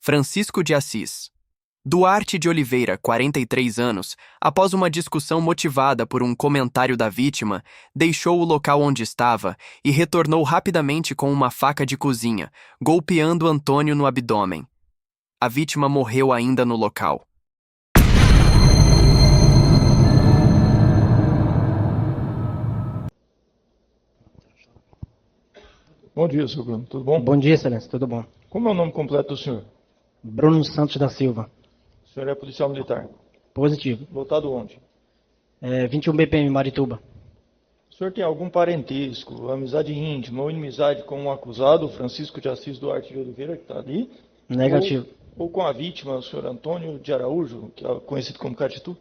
Francisco de Assis. Duarte de Oliveira, 43 anos, após uma discussão motivada por um comentário da vítima, deixou o local onde estava e retornou rapidamente com uma faca de cozinha, golpeando Antônio no abdômen. A vítima morreu ainda no local. Bom dia, seu Bruno. Tudo bom? Bom dia, excelência. Tudo bom? Como é o nome completo do senhor? Bruno Santos da Silva. O senhor é policial militar. Positivo. Lotado onde? 21 BPM, Marituba. O senhor tem algum parentesco, amizade íntima ou inimizade com o acusado, Francisco de Assis Duarte de Oliveira, que está ali? Negativo. Ou com a vítima, o senhor Antônio de Araújo, que é conhecido como Catitu?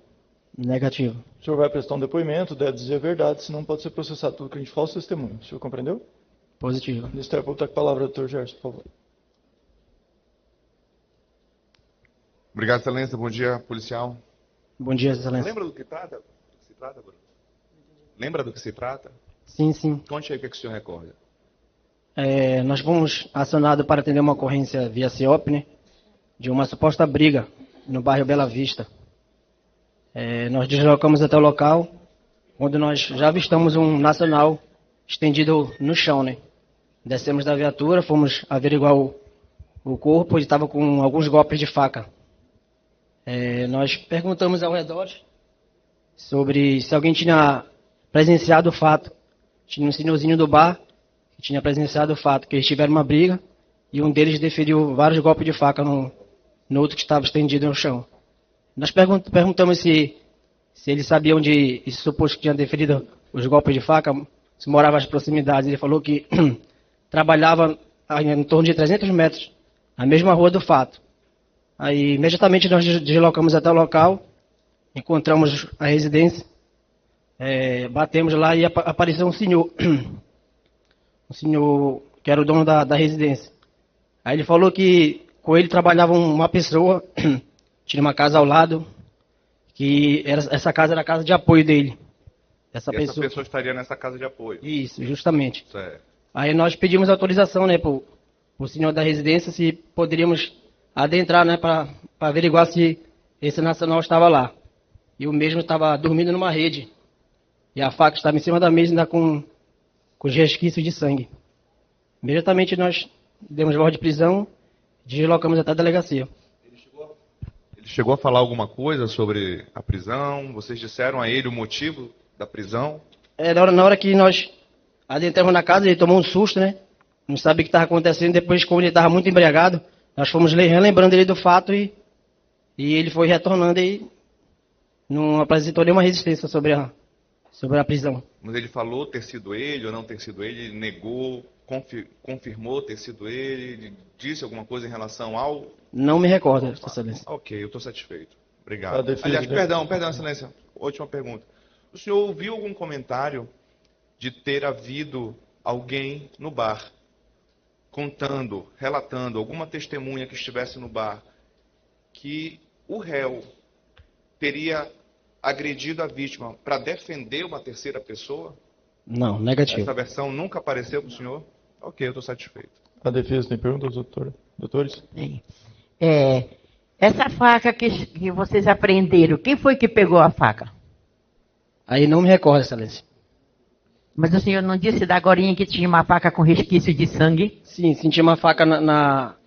Negativo. O senhor vai prestar um depoimento, deve dizer a verdade, senão pode ser processado pelo crime de falso testemunho. O senhor compreendeu? Positivo. Ministério Público, está com a palavra, doutor Gerson, por favor. Obrigado, excelência. Bom dia, policial. Bom dia, excelência. Lembra do que se trata, Bruno? Lembra do que se trata? Sim, sim. Conte aí o que o senhor recorda. Nós fomos acionados para atender uma ocorrência via CIOP, né? De uma suposta briga no bairro Bela Vista. Nós deslocamos até o local, onde nós já avistamos um nacional estendido no chão, né? Descemos da viatura, fomos averiguar o corpo, ele estava com alguns golpes de faca. Nós perguntamos ao redor sobre se alguém tinha presenciado o fato. Tinha um senhorzinho do bar que tinha presenciado o fato, que eles tiveram uma briga e um deles deferiu vários golpes de faca no outro que estava estendido no chão. Nós perguntamos se ele sabia onde esse suposto que tinha deferido os golpes de faca, se morava às proximidades. Ele falou que trabalhava em torno de 300 metros, na mesma rua do fato. Aí, imediatamente, nós deslocamos até o local, encontramos a residência, batemos lá e apareceu um senhor que era o dono da residência. Aí ele falou que com ele trabalhava uma pessoa, tinha uma casa ao lado, que essa casa era a casa de apoio dele. Essa pessoa estaria nessa casa de apoio? Isso, justamente. Certo. Aí nós pedimos autorização, né, pro senhor da residência, se poderíamos adentrar, né, para averiguar se esse nacional estava lá. E o mesmo estava dormindo numa rede. E a faca estava em cima da mesa, ainda com os resquícios de sangue. Imediatamente nós demos voz de prisão, deslocamos até a delegacia. Ele chegou a falar alguma coisa sobre a prisão? Vocês disseram a ele o motivo da prisão? Na hora que nós adentramos na casa, ele tomou um susto, né? Não sabia o que estava acontecendo. Depois, como ele estava muito embriagado, nós fomos relembrando ele do fato e ele foi retornando e não apresentou nenhuma resistência sobre a prisão. Mas ele falou ter sido ele ou não ter sido ele? Ele negou, confirmou ter sido ele disse alguma coisa em relação ao... Não me recordo, excelência. Ok, eu estou satisfeito. Obrigado. Aliás, perdão, excelência. Última pergunta. O senhor ouviu algum comentário de ter havido alguém no bar relatando, alguma testemunha que estivesse no bar, que o réu teria agredido a vítima para defender uma terceira pessoa? Não, negativo. Essa versão nunca apareceu para o senhor? Ok, eu estou satisfeito. A defesa tem perguntas, doutores? Sim. Essa faca que vocês apreenderam, quem foi que pegou a faca? Aí não me recordo, excelência. Mas o senhor não disse da agorinha que tinha uma faca com resquício de sangue? Sim, senti uma faca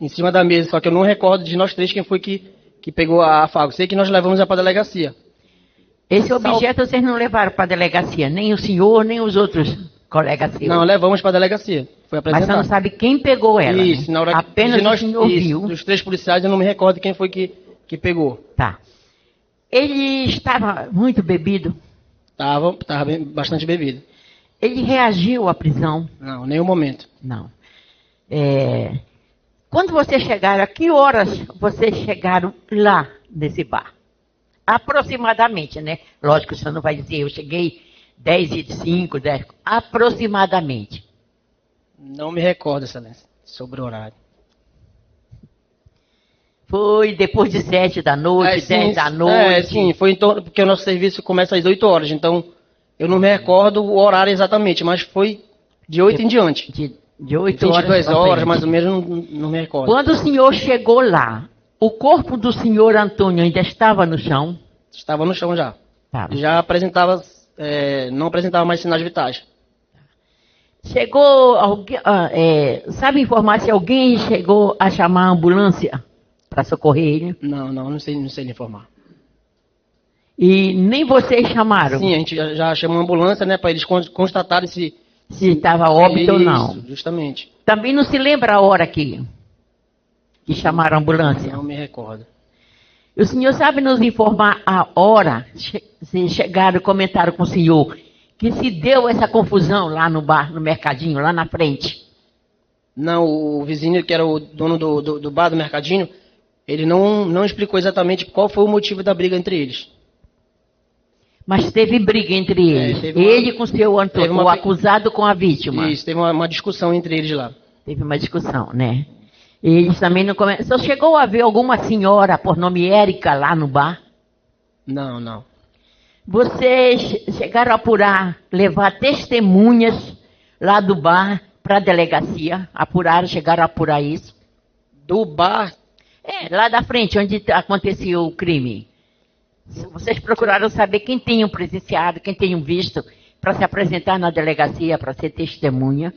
em cima da mesa, só que eu não recordo de nós três quem foi que pegou a faca. Eu sei que nós levamos ela para a delegacia. Esse objeto vocês não levaram para a delegacia, nem o senhor, nem os outros colegas seus? Não, levamos para a delegacia. Foi apresentado. Mas você não sabe quem pegou ela, isso, né? Na hora apenas nós, o senhor viu. Dos três policiais, eu não me recordo quem foi que pegou. Tá. Ele estava muito bebido? Estava bastante bebido. Ele reagiu à prisão? Não, nenhum momento. Não. Quando vocês chegaram, a que horas vocês chegaram lá nesse bar? Aproximadamente, né? Lógico, o senhor não vai dizer, eu cheguei 10h05, 10, aproximadamente. Não me recordo, excelência, sobre o horário. Foi depois de 7 da noite, 10 da noite? Sim, foi em torno, porque o nosso serviço começa às 8 horas, então eu não me recordo o horário exatamente, mas foi de 8 em diante. De 8 horas 22 pra horas, frente. mais ou menos, não me recordo. Quando o senhor chegou lá, o corpo do senhor Antônio ainda estava no chão? Estava no chão já. Estava. Já apresentava, não apresentava mais sinais vitais. Chegou alguém, sabe informar se alguém chegou a chamar a ambulância para socorrer ele? Não sei lhe informar. E nem vocês chamaram Sim, a gente já chamou a ambulância, né, para eles constatarem se estava óbito ou não. Isso, justamente. Também não se lembra a hora que chamaram a ambulância? Não me recordo. O senhor sabe nos informar a hora? Se chegaram e comentaram com o senhor que se deu essa confusão lá no bar, no mercadinho, lá na frente. Não, o vizinho, que era o dono do bar, do mercadinho, ele não explicou exatamente qual foi o motivo da briga entre eles. Mas teve briga entre eles. teve uma- Ele com o seu Antônio, teve uma o acusado com a vítima. Isso, teve uma discussão entre eles lá. Teve uma discussão, né? E eles também não começam. Só chegou a ver alguma senhora por nome Érica lá no bar? Não. Vocês chegaram a apurar, levar testemunhas lá do bar para a delegacia? Apuraram, chegaram a apurar isso? Do bar, Lá da frente, onde aconteceu o crime. Vocês procuraram saber quem tinham presenciado, quem tinham visto, para se apresentar na delegacia, para ser testemunha.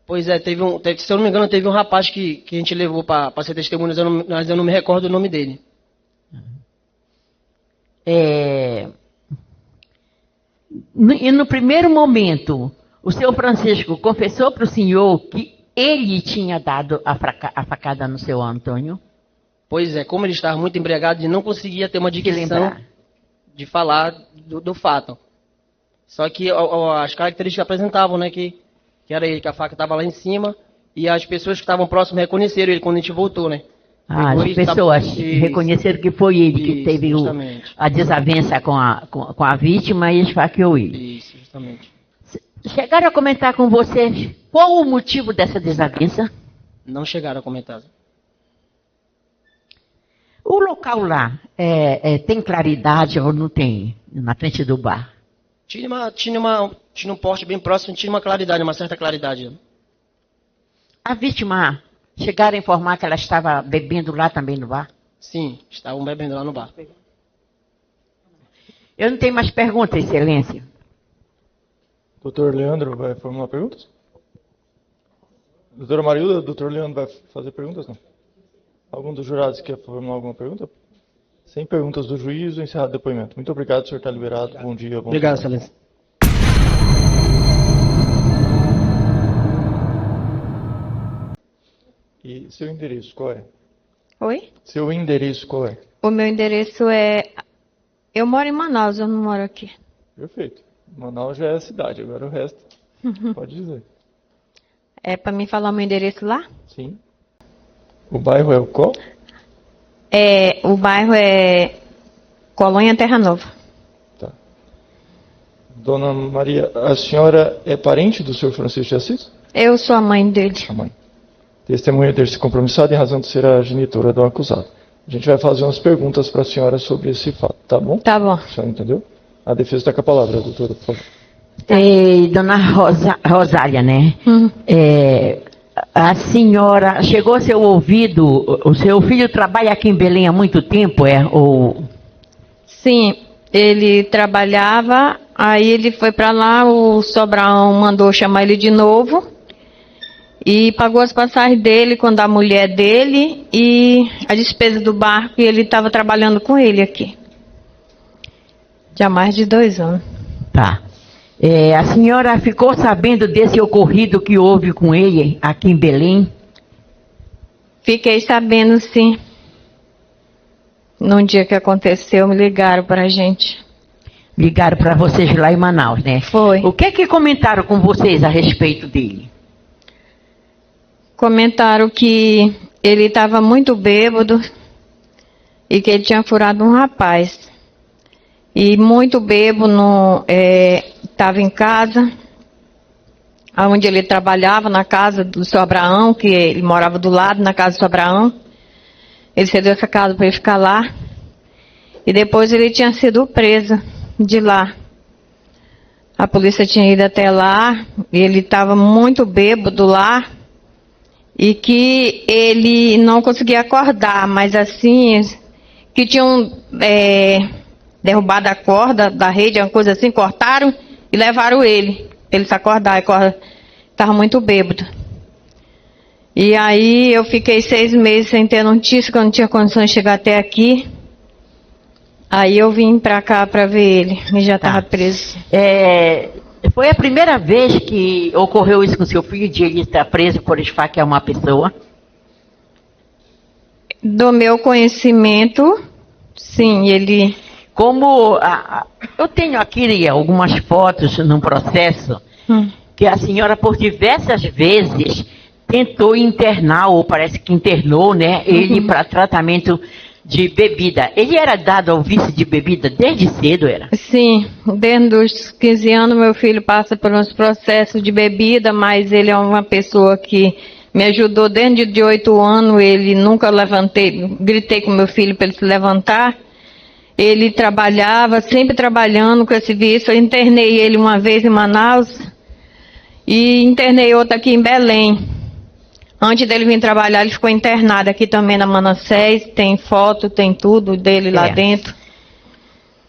pois é, se eu não me engano, teve um rapaz que a gente levou para ser testemunha, mas eu não me recordo o nome dele. E no primeiro momento, o senhor Francisco confessou para o senhor que ele tinha dado a facada no seu Antônio? Pois é, como ele estava muito embriagado, ele não conseguia ter uma Se dicção lembrar. de falar do fato. Só que as características apresentavam, né, que era ele, que a faca estava lá em cima, e as pessoas que estavam próximas reconheceram ele quando a gente voltou, né? As Depois, pessoas isso, reconheceram que foi ele que isso, teve justamente. a desavença com a vítima e esfaqueou ele. Isso, justamente. Chegaram a comentar com vocês qual o motivo dessa desavença? Não chegaram a comentar. O local lá tem claridade ou não tem na frente do bar? Tinha um porte bem próximo, tinha uma claridade, uma certa claridade. A vítima chegaram a informar que ela estava bebendo lá também no bar? Sim, estavam bebendo lá no bar. Eu não tenho mais perguntas, Excelência. Doutor Leandro vai formular perguntas? Doutora Marilda, doutor Leandro vai fazer perguntas, não? Algum dos jurados quer formular alguma pergunta? Sem perguntas do juiz, encerrado o depoimento. Muito obrigado, o senhor está liberado. Bom dia. Bom Obrigado, dia. excelência. E seu endereço, qual é? Oi? Seu endereço, qual é? O meu endereço é. Eu moro em Manaus, eu não moro aqui. Perfeito. Manaus já é a cidade, agora o resto. Pode dizer. É para mim falar o meu endereço lá? Sim. O bairro é o qual? O bairro é Colônia Terra Nova. Tá. Dona Maria, a senhora é parente do senhor Francisco de Assis? Eu sou a mãe dele. A mãe. Testemunha ter-se compromissado em razão de ser a genitora do acusado. A gente vai fazer umas perguntas para a senhora sobre esse fato, tá bom? Tá bom. A senhora entendeu? A defesa está com a palavra, doutora, por favor. Dona Rosália, né? A senhora chegou ao seu ouvido, o seu filho trabalha aqui em Belém há muito tempo, Ou... Sim, ele trabalhava, aí ele foi para lá, o Sobrão mandou chamar ele de novo e pagou as passagens dele com a mulher dele e a despesa do barco e ele estava trabalhando com ele aqui. Já há mais de 2 anos. Tá. A senhora ficou sabendo desse ocorrido que houve com ele aqui em Belém? Fiquei sabendo, sim. Num dia que aconteceu, me ligaram para a gente. Ligaram para vocês lá em Manaus, né? Foi. O que é que comentaram com vocês a respeito dele? Comentaram que ele estava muito bêbado e que ele tinha furado um rapaz. E muito bêbado, estava em casa, onde ele trabalhava, na casa do seu Abraão, que ele morava do lado, na casa do seu Abraão. Ele cedeu essa casa para ele ficar lá. E depois ele tinha sido preso de lá. A polícia tinha ido até lá, ele estava muito bêbado lá e que ele não conseguia acordar, mas assim, que tinham derrubado a corda da rede, uma coisa assim, cortaram e levaram ele, pra ele se acordar, estava muito bêbado. E aí eu fiquei 6 meses sem ter notícia, que eu não tinha condições de chegar até aqui. Aí eu vim pra cá pra ver ele, e já estava preso. Foi a primeira vez que ocorreu isso com seu filho, de ele estar preso por esfaquear uma pessoa? Do meu conhecimento, sim, ele... Como eu tenho aqui algumas fotos num processo que a senhora por diversas vezes tentou internar, ou parece que internou, né, ele para tratamento de bebida. Ele era dado ao vício de bebida desde cedo, era? Sim, desde os 15 anos meu filho passa por uns processos de bebida, mas ele é uma pessoa que me ajudou desde de 8 anos, ele nunca gritei com meu filho para ele se levantar. Ele trabalhava, sempre trabalhando com esse vício. Eu internei ele uma vez em Manaus e internei outra aqui em Belém. Antes dele vir trabalhar, ele ficou internado aqui também na Manassés. Tem foto, tem tudo dele lá dentro.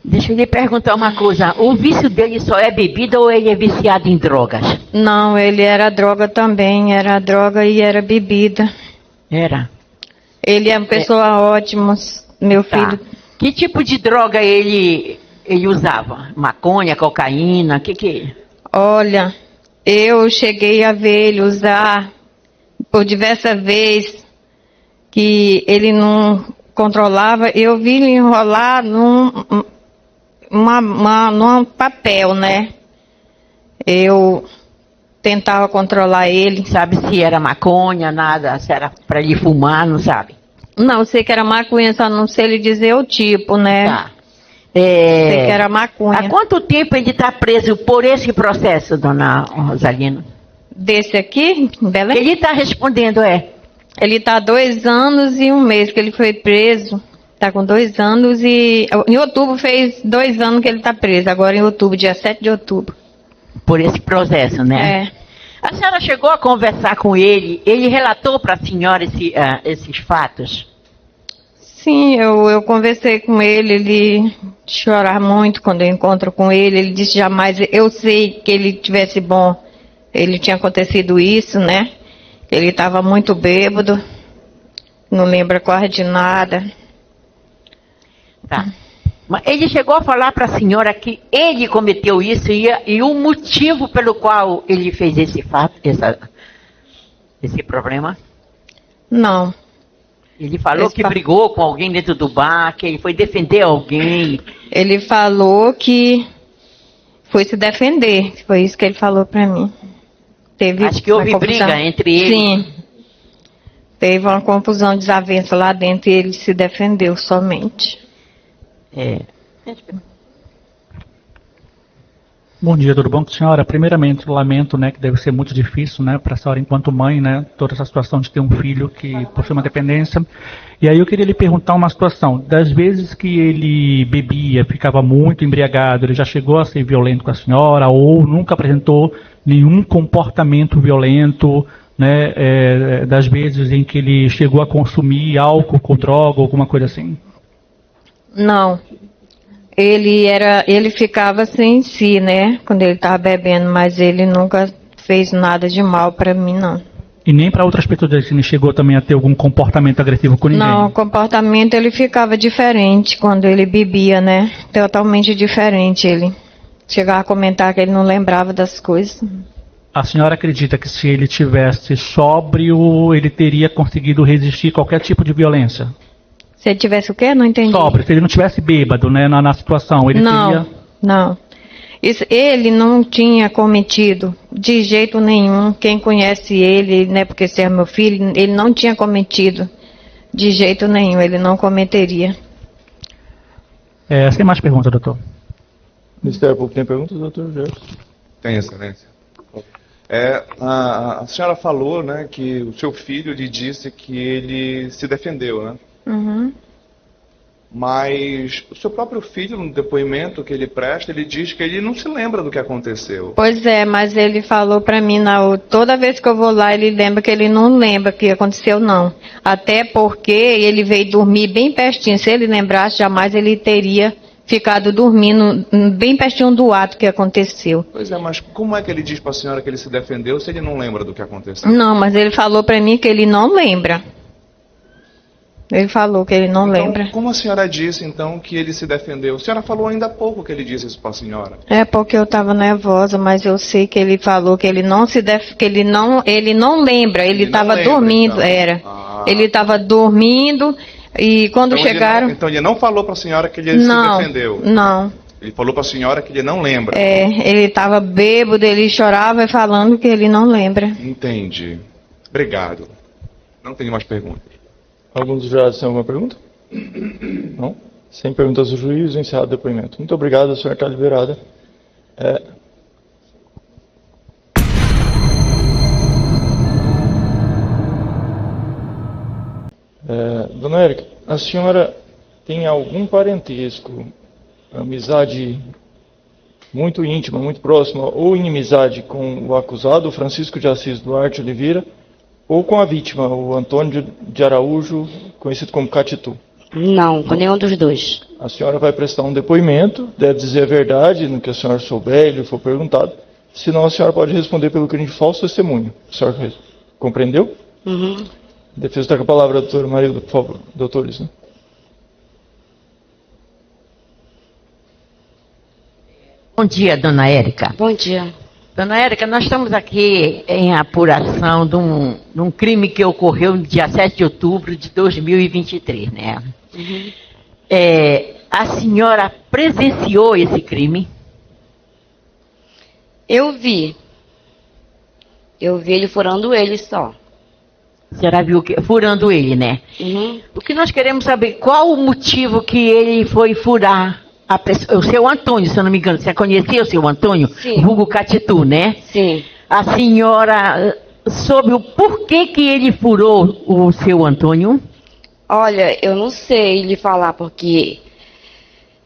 Deixa eu lhe perguntar uma coisa. O vício dele só é bebida ou ele é viciado em drogas? Não, ele era droga também. Era droga e era bebida. Era? Ele é uma pessoa ótima, meu filho. Que tipo de droga ele usava? Maconha, cocaína, que? Olha, eu cheguei a ver ele usar por diversas vezes, que ele não controlava. Eu vi ele enrolar num papel, né? Eu tentava controlar ele. Sabe se era maconha, nada, se era para ele fumar, não sabe? Não, sei que era maconha, só não sei ele dizer o tipo, né? Tá. Sei que era maconha. Há quanto tempo ele está preso por esse processo, dona Rosalina? Desse aqui, Belém? Ele está respondendo, Ele está há 2 anos e 1 mês que ele foi preso. Está com 2 anos e... Em outubro fez 2 anos que ele está preso. Agora em outubro, dia 7 de outubro. Por esse processo, né? A senhora chegou a conversar com ele? Ele relatou para a senhora esses fatos? Sim, eu conversei com ele chorava muito quando eu encontro com ele. Ele disse jamais, eu sei que ele tivesse bom, ele tinha acontecido isso, né? Ele estava muito bêbado, não lembra quase de nada. Tá. Mas ele chegou a falar para a senhora que ele cometeu isso e o motivo pelo qual ele fez esse fato, esse problema? Não. Ele falou que brigou com alguém dentro do bar, que ele foi defender alguém. Ele falou que foi se defender, foi isso que ele falou para mim. Acho que houve briga entre eles. Sim. Teve uma confusão, desavença lá dentro e ele se defendeu somente. Bom dia, tudo bom com a senhora? Primeiramente, lamento, né, que deve ser muito difícil, né, para a senhora enquanto mãe, né, toda essa situação de ter um filho que possui uma dependência. E aí eu queria lhe perguntar uma situação. Das vezes que ele bebia, ficava muito embriagado, ele já chegou a ser violento com a senhora ou nunca apresentou nenhum comportamento violento, né, das vezes em que ele chegou a consumir álcool com droga, alguma coisa assim? Não. Ele ficava sem si, né, quando ele estava bebendo, mas ele nunca fez nada de mal para mim, não. E nem para outras pessoas, ele chegou também a ter algum comportamento agressivo com ninguém? Não, o comportamento ele ficava diferente quando ele bebia, né, totalmente diferente. Ele chegava a comentar que ele não lembrava das coisas. A senhora acredita que se ele tivesse sóbrio, ele teria conseguido resistir a qualquer tipo de violência? Se ele tivesse o quê? Não entendi. Sóbrio, se ele não tivesse bêbado, né, na situação, ele teria... Não. Ele não tinha cometido de jeito nenhum. Quem conhece ele, né, porque você é meu filho, ele não tinha cometido de jeito nenhum, ele não cometeria. Sem mais perguntas, doutor. Ministério Público tem perguntas, doutor Gerson? Tem, excelência. A senhora falou, né, que o seu filho lhe disse que ele se defendeu, né? Uhum. Mas o seu próprio filho, no depoimento que ele presta, ele diz que ele não se lembra do que aconteceu. Pois é, mas ele falou pra mim, toda vez que eu vou lá, ele lembra que ele não lembra o que aconteceu, não. Até porque ele veio dormir bem pertinho. Se ele lembrasse, jamais ele teria ficado dormindo bem pertinho do ato que aconteceu. Pois é, mas como é que ele diz para a senhora que ele se defendeu se ele não lembra do que aconteceu? Não, mas ele falou pra mim que ele não lembra. Ele falou que ele não Então, lembra. como a senhora disse, então, que ele se defendeu? A senhora falou ainda há pouco que ele disse isso para a senhora. É porque eu estava nervosa, mas eu sei que ele falou que ele não que ele não lembra, ele Ele não estava lembra, dormindo, então. era. Ah. Ele estava dormindo e quando Então, chegaram. Então ele não falou para a senhora que ele Não, se defendeu. não. Ele falou para a senhora que ele não lembra. Ele estava bêbado, ele chorava falando que ele não lembra. Entendi. Obrigado. Não tenho mais perguntas. Algum dos jurados tem alguma pergunta? Não? Sem perguntas do juiz, encerrado o depoimento. Muito obrigado, a senhora está liberada. Dona Érica, a senhora tem algum parentesco, amizade muito íntima, muito próxima, ou inimizade com o acusado, Francisco de Assis Duarte Oliveira, ou com a vítima, o Antônio de Araújo, conhecido como Catitu? Não, com nenhum dos dois. A senhora vai prestar um depoimento, deve dizer a verdade no que a senhora souber e lhe for perguntado, senão a senhora pode responder pelo crime de falso testemunho. A senhora compreendeu? Uhum. A defesa está com a palavra, doutora Marilda, por favor. Doutores, né? Bom dia, dona Érica. Bom dia. Dona Érica, nós estamos aqui em apuração de um crime que ocorreu no dia 7 de outubro de 2023, né? Uhum. A senhora presenciou esse crime? Eu vi ele furando ele só. A senhora viu furando ele, né? Uhum. O que nós queremos saber, qual o motivo que ele foi furar o seu Antônio, se eu não me engano. Você conhecia o seu Antônio? Sim. Vulgo Catitu, né? Sim. A senhora soube o porquê que ele furou o seu Antônio? Olha, eu não sei lhe falar porque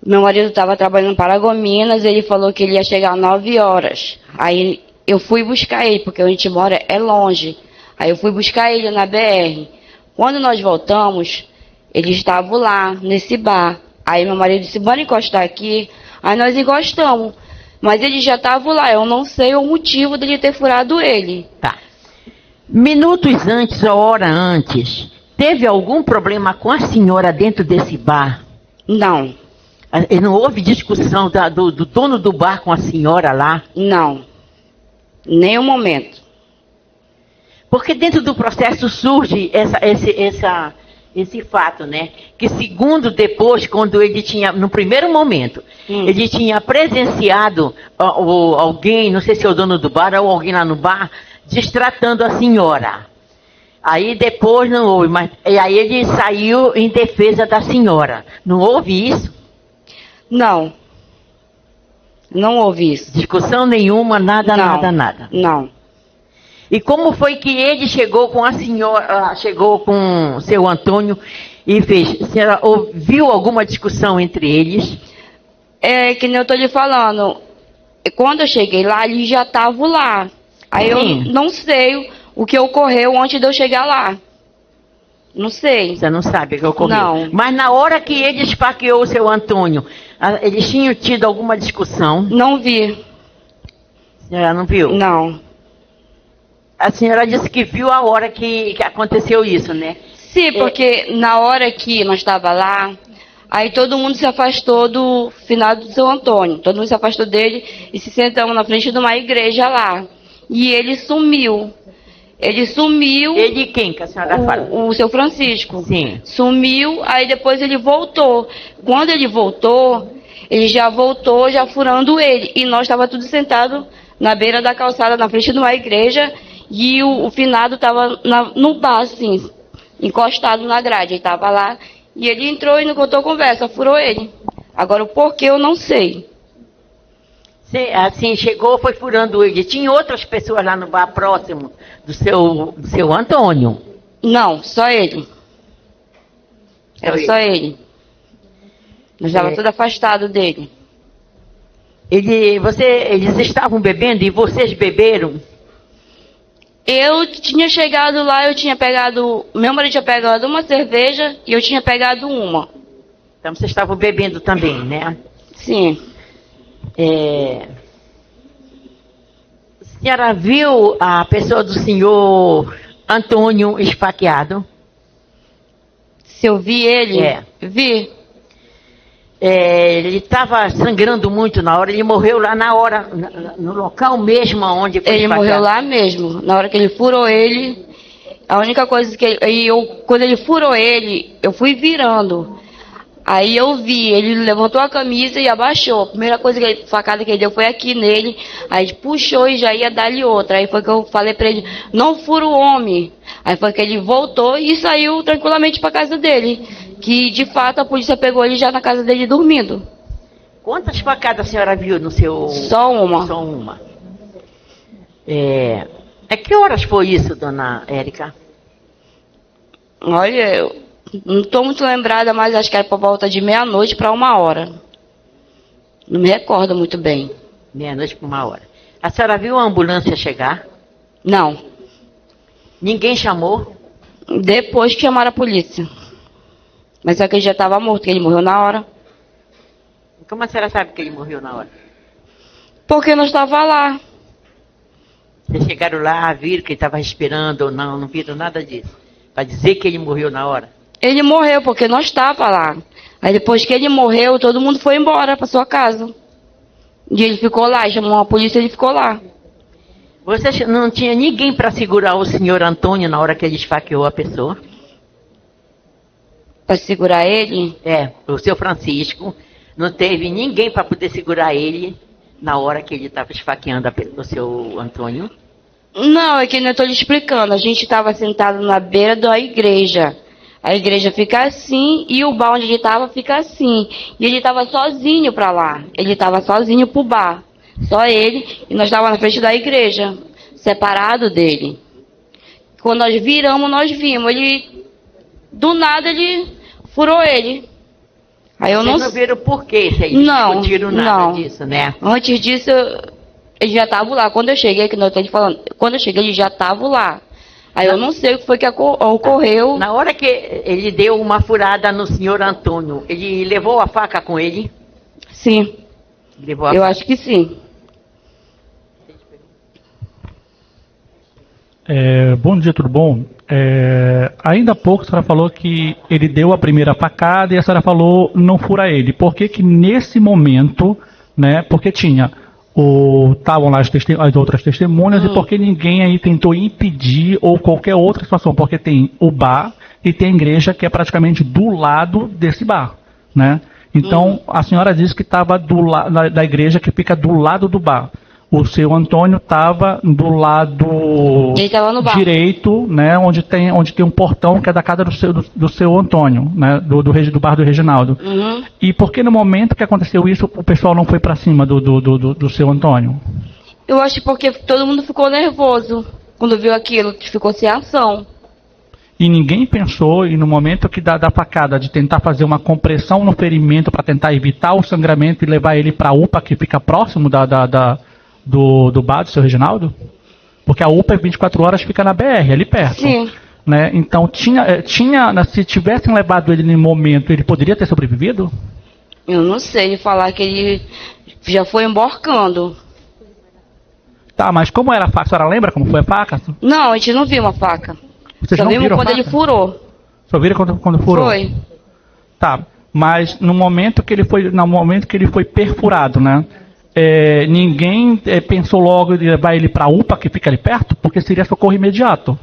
meu marido estava trabalhando para Gominas, ele falou que ele ia chegar às 9 horas. Aí eu fui buscar ele, porque onde a gente mora é longe. Aí eu fui buscar ele na BR. Quando nós voltamos, ele estava lá, nesse bar. Aí meu marido disse, bora encostar aqui. Aí nós encostamos. Mas ele já estava lá, eu não sei o motivo dele ter furado ele. Tá. Minutos antes ou hora antes, teve algum problema com a senhora dentro desse bar? Não, E não houve discussão do dono do bar com a senhora lá? não. Nenhum momento. Porque dentro do processo surge esse fato, né? Que segundo depois, quando ele tinha, no primeiro momento, ele tinha presenciado alguém, não sei se é o dono do bar ou alguém lá no bar, destratando a senhora. Aí depois não houve, e aí ele saiu em defesa da senhora. Não houve isso? Não. Não houve isso. Discussão nenhuma, nada, Não. nada. Não. E como foi que ele chegou com a senhora, chegou com o seu Antônio e fez? A senhora ouviu alguma discussão entre eles? É que nem eu tô lhe falando. Quando eu cheguei lá, ele já estava lá. Aí Sim. eu não sei o que ocorreu antes de eu chegar lá. Não sei. Você não sabe o que ocorreu? Não. Mas na hora que ele esfaqueou o seu Antônio, eles tinham tido alguma discussão? Não vi. A senhora não viu? Não. A senhora disse que viu a hora que aconteceu isso, né? Sim, porque na hora que nós estava lá, aí todo mundo se afastou do finado do seu Antônio. Todo mundo se afastou dele e se sentamos na frente de uma igreja lá. E ele sumiu. Ele sumiu. Ele quem que a senhora fala? O seu Francisco. Sim. Sumiu, aí depois ele voltou. Quando ele voltou, ele já voltou, já furando ele. E nós estava tudo sentado na beira da calçada, na frente de uma igreja. E o finado estava no bar, assim, encostado na grade. Ele estava lá e ele entrou e não contou conversa, furou ele. Agora o porquê eu não sei. Assim, chegou, foi furando ele. Tinha outras pessoas lá no bar próximo do seu Antônio? Não, só ele. Era só ele. Nós estávamos tudo afastado dele. Eles estavam bebendo e vocês beberam? Eu tinha chegado lá, meu marido tinha pegado uma cerveja e eu tinha pegado uma. Então vocês estavam bebendo também, né? Sim. A senhora viu a pessoa do senhor Antônio esfaqueado? Se eu vi ele? Vi. Ele estava sangrando muito na hora, ele morreu lá na hora, no local mesmo onde foi Ele esfaqueado. morreu lá mesmo. Na hora que ele furou ele, a única coisa que quando ele furou ele, eu fui virando. Aí eu vi, ele levantou a camisa e abaixou. A primeira facada que ele deu foi aqui nele. Aí ele puxou e já ia dar-lhe outra. Aí foi que eu falei pra ele, não fura o homem. Aí foi que ele voltou e saiu tranquilamente pra casa dele. Que de fato a polícia pegou ele já na casa dele dormindo. Quantas facadas a senhora viu no seu... Só uma. Só uma. Que horas foi isso, dona Érica? Olha, eu não estou muito lembrada, mas acho que era por volta de 00:30 para 1h. Não me recordo muito bem. 00:30 para 1h. A senhora viu a ambulância chegar? Não. Ninguém chamou? Depois que chamaram a polícia. Mas só que ele já estava morto, que ele morreu na hora. Como a senhora sabe que ele morreu na hora? Porque nós estávamos lá. Vocês chegaram lá, viram que ele estava respirando ou não? Não viram nada disso? Para dizer que ele morreu na hora? Ele morreu porque nós estávamos lá. Aí depois que ele morreu, todo mundo foi embora para sua casa. E ele ficou lá, chamou a polícia e ele ficou lá. Você não tinha ninguém para segurar o senhor Antônio na hora que ele esfaqueou a pessoa? Para segurar ele? O seu Francisco não teve ninguém para poder segurar ele na hora que ele estava esfaqueando o seu Antônio? Não, é que eu estou lhe explicando. A gente estava sentado na beira da igreja. A igreja fica assim e o bar onde ele estava fica assim. E ele estava sozinho para lá. Ele estava sozinho pro bar. Só ele. E nós estávamos na frente da igreja, separado dele. Quando nós viramos, nós vimos. Ele, do nada, ele furou ele. Aí eu Vocês não viram por quê? Vocês não discutiram nada disso, né? Antes disso, ele já estava lá. Quando eu cheguei, que nós estamos falando, quando eu cheguei, ele já estava lá. Aí eu não sei o que foi que ocorreu. Na hora que ele deu uma furada no senhor Antônio, ele levou a faca com ele? Sim. Levou a eu faca. acho que sim. Bom dia, tudo bom? Ainda há pouco a senhora falou que ele deu a primeira facada e a senhora falou não fura ele. Por que que nesse momento, né, porque estavam lá as outras testemunhas e porque ninguém aí tentou impedir ou qualquer outra situação? Porque tem o bar e tem a igreja que é praticamente do lado desse bar, né? Então, a senhora disse que estava da igreja que fica do lado do bar. O seu Antônio estava do lado direito, né, onde tem um portão que é da casa do seu Antônio, né, do bar do Reginaldo. E por que no momento que aconteceu isso, o pessoal não foi para cima do seu Antônio? Eu acho porque todo mundo ficou nervoso quando viu aquilo, que ficou sem ação. E ninguém pensou, e no momento que da facada, de tentar fazer uma compressão no ferimento para tentar evitar o sangramento e levar ele para a UPA, que fica próximo do bar do seu Reginaldo? Porque a UPA 24 horas fica na BR, ali perto. Sim. Né? Então, se tivessem levado ele no momento, ele poderia ter sobrevivido? Eu não sei, ele falar que ele já foi emborcando. Tá, mas como era a faca? A senhora lembra como foi a faca? Não, a gente não viu uma faca. Vocês Só não vimos viram quando a faca? ele furou. Só viram quando furou? Foi. Tá, mas no momento que ele foi perfurado, né? Ninguém pensou logo em levar ele para a UPA, que fica ali perto, porque seria socorro imediato.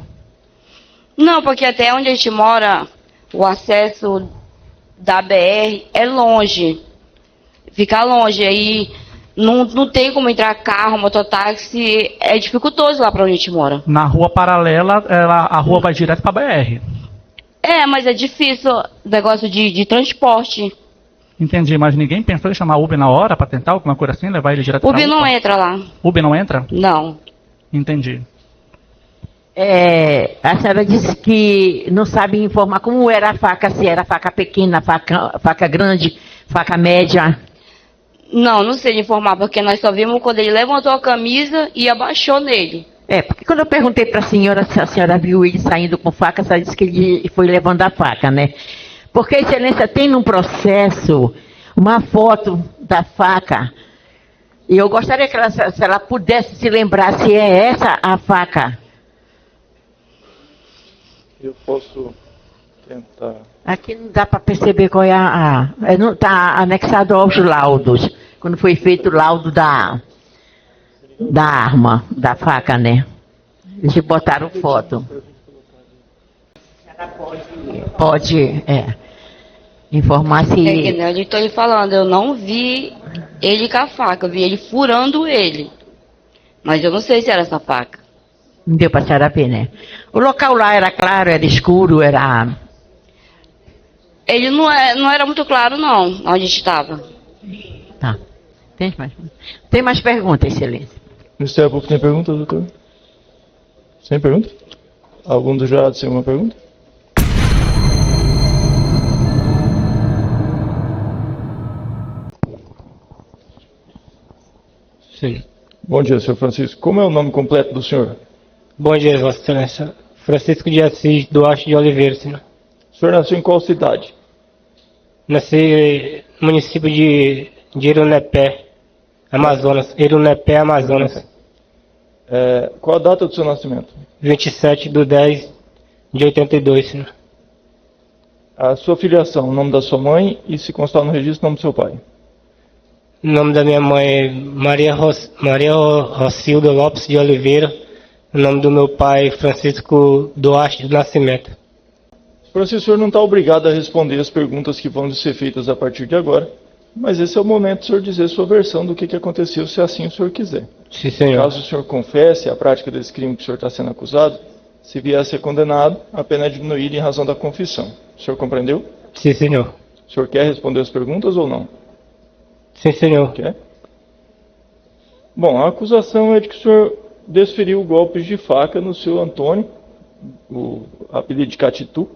Não, porque até onde a gente mora, o acesso da BR é longe. Fica longe, aí não tem como entrar carro, mototáxi, é dificultoso lá para onde a gente mora. Na rua paralela, a rua vai direto para a BR. Mas é difícil o negócio de transporte. Entendi, mas ninguém pensou em chamar Uber na hora para tentar alguma coisa assim, levar ele direto para a UPA? Uber não entra lá. Uber não entra? Não. Entendi. A senhora disse que não sabe informar como era a faca, se era faca pequena, faca grande. Faca média? Não, não sei lhe informar, porque nós só vimos quando ele levantou a camisa e abaixou nele. Porque quando eu perguntei para a senhora se a senhora viu ele saindo com faca, a senhora disse que ele foi levando a faca, né? Porque a excelência tem num processo uma foto da faca. E eu gostaria que ela, se ela pudesse se lembrar se é essa a faca. Eu posso tentar. Aqui não dá para perceber qual é não está anexado aos laudos. Quando foi feito o laudo da arma, da faca, né? Eles botaram foto. Pode informar se... É que nem eu estou lhe falando, eu não vi ele com a faca, eu vi ele furando ele. Mas eu não sei se era essa faca. Não deu para a senhora ver, né? O local lá era claro, era escuro, era... Ele não era muito claro, não, onde a gente estava. Tá. Tem mais perguntas, excelência? O Ministério Público tem pergunta, doutor? Sem pergunta? Algum dos jurados tem alguma pergunta? Sim. Bom dia, senhor Francisco. Como é o nome completo do senhor? Bom dia, Vossa Excelência. Francisco de Assis Duarte de Oliveira, senhor. O senhor nasceu em qual cidade? Nasci no município de Irunepé, Amazonas. Irunepé, Amazonas. Qual a data do seu nascimento? 27/10/82, senhor. A sua filiação, o nome da sua mãe e, se constar no registro, o nome do seu pai. O nome da minha mãe é Maria Rocilda Lopes de Oliveira. O nome do meu pai é Francisco Duarte do Nascimento. Francisco, o senhor não está obrigado a responder as perguntas que vão ser feitas a partir de agora, mas esse é o momento do senhor dizer sua versão do que aconteceu, se assim o senhor quiser. Sim, senhor. Caso o senhor confesse a prática desse crime que o senhor está sendo acusado, se vier a ser condenado, a pena é diminuída em razão da confissão. O senhor compreendeu? Sim, senhor. O senhor quer responder as perguntas ou não? Sim, senhor. Quer? Bom, a acusação é de que o senhor desferiu golpes de faca no seu Antônio, o apelido de Catitu,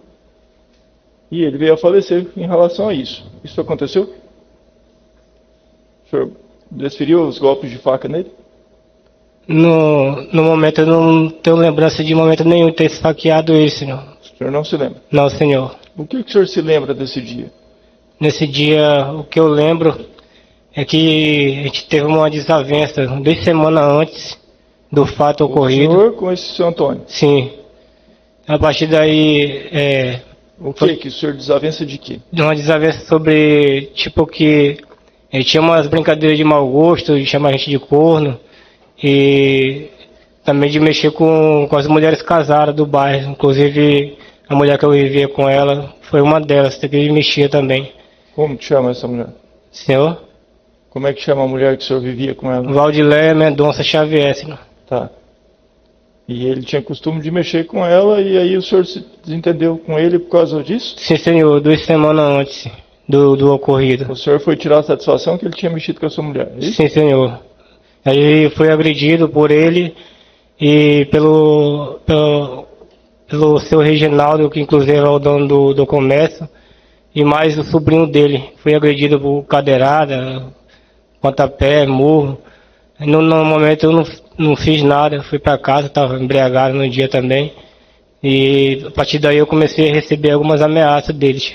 e ele veio a falecer em relação a isso. Isso aconteceu? O senhor desferiu os golpes de faca nele? No momento eu não tenho lembrança de momento nenhum de ter esfaqueado ele, senhor. O senhor não se lembra? Não, senhor. O que o senhor se lembra desse dia? Nesse dia, o que eu lembro é que a gente teve uma desavença 2 semanas antes do fato ocorrido. O senhor com esse seu Antônio? Sim. A partir daí, O que o senhor desavença de quê? de uma desavença sobre, tipo, que ele tinha umas brincadeiras de mau gosto, de chamar a gente de corno, e também de mexer com as mulheres casadas do bairro. Inclusive, a mulher que eu vivia com ela foi uma delas, que ele mexia também. Como que chama essa mulher? Senhor? Como é que chama a mulher que o senhor vivia com ela? Valdileia Mendonça Xavier, senhor. Tá. E ele tinha costume de mexer com ela, e aí o senhor se desentendeu com ele por causa disso? Sim, senhor, 2 semanas antes do ocorrido. O senhor foi tirar a satisfação que ele tinha mexido com a sua mulher, é isso? Sim, senhor. Aí foi agredido por ele e pelo seu Reginaldo, que inclusive é o dono do comércio, e mais o sobrinho dele. Foi agredido por cadeirada, pontapé, murro. No momento eu não fiz nada, fui para casa, estava embriagado no dia também. E a partir daí eu comecei a receber algumas ameaças deles.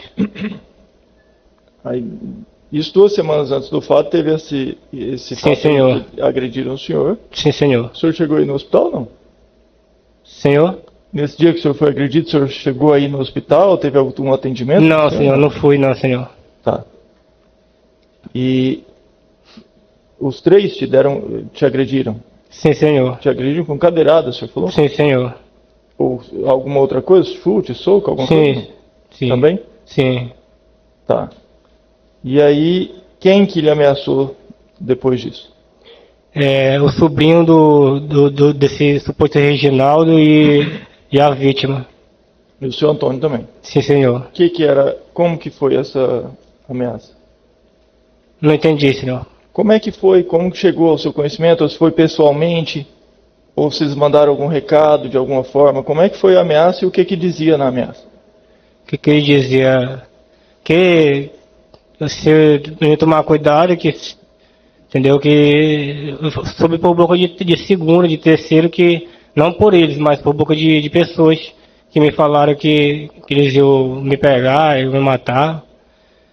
Aí, isso 2 semanas antes do fato, teve esse Sim, fato senhor. que agrediram o senhor. Sim, senhor. O senhor chegou aí no hospital ou não? Senhor? Nesse dia que o senhor foi agredido, o senhor chegou aí no hospital? Teve algum atendimento? Não, senhor, não fui não, senhor. Tá. E os 3 te agrediram? Sim, senhor. Te agrediram com cadeirada, o senhor falou? Sim, senhor. Ou alguma outra coisa? Chute, soco, alguma coisa? Sim, sim. Também? Sim. Tá. E aí, quem que lhe ameaçou depois disso? O sobrinho desse suposto Reginaldo e a vítima. E o seu Antônio também? Sim, senhor. Como que foi essa ameaça? Não entendi, senhor. Como é que foi? Como que chegou ao seu conhecimento? Ou se foi pessoalmente? Ou vocês mandaram algum recado de alguma forma? Como é que foi a ameaça e o que dizia na ameaça? O que ele dizia? Que você tem que tomar cuidado, que, entendeu? Que soube por boca de segundo, de terceiro, que não por eles, mas por boca de pessoas que me falaram que eles iam me pegar, iam me matar.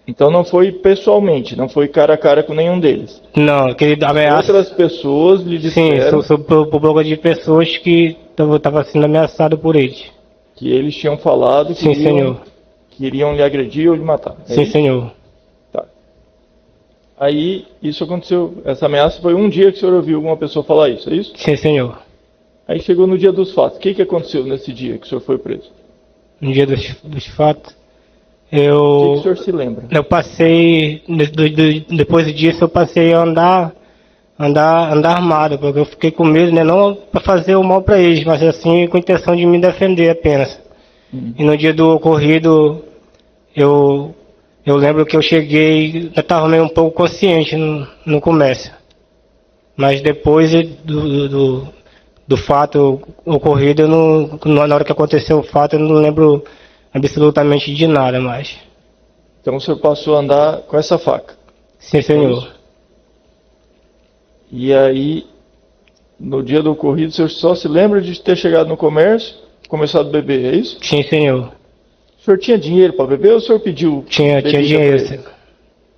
Então não foi pessoalmente, não foi cara a cara com nenhum deles. Não, que ameaça. Outras pessoas lhe disseram Sim, soube por boca de pessoas que estava sendo ameaçado por eles. que eles tinham falado que Sim, senhor. iriam lhe agredir ou lhe matar. É Sim, isso? senhor. Tá. Aí isso aconteceu, essa ameaça foi um dia que o senhor ouviu alguma pessoa falar isso, é isso? Sim, senhor. Aí chegou no dia dos fatos. O que aconteceu nesse dia que o senhor foi preso? No dia dos fatos, O que o senhor se lembra? eu passei, depois disso eu passei a andar armado, porque eu fiquei com medo, né, não para fazer o mal para eles, mas assim com a intenção de me defender apenas. E no dia do ocorrido, eu lembro que eu cheguei, eu estava meio um pouco consciente no comércio, mas depois do fato ocorrido, na hora que aconteceu o fato, eu não lembro absolutamente de nada mais. Então o senhor passou a andar com essa faca. Sim, senhor. E aí, no dia do ocorrido, o senhor só se lembra de ter chegado no comércio, começado a beber, é isso? Sim, senhor. O senhor tinha dinheiro para beber ou o senhor pediu? Tinha bebida dinheiro, pra ele? senhor.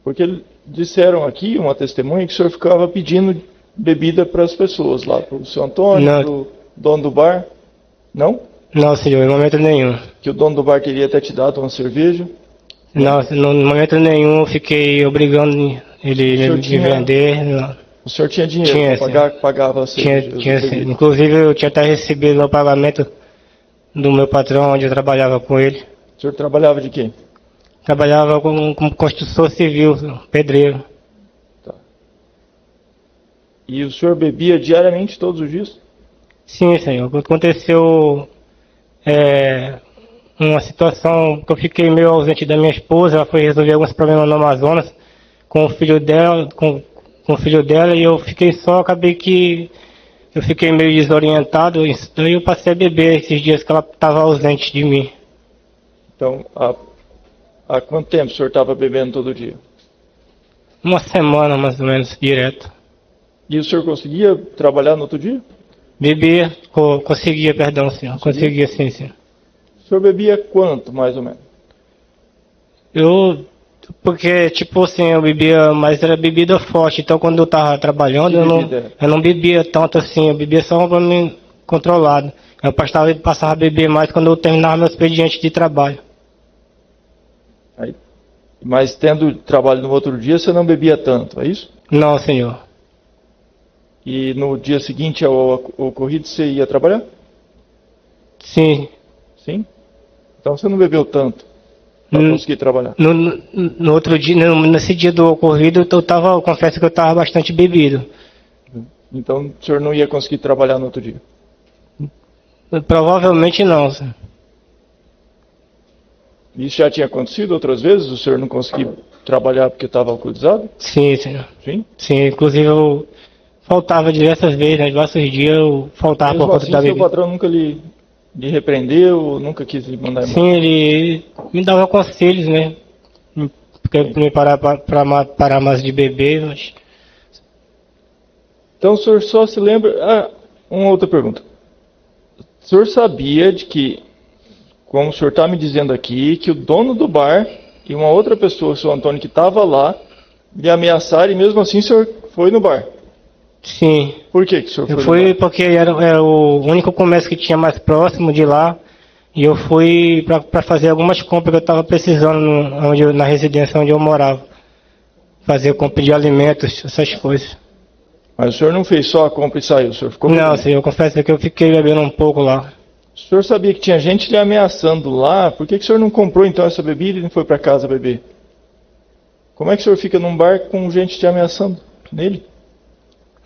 Porque disseram aqui, uma testemunha, que o senhor ficava pedindo bebida para as pessoas lá, para o seu Antônio, Não. para o dono do bar. Não? Não, senhor, em momento nenhum. Que o dono do bar queria ter te dado uma cerveja. Não, em momento nenhum eu fiquei obrigando ele me vender. Não. O senhor tinha dinheiro Tinha, para pagar, pagava a cerveja? Tinha sim. Inclusive eu tinha até recebido meu pagamento do meu patrão, onde eu trabalhava com ele. O senhor trabalhava de quê? Trabalhava como construtor civil, pedreiro. E o senhor bebia diariamente, todos os dias? Sim, senhor. Aconteceu uma situação que eu fiquei meio ausente da minha esposa, ela foi resolver alguns problemas no Amazonas com o filho dela, com o filho dela, e eu fiquei só, acabei que eu fiquei meio desorientado, daí eu passei a beber esses dias que ela estava ausente de mim. Então, há quanto tempo o senhor estava bebendo todo dia? Uma semana, mais ou menos, direto. E o senhor conseguia trabalhar no outro dia? Bebia, conseguia, perdão, senhor. Conseguia, sim, senhor. O senhor bebia quanto, mais ou menos? Porque, tipo assim, eu bebia, mas era bebida forte, então quando eu tava trabalhando, eu não bebia tanto assim, eu bebia só pra mim controlado. Eu passava a beber mais quando eu terminava meu expediente de trabalho. Mas tendo trabalho no outro dia, você não bebia tanto, é isso? Não, senhor. E no dia seguinte ao ocorrido, você ia trabalhar? Sim. Sim? Então você não bebeu tanto para conseguir trabalhar? No outro dia, nesse dia do ocorrido, eu confesso que eu estava bastante bebido. Então o senhor não ia conseguir trabalhar no outro dia? Provavelmente não, senhor. Isso já tinha acontecido outras vezes? O senhor não conseguia trabalhar porque estava alcoolizado? Sim, senhor. Sim? Sim, inclusive eu faltava diversas vezes, né? Diversos dias eu faltava por conta da seu bebida. patrão nunca lhe repreendeu, nunca quis lhe mandar embora? Sim, ele me dava conselhos, né? Porque me parar mais de beber, mas... Então o senhor só se lembra... uma outra pergunta. O senhor sabia de que, como o senhor está me dizendo aqui, que o dono do bar e uma outra pessoa, o seu Antônio, que estava lá, lhe ameaçaram e mesmo assim o senhor foi no bar? Sim. Por que o senhor foi Eu no fui bar? porque era o único comércio que tinha mais próximo de lá. E eu fui para fazer algumas compras que eu estava precisando na residência onde eu morava. Fazer compra de alimentos, essas coisas. Mas o senhor não fez só a compra e saiu, o senhor ficou... Não, senhor, eu confesso que eu fiquei bebendo um pouco lá. O senhor sabia que tinha gente lhe ameaçando lá, por que o senhor não comprou então essa bebida e não foi para casa beber? Como é que o senhor fica num bar com gente te ameaçando nele?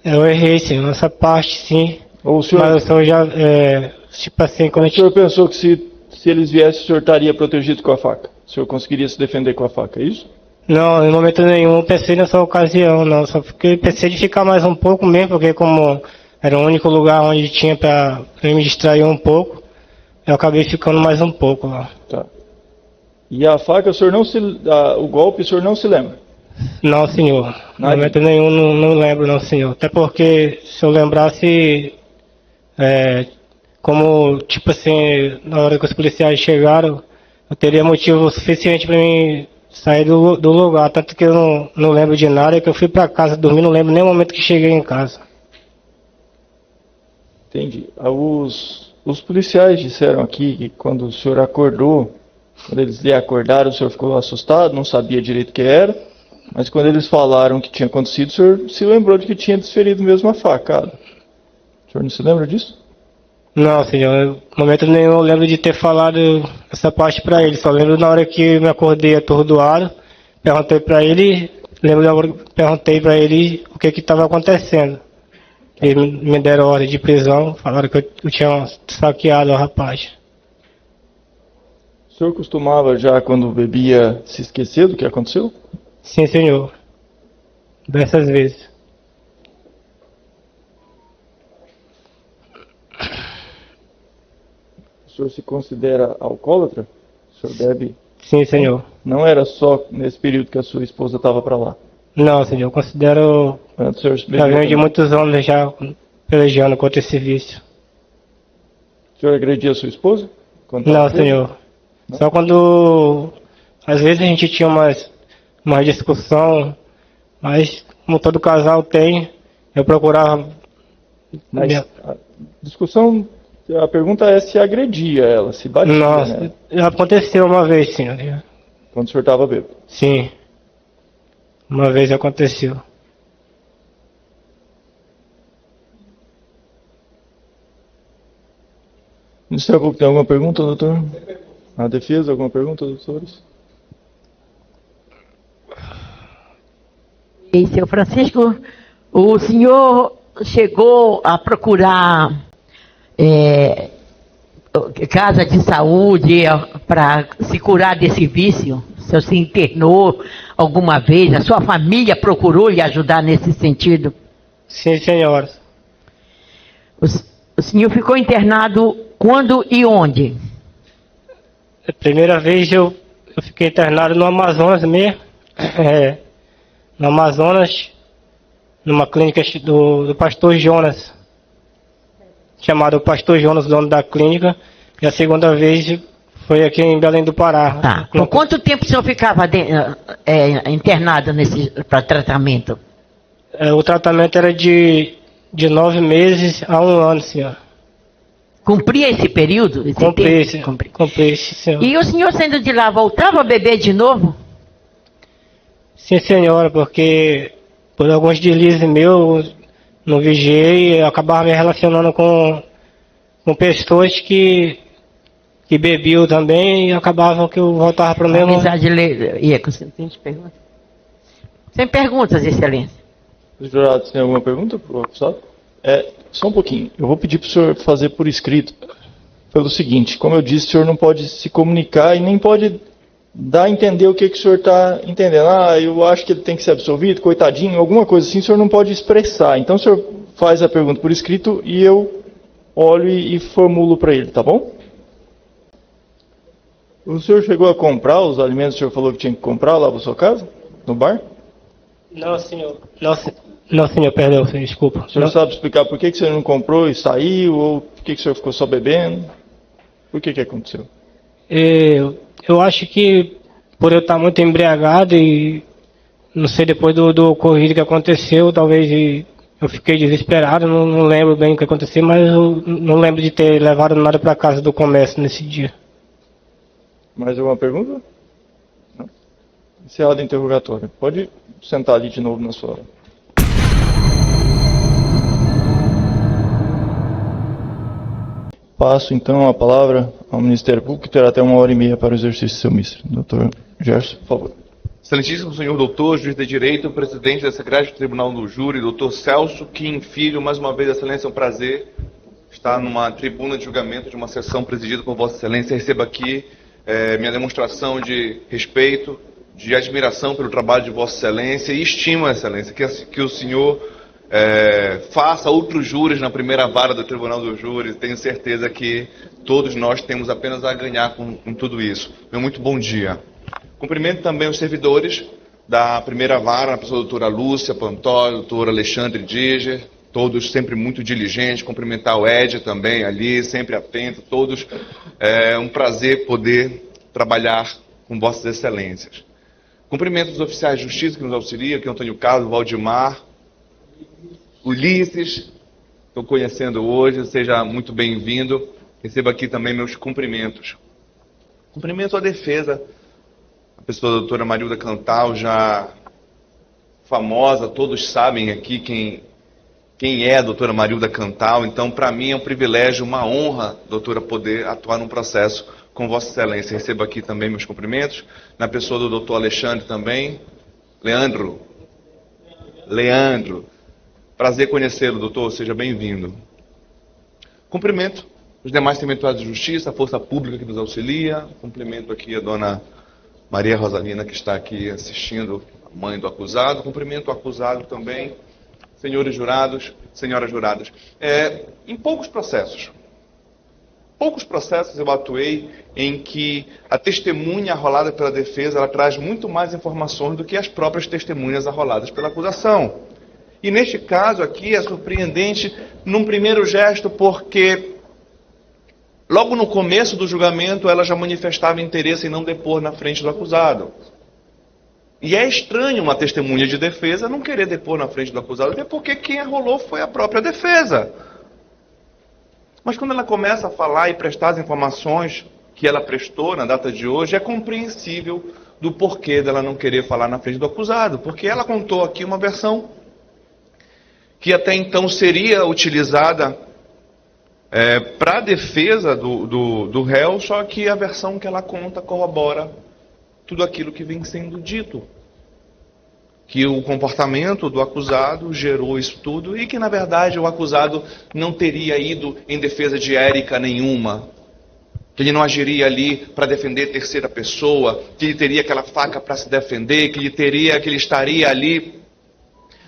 Eu errei, senhor, nessa parte sim. Ou o senhor... Mas o senhor já, tipo assim, quando O senhor pensou que se eles viessem, o senhor estaria protegido com a faca? O senhor conseguiria se defender com a faca, é isso? Não, em momento nenhum eu pensei nessa ocasião, não. Só pensei de ficar mais um pouco mesmo, porque como era o único lugar onde tinha para me distrair um pouco, eu acabei ficando mais um pouco lá. Tá. E a faca, o senhor não se, o golpe, o senhor não se lembra? Não, senhor. No momento nenhum, não lembro, não, senhor. Até porque, se eu lembrasse, como, tipo assim, na hora que os policiais chegaram, eu teria motivo suficiente para mim sair do lugar. Tanto que eu não lembro de nada, que eu fui para casa dormir, não lembro nem o momento que cheguei em casa. Entendi. Os policiais disseram aqui que quando o senhor acordou, quando eles lhe acordaram, o senhor ficou assustado, não sabia direito o que era, mas quando eles falaram o que tinha acontecido, o senhor se lembrou de que tinha desferido mesmo a facada. O senhor não se lembra disso? Não, senhor. No momento nenhum eu lembro de ter falado essa parte para ele. Só lembro na hora que me acordei atordoado, perguntei para ele o que estava acontecendo. Eles me deram ordem de prisão, falaram que eu tinha saqueado o rapaz. O senhor costumava já, quando bebia, se esquecer do que aconteceu? Sim, senhor. Diversas vezes. O senhor se considera alcoólatra? O senhor bebe? Sim, senhor. Não era só nesse período que a sua esposa estava para lá? Não, senhor. Eu considero... Antes o senhor Já venho de muitos anos já pelejando contra esse vício. O senhor agredia a sua esposa? Não, senhor. Não? Só quando... Às vezes a gente tinha uma discussão, mas como todo casal tem, eu procurava... Mas a discussão... A pergunta é se agredia ela, se batia, Nossa, né? Já aconteceu uma vez, sim. Quando o senhor estava bêbado? Sim. Uma vez aconteceu. Ministério Público, tem alguma pergunta, doutor? A defesa, alguma pergunta, doutores? E, seu Francisco, o senhor chegou a procurar casa de saúde para se curar desse vício? O senhor se internou alguma vez? A sua família procurou lhe ajudar nesse sentido? Sim, senhora. O senhor ficou internado quando e onde? A primeira vez eu fiquei internado no Amazonas mesmo. No Amazonas, numa clínica do pastor Jonas. Chamado Pastor Jonas, dono da clínica. E a segunda vez foi aqui em Belém do Pará. Tá. Por quanto tempo o senhor ficava internado para tratamento? O tratamento era de 9 meses a 1 ano, senhor. Cumpria esse período? Cumpri, senhor. E o senhor, saindo de lá, voltava a beber de novo? Sim, senhora, porque por alguns deslizes meus, não vigiei, eu acabava me relacionando com pessoas que bebiam também e acabavam que eu voltava para o mesmo... Amizade tem perguntas? Sem perguntas, excelência. Os jurados têm alguma pergunta para o acusado? Só um pouquinho. Eu vou pedir para o senhor fazer por escrito. Pelo seguinte, como eu disse, o senhor não pode se comunicar e nem pode dar a entender o que o senhor está entendendo. Eu acho que ele tem que ser absolvido, coitadinho, alguma coisa assim, o senhor não pode expressar. Então o senhor faz a pergunta por escrito e eu olho e formulo para ele, tá bom? O senhor chegou a comprar os alimentos que o senhor falou que tinha que comprar lá para sua casa? No bar? Não, senhor. Não, senhor, perdão, senhor, desculpa. O senhor sabe explicar por que o senhor não comprou e saiu, ou por que o senhor ficou só bebendo? Por que aconteceu? Eu acho que por eu estar muito embriagado e não sei, depois do ocorrido que aconteceu, talvez eu fiquei desesperado, não lembro bem o que aconteceu, mas eu não lembro de ter levado nada para casa do comércio nesse dia. Mais alguma pergunta? Não? Encerrado o interrogatório. Pode sentar ali de novo na sua hora. Passo então a palavra ao Ministério Público, que terá até 1h30 para o exercício do seu ministro. Doutor Gerson, por favor. Excelentíssimo senhor doutor, juiz de direito, presidente da Secretaria do Tribunal do Júri, doutor Celso Kim Filho, mais uma vez, excelência, é um prazer estar numa tribuna de julgamento de uma sessão presidida por Vossa Excelência. Receba aqui minha demonstração de respeito, de admiração pelo trabalho de Vossa Excelência e estima, Excelência, que o senhor faça outros júris na primeira vara do Tribunal do Júri. Tenho certeza que todos nós temos apenas a ganhar com tudo isso. Meu muito bom dia. Cumprimento também os servidores da primeira vara, na pessoa da doutora Lúcia Pantoli, doutor Alexandre Diger, todos sempre muito diligentes. Cumprimentar o Ed também ali, sempre atento, todos. É um prazer poder trabalhar com vossas excelências. Cumprimento os oficiais de justiça que nos auxiliam, aqui Antônio Carlos, Valdemar, Ulisses, estou conhecendo hoje, seja muito bem-vindo. Receba aqui também meus cumprimentos. Cumprimento a defesa, a pessoa da doutora Marilda Cantal, já famosa, todos sabem aqui quem é a doutora Marilda Cantal, então para mim é um privilégio, uma honra, doutora, poder atuar num processo com Vossa Excelência. Receba aqui também meus cumprimentos, na pessoa do doutor Alexandre também, Leandro, prazer conhecê-lo, doutor, seja bem-vindo. Cumprimento os demais servidores de justiça, a força pública que nos auxilia, cumprimento aqui a dona Maria Rosalina, que está aqui assistindo, a mãe do acusado, cumprimento o acusado também, senhores jurados, senhoras juradas. Em poucos processos eu atuei em que a testemunha arrolada pela defesa, ela traz muito mais informações do que as próprias testemunhas arroladas pela acusação. E neste caso aqui é surpreendente num primeiro gesto, porque logo no começo do julgamento ela já manifestava interesse em não depor na frente do acusado. E é estranho uma testemunha de defesa não querer depor na frente do acusado, até porque quem arrolou foi a própria defesa. Mas quando ela começa a falar e prestar as informações que ela prestou na data de hoje, é compreensível do porquê dela não querer falar na frente do acusado, porque ela contou aqui uma versão que até então seria utilizada para a defesa do réu, só que a versão que ela conta corrobora tudo aquilo que vem sendo dito. Que o comportamento do acusado gerou isso tudo e que, na verdade, o acusado não teria ido em defesa de Érica nenhuma. Que ele não agiria ali para defender terceira pessoa, que ele teria aquela faca para se defender, que ele estaria ali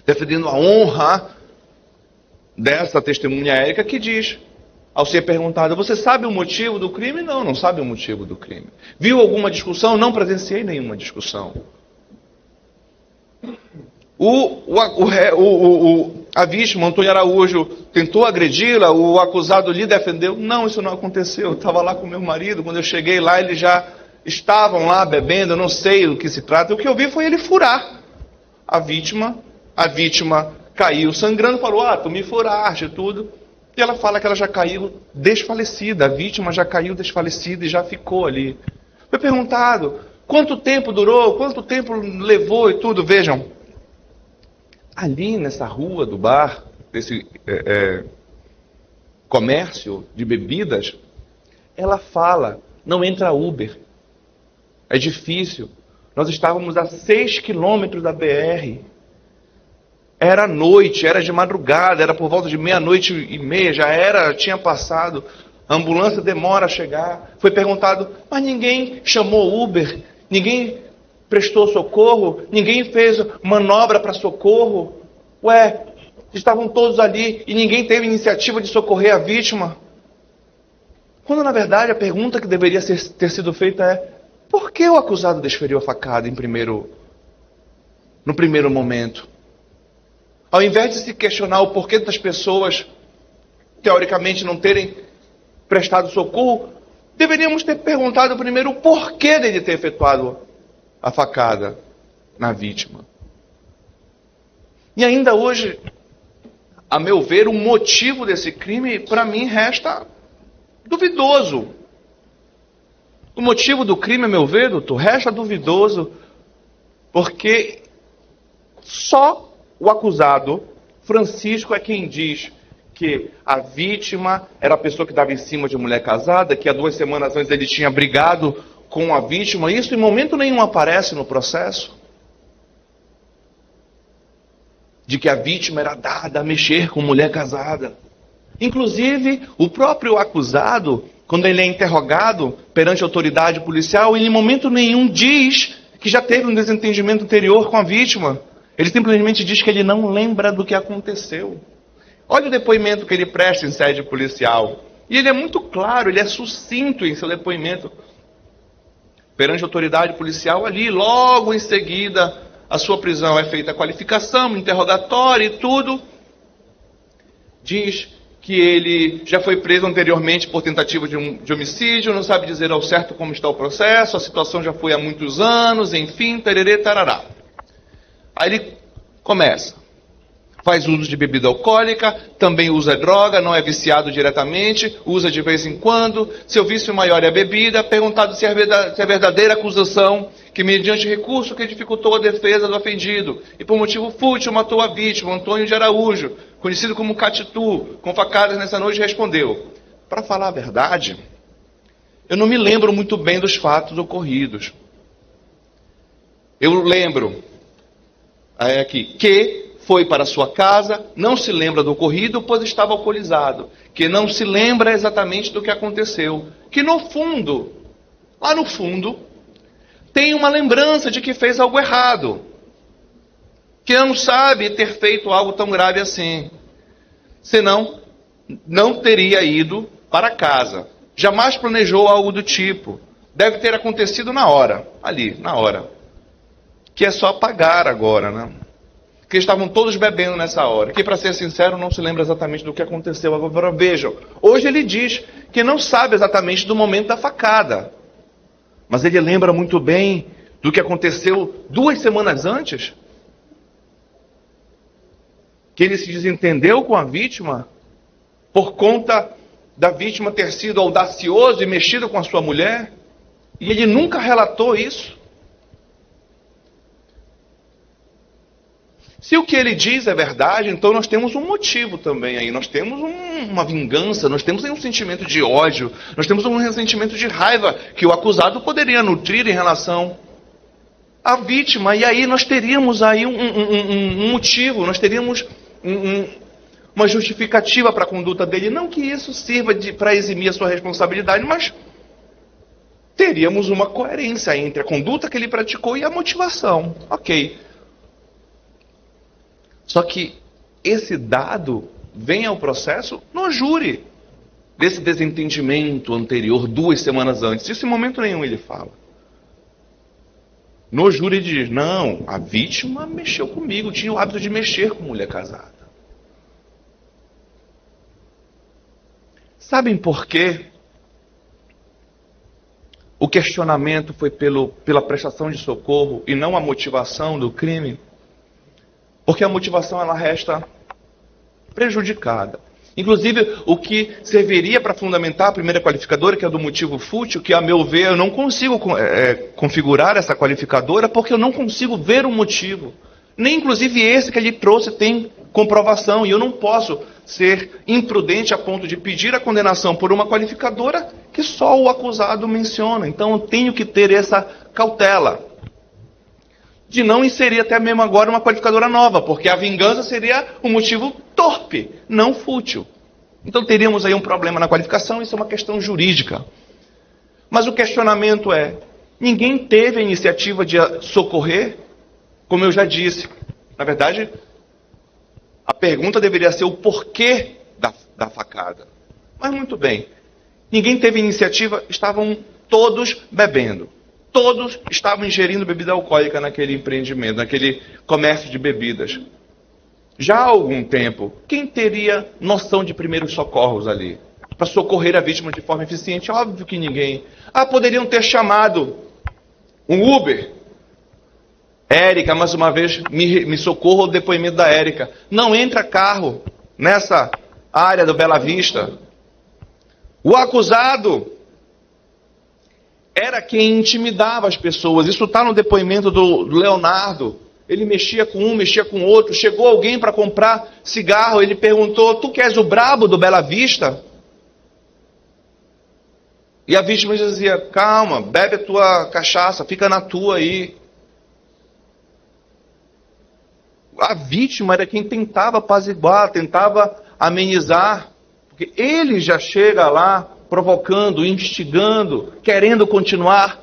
defendendo a honra dessa testemunha Érica, que diz, ao ser perguntada, você sabe o motivo do crime? Não sabe o motivo do crime. Viu alguma discussão? Não presenciei nenhuma discussão. A vítima, Antônio Araújo, tentou agredi-la, o acusado lhe defendeu. Não, isso não aconteceu. Eu estava lá com meu marido, quando eu cheguei lá, eles já estavam lá bebendo, eu não sei do que se trata. O que eu vi foi ele furar a vítima caiu sangrando, falou, tu me furaste e tudo. E ela fala que ela já caiu desfalecida, a vítima já caiu desfalecida e já ficou ali. Foi perguntado, quanto tempo durou, quanto tempo levou e tudo, vejam. Ali nessa rua do bar, desse comércio de bebidas, ela fala, não entra Uber, é difícil. Nós estávamos a 6 quilômetros da BR, era noite, era de madrugada, era por volta de 00:30, tinha passado, a ambulância demora a chegar. Foi perguntado, mas ninguém chamou Uber, ninguém prestou socorro, ninguém fez manobra para socorro. Estavam todos ali e ninguém teve iniciativa de socorrer a vítima. Quando, na verdade, a pergunta que deveria ter sido feita é, por que o acusado desferiu a facada no primeiro momento? Ao invés de se questionar o porquê das pessoas, teoricamente, não terem prestado socorro, deveríamos ter perguntado primeiro o porquê dele ter efetuado a facada na vítima. E ainda hoje, a meu ver, o motivo desse crime, para mim, resta duvidoso. O motivo do crime, a meu ver, doutor, resta duvidoso, porque só o acusado, Francisco, é quem diz que a vítima era a pessoa que estava em cima de mulher casada, que há 2 semanas antes ele tinha brigado com a vítima. Isso em momento nenhum aparece no processo. De que a vítima era dada a mexer com mulher casada. Inclusive, o próprio acusado, quando ele é interrogado perante a autoridade policial, ele em momento nenhum diz que já teve um desentendimento anterior com a vítima. Ele simplesmente diz que ele não lembra do que aconteceu. Olha o depoimento que ele presta em sede policial. E ele é muito claro, ele é sucinto em seu depoimento perante a autoridade policial ali. Logo em seguida, a sua prisão é feita a qualificação, interrogatório e tudo. Diz que ele já foi preso anteriormente por tentativa de homicídio, não sabe dizer ao certo como está o processo, a situação já foi há muitos anos, enfim, tererê, tarará. Aí ele começa. Faz uso de bebida alcoólica, também usa droga, não é viciado diretamente, usa de vez em quando. Seu vício maior é a bebida. Perguntado se é verdadeira acusação que, mediante recurso que dificultou a defesa do ofendido e por motivo fútil matou a vítima, Antônio de Araújo, conhecido como Catitu, com facadas nessa noite, respondeu: para falar a verdade, eu não me lembro muito bem dos fatos ocorridos. Eu lembro que foi para sua casa, não se lembra do ocorrido, pois estava alcoolizado. Que não se lembra exatamente do que aconteceu. Que no fundo, lá no fundo, tem uma lembrança de que fez algo errado. Que não sabe ter feito algo tão grave assim. Senão, não teria ido para casa. Jamais planejou algo do tipo. Deve ter acontecido na hora, ali, na hora. Que é só pagar agora, né? Que estavam todos bebendo nessa hora. Que, para ser sincero, não se lembra exatamente do que aconteceu. Agora vejam, hoje ele diz que não sabe exatamente do momento da facada. Mas ele lembra muito bem do que aconteceu 2 semanas antes. Que ele se desentendeu com a vítima por conta da vítima ter sido audacioso e mexido com a sua mulher. E ele nunca relatou isso. Se o que ele diz é verdade, então nós temos um motivo também aí. Nós temos uma vingança, nós temos um sentimento de ódio, nós temos um sentimento de raiva que o acusado poderia nutrir em relação à vítima. E aí nós teríamos aí um motivo, nós teríamos uma justificativa para a conduta dele. Não que isso sirva para eximir a sua responsabilidade, mas teríamos uma coerência entre a conduta que ele praticou e a motivação. Ok. Só que esse dado vem ao processo no júri desse desentendimento anterior, 2 semanas antes. Isso em momento nenhum ele fala. No júri ele diz: não, a vítima mexeu comigo, tinha o hábito de mexer com mulher casada. Sabem por quê? O questionamento foi pela prestação de socorro e não a motivação do crime? Porque a motivação ela resta prejudicada. Inclusive, o que serviria para fundamentar a primeira qualificadora, que é do motivo fútil, que, a meu ver, eu não consigo configurar essa qualificadora, porque eu não consigo ver o motivo. Nem, inclusive, esse que ele trouxe tem comprovação, e eu não posso ser imprudente a ponto de pedir a condenação por uma qualificadora que só o acusado menciona. Então, eu tenho que ter essa cautela de não inserir até mesmo agora uma qualificadora nova, porque a vingança seria um motivo torpe, não fútil. Então teríamos aí um problema na qualificação, isso é uma questão jurídica. Mas o questionamento é, ninguém teve a iniciativa de socorrer? Como eu já disse, na verdade, a pergunta deveria ser o porquê da facada. Mas muito bem, ninguém teve iniciativa, estavam todos bebendo. Todos estavam ingerindo bebida alcoólica naquele empreendimento, naquele comércio de bebidas. Já há algum tempo, quem teria noção de primeiros socorros ali? Para socorrer a vítima de forma eficiente? Óbvio que ninguém. Poderiam ter chamado um Uber. Érica, mais uma vez, me socorra o depoimento da Érica. Não entra carro nessa área do Bela Vista. O acusado era quem intimidava as pessoas. Isso está no depoimento do Leonardo. Ele mexia com um, mexia com outro. Chegou alguém para comprar cigarro. Ele perguntou: tu queres o brabo do Bela Vista? E a vítima dizia: calma, bebe a tua cachaça, fica na tua aí. A vítima era quem tentava apaziguar, tentava amenizar. Porque ele já chega lá provocando, instigando, querendo continuar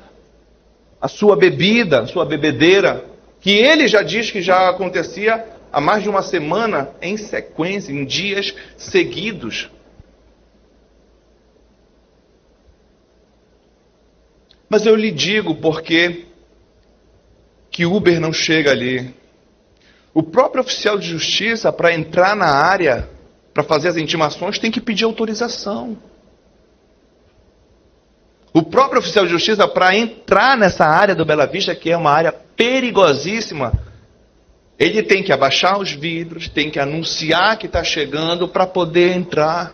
a sua bebida, a sua bebedeira, que ele já diz que já acontecia há mais de uma semana, em sequência, em dias seguidos. Mas eu lhe digo porque que Uber não chega ali. O próprio oficial de justiça, para entrar na área, para fazer as intimações, tem que pedir autorização. O próprio oficial de justiça, para entrar nessa área do Bela Vista, que é uma área perigosíssima, ele tem que abaixar os vidros, tem que anunciar que está chegando para poder entrar.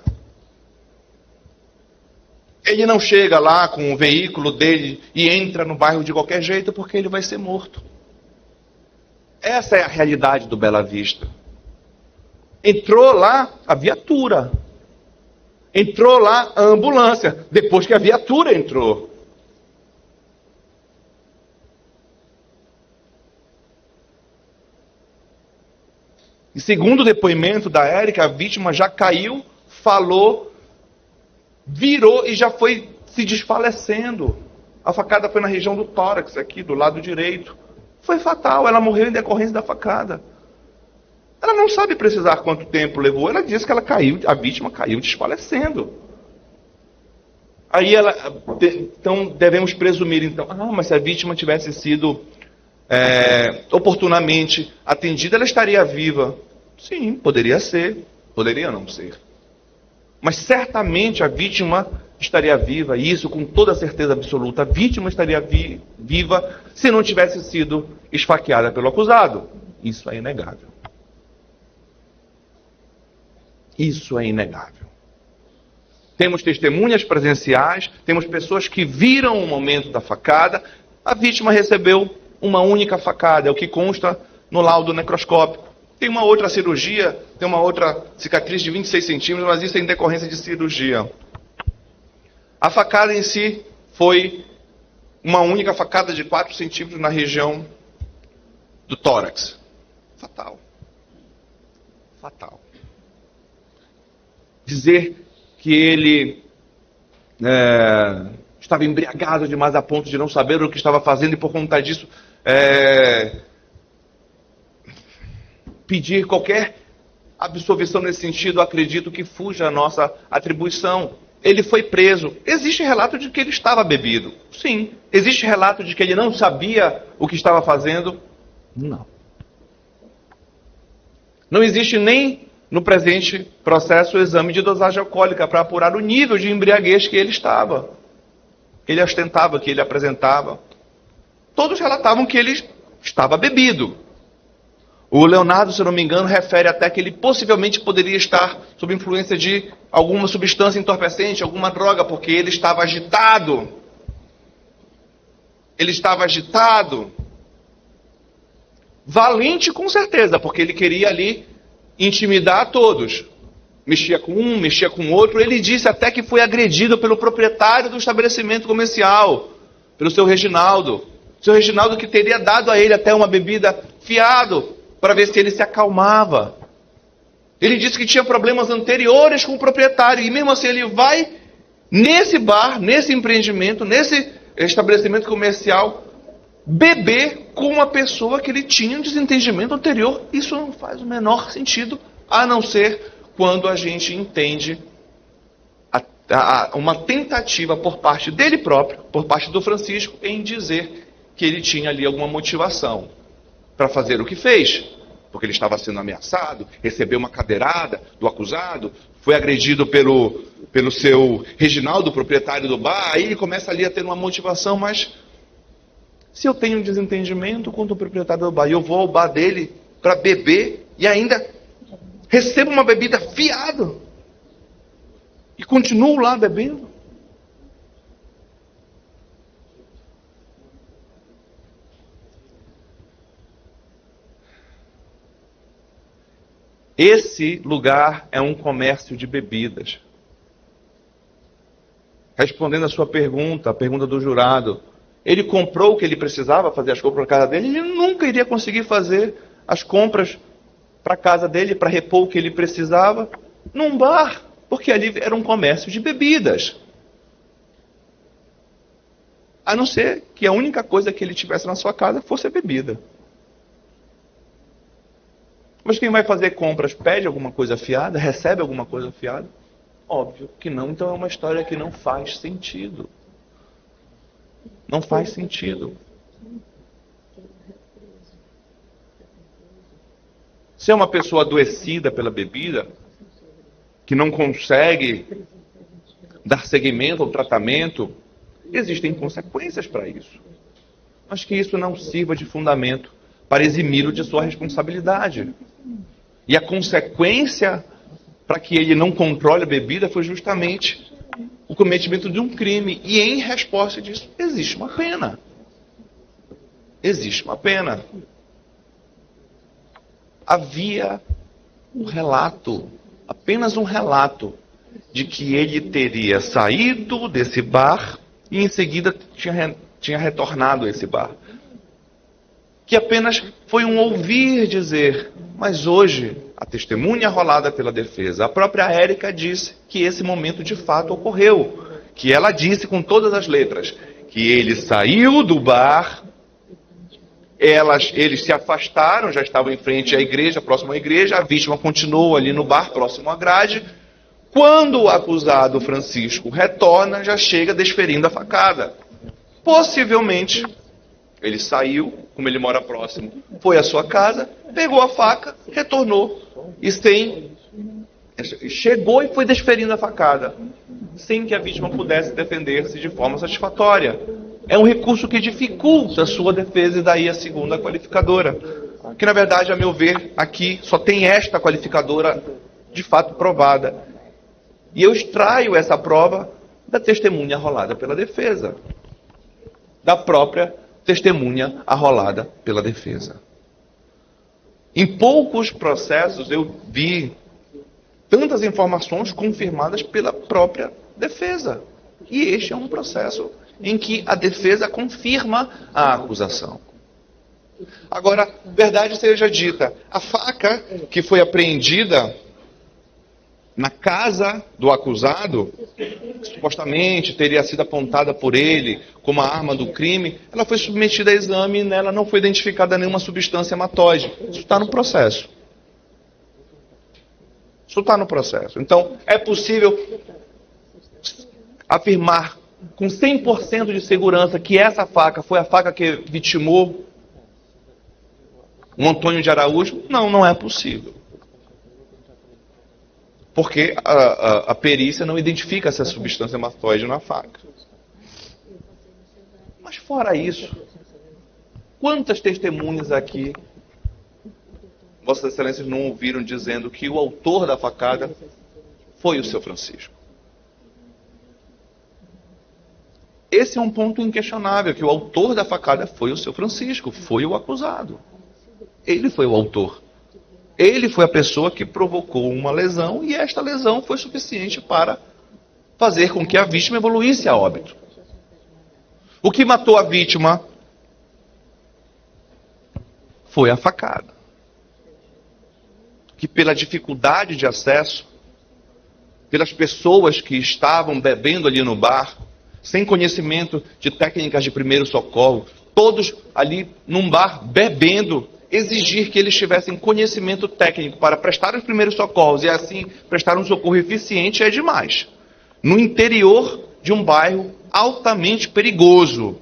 Ele não chega lá com o veículo dele e entra no bairro de qualquer jeito, porque ele vai ser morto. Essa é a realidade do Bela Vista. Entrou lá a viatura. Entrou lá a ambulância, depois que a viatura entrou. E segundo o depoimento da Érica, a vítima já caiu, falou, virou e já foi se desfalecendo. A facada foi na região do tórax, aqui do lado direito. Foi fatal, ela morreu em decorrência da facada. Ela não sabe precisar quanto tempo levou, ela diz que ela caiu, a vítima caiu desfalecendo. Aí então devemos presumir, então, mas se a vítima tivesse sido oportunamente atendida, ela estaria viva. Sim, poderia ser, poderia não ser. Mas certamente a vítima estaria viva, e isso com toda certeza absoluta. A vítima estaria viva se não tivesse sido esfaqueada pelo acusado. Isso é inegável. Isso é inegável. Temos testemunhas presenciais, temos pessoas que viram o momento da facada. A vítima recebeu uma única facada, é o que consta no laudo necroscópico. Tem uma outra cirurgia, tem uma outra cicatriz de 26 centímetros, mas isso é em decorrência de cirurgia. A facada em si foi uma única facada de 4 centímetros na região do tórax. Fatal. Fatal. Dizer que ele estava embriagado demais a ponto de não saber o que estava fazendo e por conta disso pedir qualquer absolvição nesse sentido, acredito que fuja a nossa atribuição. Ele foi preso. Existe relato de que ele estava bebido. Sim. Existe relato de que ele não sabia o que estava fazendo? Não. Não existe nem no presente processo o exame de dosagem alcoólica para apurar o nível de embriaguez que ele estava. Que ele ostentava, que ele apresentava. Todos relatavam que ele estava bebido. O Leonardo, se eu não me engano, refere até que ele possivelmente poderia estar sob influência de alguma substância entorpecente, alguma droga, porque ele estava agitado. Ele estava agitado. Valente, com certeza, porque ele queria ali intimidar a todos. Mexia com um, mexia com outro. Ele disse até que foi agredido pelo proprietário do estabelecimento comercial, pelo seu Reginaldo. O seu Reginaldo que teria dado a ele até uma bebida fiado, para ver se ele se acalmava. Ele disse que tinha problemas anteriores com o proprietário, e mesmo assim ele vai nesse bar, nesse empreendimento, nesse estabelecimento comercial, beber com uma pessoa que ele tinha um desentendimento anterior. Isso não faz o menor sentido, a não ser quando a gente entende uma tentativa por parte dele próprio, por parte do Francisco, em dizer que ele tinha ali alguma motivação para fazer o que fez, porque ele estava sendo ameaçado, recebeu uma cadeirada do acusado, foi agredido pelo seu Reginaldo, proprietário do bar, aí ele começa ali a ter uma motivação, mas se eu tenho um desentendimento com o proprietário do bar e eu vou ao bar dele para beber e ainda recebo uma bebida fiado e continuo lá bebendo, esse lugar é um comércio de bebidas. Respondendo a sua pergunta, a pergunta do jurado, ele comprou o que ele precisava fazer as compras para a casa dele, ele nunca iria conseguir fazer as compras para a casa dele, para repor o que ele precisava, num bar, porque ali era um comércio de bebidas. A não ser que a única coisa que ele tivesse na sua casa fosse a bebida. Mas quem vai fazer compras pede alguma coisa fiada? Recebe alguma coisa fiada? Óbvio que não. Então é uma história que não faz sentido. Não faz sentido. Se é uma pessoa adoecida pela bebida, que não consegue dar seguimento ao tratamento, existem consequências para isso. Mas que isso não sirva de fundamento para eximi-lo de sua responsabilidade. E a consequência para que ele não controle a bebida foi justamente o cometimento de um crime. E em resposta disso, existe uma pena. Existe uma pena. Havia um relato, apenas um relato, de que ele teria saído desse bar e em seguida tinha retornado a esse bar. Que apenas foi um ouvir dizer, mas hoje a testemunha arrolada pela defesa, a própria Érica disse que esse momento de fato ocorreu, que ela disse com todas as letras, que ele saiu do bar, eles se afastaram, já estavam em frente à igreja, próximo à igreja, a vítima continuou ali no bar, próximo à grade. Quando o acusado Francisco retorna, já chega desferindo a facada. Possivelmente, ele saiu, como ele mora próximo, foi à sua casa, pegou a faca, retornou, chegou e foi desferindo a facada, sem que a vítima pudesse defender-se de forma satisfatória. É um recurso que dificulta a sua defesa e daí a segunda qualificadora. Que, na verdade, a meu ver, aqui só tem esta qualificadora de fato provada. E eu extraio essa prova da testemunha arrolada pela defesa. Da própria testemunha arrolada pela defesa. Em poucos processos eu vi tantas informações confirmadas pela própria defesa. E este é um processo em que a defesa confirma a acusação. Agora, verdade seja dita, a faca que foi apreendida na casa do acusado, supostamente teria sido apontada por ele como a arma do crime, ela foi submetida a exame e nela não foi identificada nenhuma substância hematóide. Isso está no processo. Isso está no processo. Então, é possível afirmar com 100% de segurança que essa faca foi a faca que vitimou o Antônio de Araújo? Não, não é possível. Porque a perícia não identifica essa substância hematóide na faca. Mas fora isso, quantas testemunhas aqui Vossas Excelências não ouviram dizendo que o autor da facada foi o seu Francisco? Esse é um ponto inquestionável, que o autor da facada foi o seu Francisco, foi o acusado. Ele foi o autor. Ele foi a pessoa que provocou uma lesão e esta lesão foi suficiente para fazer com que a vítima evoluísse a óbito. O que matou a vítima foi a facada. Que pela dificuldade de acesso, pelas pessoas que estavam bebendo ali no bar, sem conhecimento de técnicas de primeiro socorro, todos ali num bar bebendo, exigir que eles tivessem conhecimento técnico para prestar os primeiros socorros e assim prestar um socorro eficiente é demais. No interior de um bairro altamente perigoso.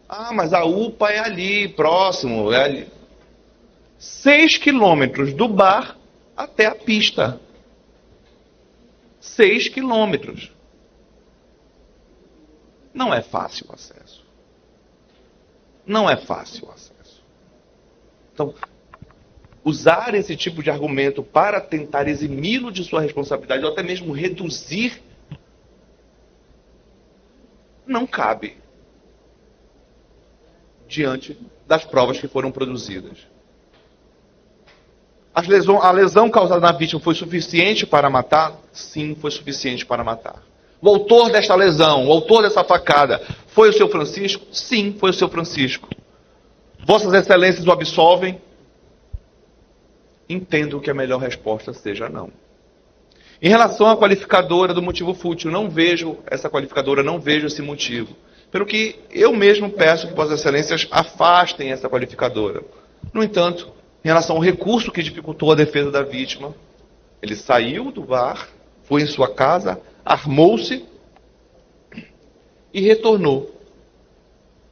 Ah, mas a UPA é ali, próximo, é ali. 6 quilômetros do bar até a pista. 6 quilômetros. Não é fácil o acesso. Não é fácil o acesso. Então, usar esse tipo de argumento para tentar eximi-lo de sua responsabilidade, ou até mesmo reduzir, não cabe diante das provas que foram produzidas. A lesão causada na vítima foi suficiente para matar? Sim, foi suficiente para matar. O autor desta lesão, o autor dessa facada, foi o seu Francisco? Sim, foi o seu Francisco. Vossas Excelências o absolvem? Entendo que a melhor resposta seja não. Em relação à qualificadora do motivo fútil, não vejo essa qualificadora, não vejo esse motivo. Pelo que eu mesmo peço que Vossas Excelências afastem essa qualificadora. No entanto, em relação ao recurso que dificultou a defesa da vítima, ele saiu do bar, foi em sua casa, armou-se e retornou.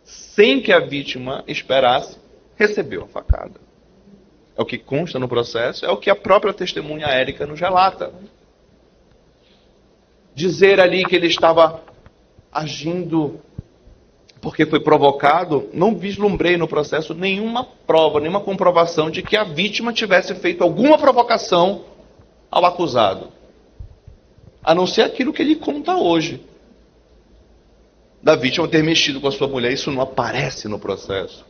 Sem que a vítima esperasse, recebeu a facada. É o que consta no processo, é o que a própria testemunha Érica nos relata. Dizer ali que ele estava agindo porque foi provocado, não vislumbrei no processo nenhuma prova, nenhuma comprovação de que a vítima tivesse feito alguma provocação ao acusado. A não ser aquilo que ele conta hoje. Da vítima ter mexido com a sua mulher, isso não aparece no processo.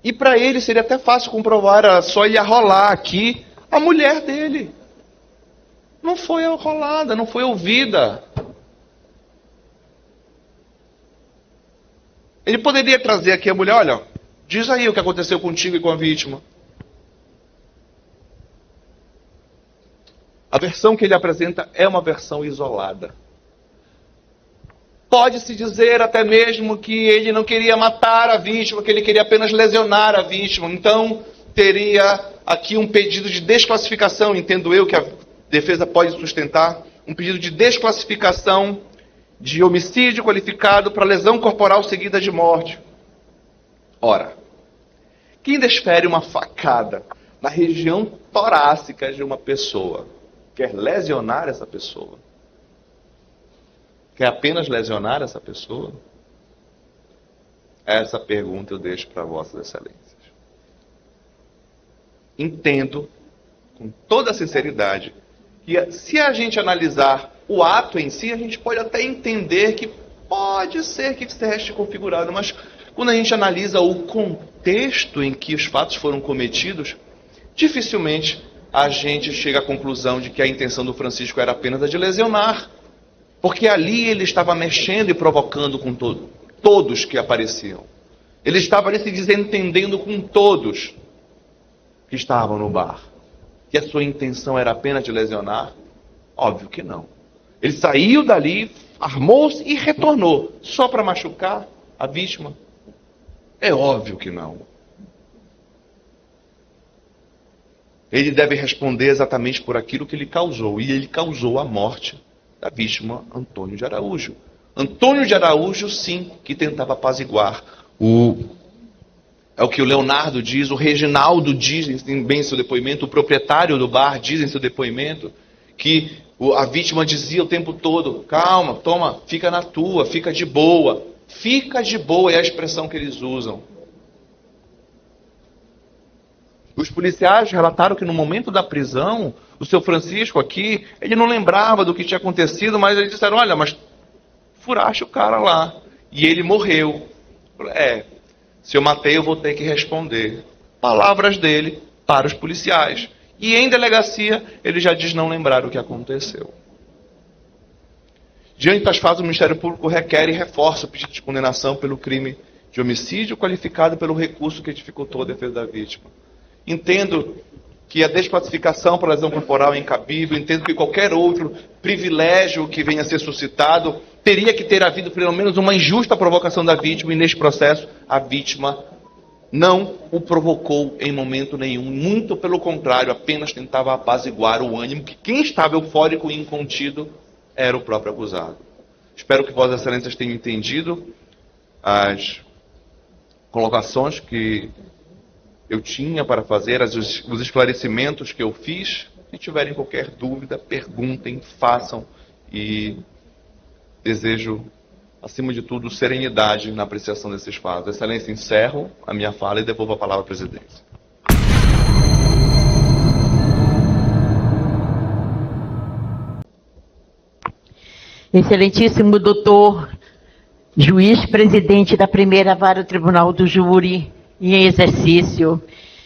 E para ele seria até fácil comprovar, era só ele arrolar aqui a mulher dele. Não foi arrolada, não foi ouvida. Ele poderia trazer aqui a mulher, olha, diz aí o que aconteceu contigo e com a vítima. A versão que ele apresenta é uma versão isolada. Pode-se dizer até mesmo que ele não queria matar a vítima, que ele queria apenas lesionar a vítima. Então, teria aqui um pedido de desclassificação, entendo eu que a defesa pode sustentar, um pedido de desclassificação de homicídio qualificado para lesão corporal seguida de morte. Ora, quem desfere uma facada na região torácica de uma pessoa quer lesionar essa pessoa? Quer apenas lesionar essa pessoa? Essa pergunta eu deixo para vossas excelências. Entendo, com toda a sinceridade, que se a gente analisar o ato em si, a gente pode até entender que pode ser que esteja configurado, mas quando a gente analisa o contexto em que os fatos foram cometidos, dificilmente a gente chega à conclusão de que a intenção do Francisco era apenas a de lesionar. Porque ali ele estava mexendo e provocando com todos que apareciam. Ele estava ali se desentendendo com todos que estavam no bar. Que a sua intenção era apenas de lesionar? Óbvio que não. Ele saiu dali, armou-se e retornou. Só para machucar a vítima? É óbvio que não. Ele deve responder exatamente por aquilo que ele causou. E ele causou a morte da vítima Antônio de Araújo. Antônio de Araújo, sim, que tentava apaziguar. É o que o Leonardo diz, o Reginaldo diz bem em seu depoimento, o proprietário do bar diz em seu depoimento, que a vítima dizia o tempo todo, calma, toma, fica na tua, fica de boa. Fica de boa é a expressão que eles usam. Os policiais relataram que no momento da prisão, o seu Francisco aqui, ele não lembrava do que tinha acontecido, mas eles disseram, olha, mas furaste o cara lá. E ele morreu. Se eu matei, eu vou ter que responder. Palavras dele para os policiais. E em delegacia, ele já diz não lembrar o que aconteceu. Diante das fatos, o Ministério Público requer e reforça o pedido de condenação pelo crime de homicídio qualificado pelo recurso que dificultou a defesa da vítima. Entendo que a desclassificação por lesão corporal é incabível, entendo que qualquer outro privilégio que venha a ser suscitado teria que ter havido pelo menos uma injusta provocação da vítima, e neste processo a vítima não o provocou em momento nenhum, muito pelo contrário, apenas tentava apaziguar o ânimo, que quem estava eufórico e incontido era o próprio acusado. Espero que Vossas Excelências tenham entendido as colocações que eu tinha para fazer, os esclarecimentos que eu fiz. Se tiverem qualquer dúvida, perguntem, façam, e desejo, acima de tudo, serenidade na apreciação desses fatos. Excelência, encerro a minha fala e devolvo a palavra à presidência. Excelentíssimo doutor, juiz presidente da primeira vara do Tribunal do Júri, em exercício,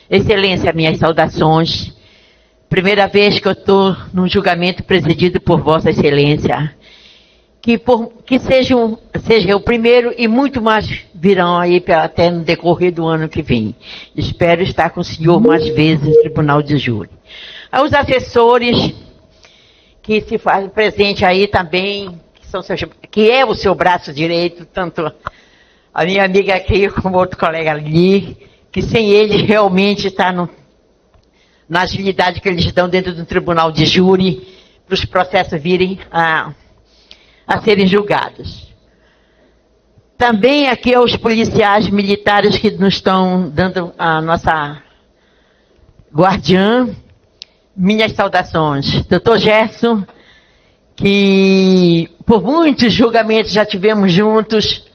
excelência, minhas saudações. Primeira vez que eu estou num julgamento presidido por Vossa Excelência. Que seja o primeiro e muito mais virão aí até no decorrer do ano que vem. Espero estar com o senhor mais vezes no Tribunal de Júri. Aos assessores que se fazem presente aí também, que é o seu braço direito, tanto a minha amiga aqui, como outro colega ali, que sem ele realmente está na agilidade que eles dão dentro do tribunal de júri, para os processos virem a serem julgados. Também aqui aos policiais militares que nos estão dando a nossa guardiã, minhas saudações. Doutor Gerson, que por muitos julgamentos já tivemos juntos,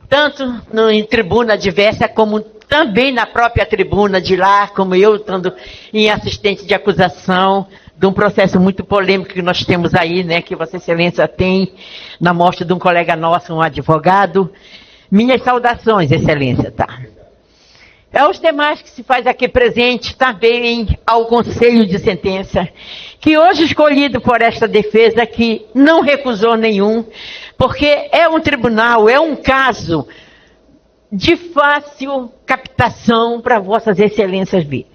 tanto em tribuna diversa, como também na própria tribuna de lá, como eu estando em assistente de acusação, de um processo muito polêmico que nós temos aí, né, que Vossa Excelência tem, na morte de um colega nosso, um advogado. Minhas saudações, Excelência, tá? Aos demais que se faz aqui presente, também ao Conselho de Sentença, que hoje escolhido por esta defesa, que não recusou nenhum, porque é um tribunal, é um caso de fácil captação para Vossas Excelências virem.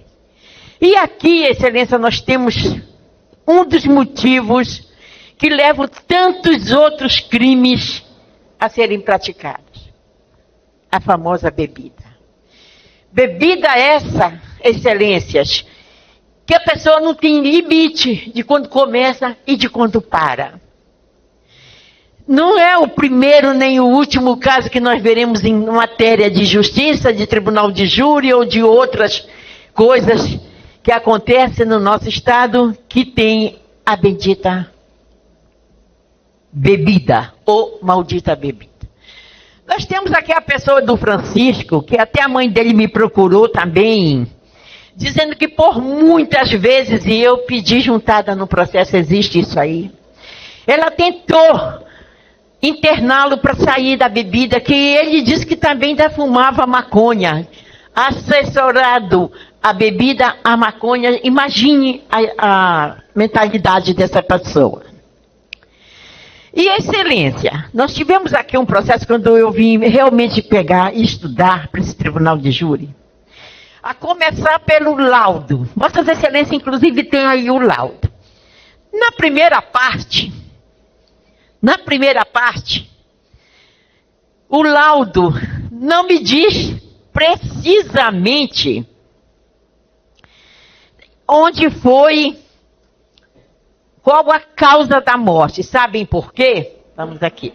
E aqui, Excelência, nós temos um dos motivos que levam tantos outros crimes a serem praticados. A famosa bebida. Bebida essa, Excelências, que a pessoa não tem limite de quando começa e de quando para. Não é o primeiro nem o último caso que nós veremos em matéria de justiça, de tribunal de júri ou de outras coisas que acontecem no nosso estado que tem a bendita bebida ou maldita bebida. Nós temos aqui a pessoa do Francisco, que até a mãe dele me procurou também, dizendo que por muitas vezes, e eu pedi juntada no processo, existe isso aí, ela tentou interná-lo para sair da bebida, que ele disse que também ainda fumava maconha, assessorado a bebida, a maconha. Imagine a mentalidade dessa pessoa. E Excelência, nós tivemos aqui um processo quando eu vim realmente pegar e estudar para esse tribunal de júri, a começar pelo laudo. Vossas Excelências, inclusive, tem aí o laudo. Na primeira parte, o laudo não me diz precisamente onde foi, qual a causa da morte. Sabem por quê? Vamos aqui.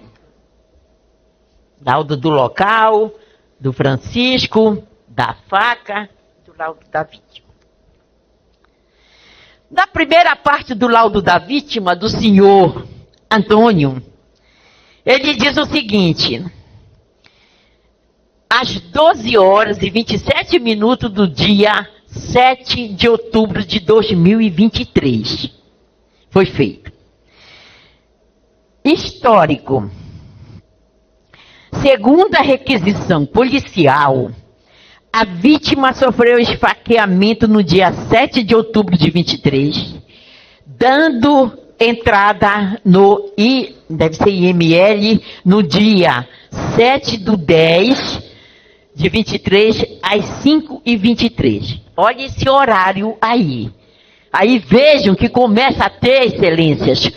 Laudo do local, do Francisco, da faca, do laudo da vítima. Na primeira parte do laudo da vítima, do senhor Antônio, ele diz o seguinte: às 12 horas e 27 minutos do dia 7 de outubro de 2023, foi feito. Histórico. Segundo a requisição policial, a vítima sofreu esfaqueamento no dia 7 de outubro de 23, dando entrada no deve ser IML, no dia 7/10 de 23, às 5h23. Olha esse horário aí. Aí vejam que começa a ter, Excelências,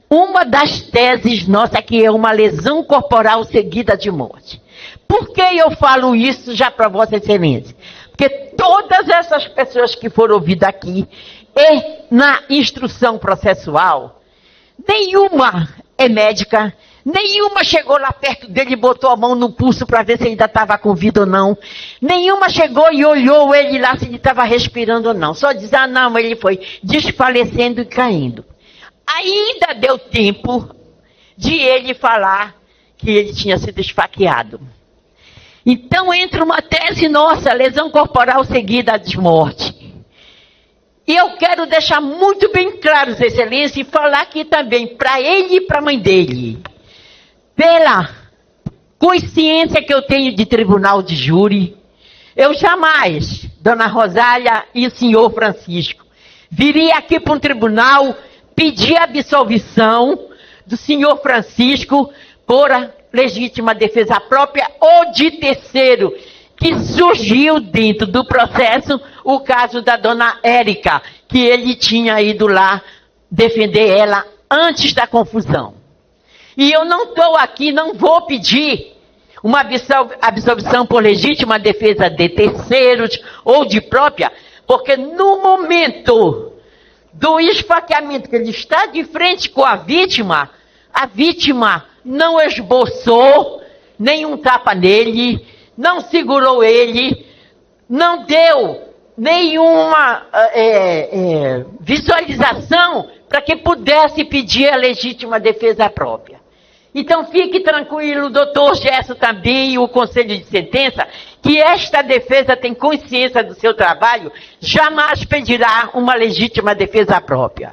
uma das teses nossa, que é uma lesão corporal seguida de morte. Por que eu falo isso já para Vossa Excelência? Porque todas essas pessoas que foram ouvidas aqui, e na instrução processual, nenhuma é médica, nenhuma chegou lá perto dele e botou a mão no pulso para ver se ele ainda estava com vida ou não. Nenhuma chegou e olhou ele lá se ele estava respirando ou não. Só diz, não, ele foi desfalecendo e caindo. Ainda deu tempo de ele falar que ele tinha sido esfaqueado. Então entra uma tese nossa, lesão corporal seguida de morte. E eu quero deixar muito bem claro, Excelência, e falar aqui também para ele e para a mãe dele. Pela consciência que eu tenho de tribunal de júri, eu jamais, Dona Rosália e o senhor Francisco, viria aqui para um tribunal pedir absolvição do senhor Francisco por a legítima defesa própria ou de terceiro, que surgiu dentro do processo o caso da Dona Érica, que ele tinha ido lá defender ela antes da confusão. E eu não estou aqui, não vou pedir uma absolvição por legítima defesa de terceiros ou de própria, porque no momento do esfaqueamento que ele está de frente com a vítima não esboçou nenhum tapa nele, não segurou ele, não deu nenhuma visualização para que pudesse pedir a legítima defesa própria. Então fique tranquilo, doutor Gerson também e o Conselho de Sentença, que esta defesa tem consciência do seu trabalho, jamais pedirá uma legítima defesa própria.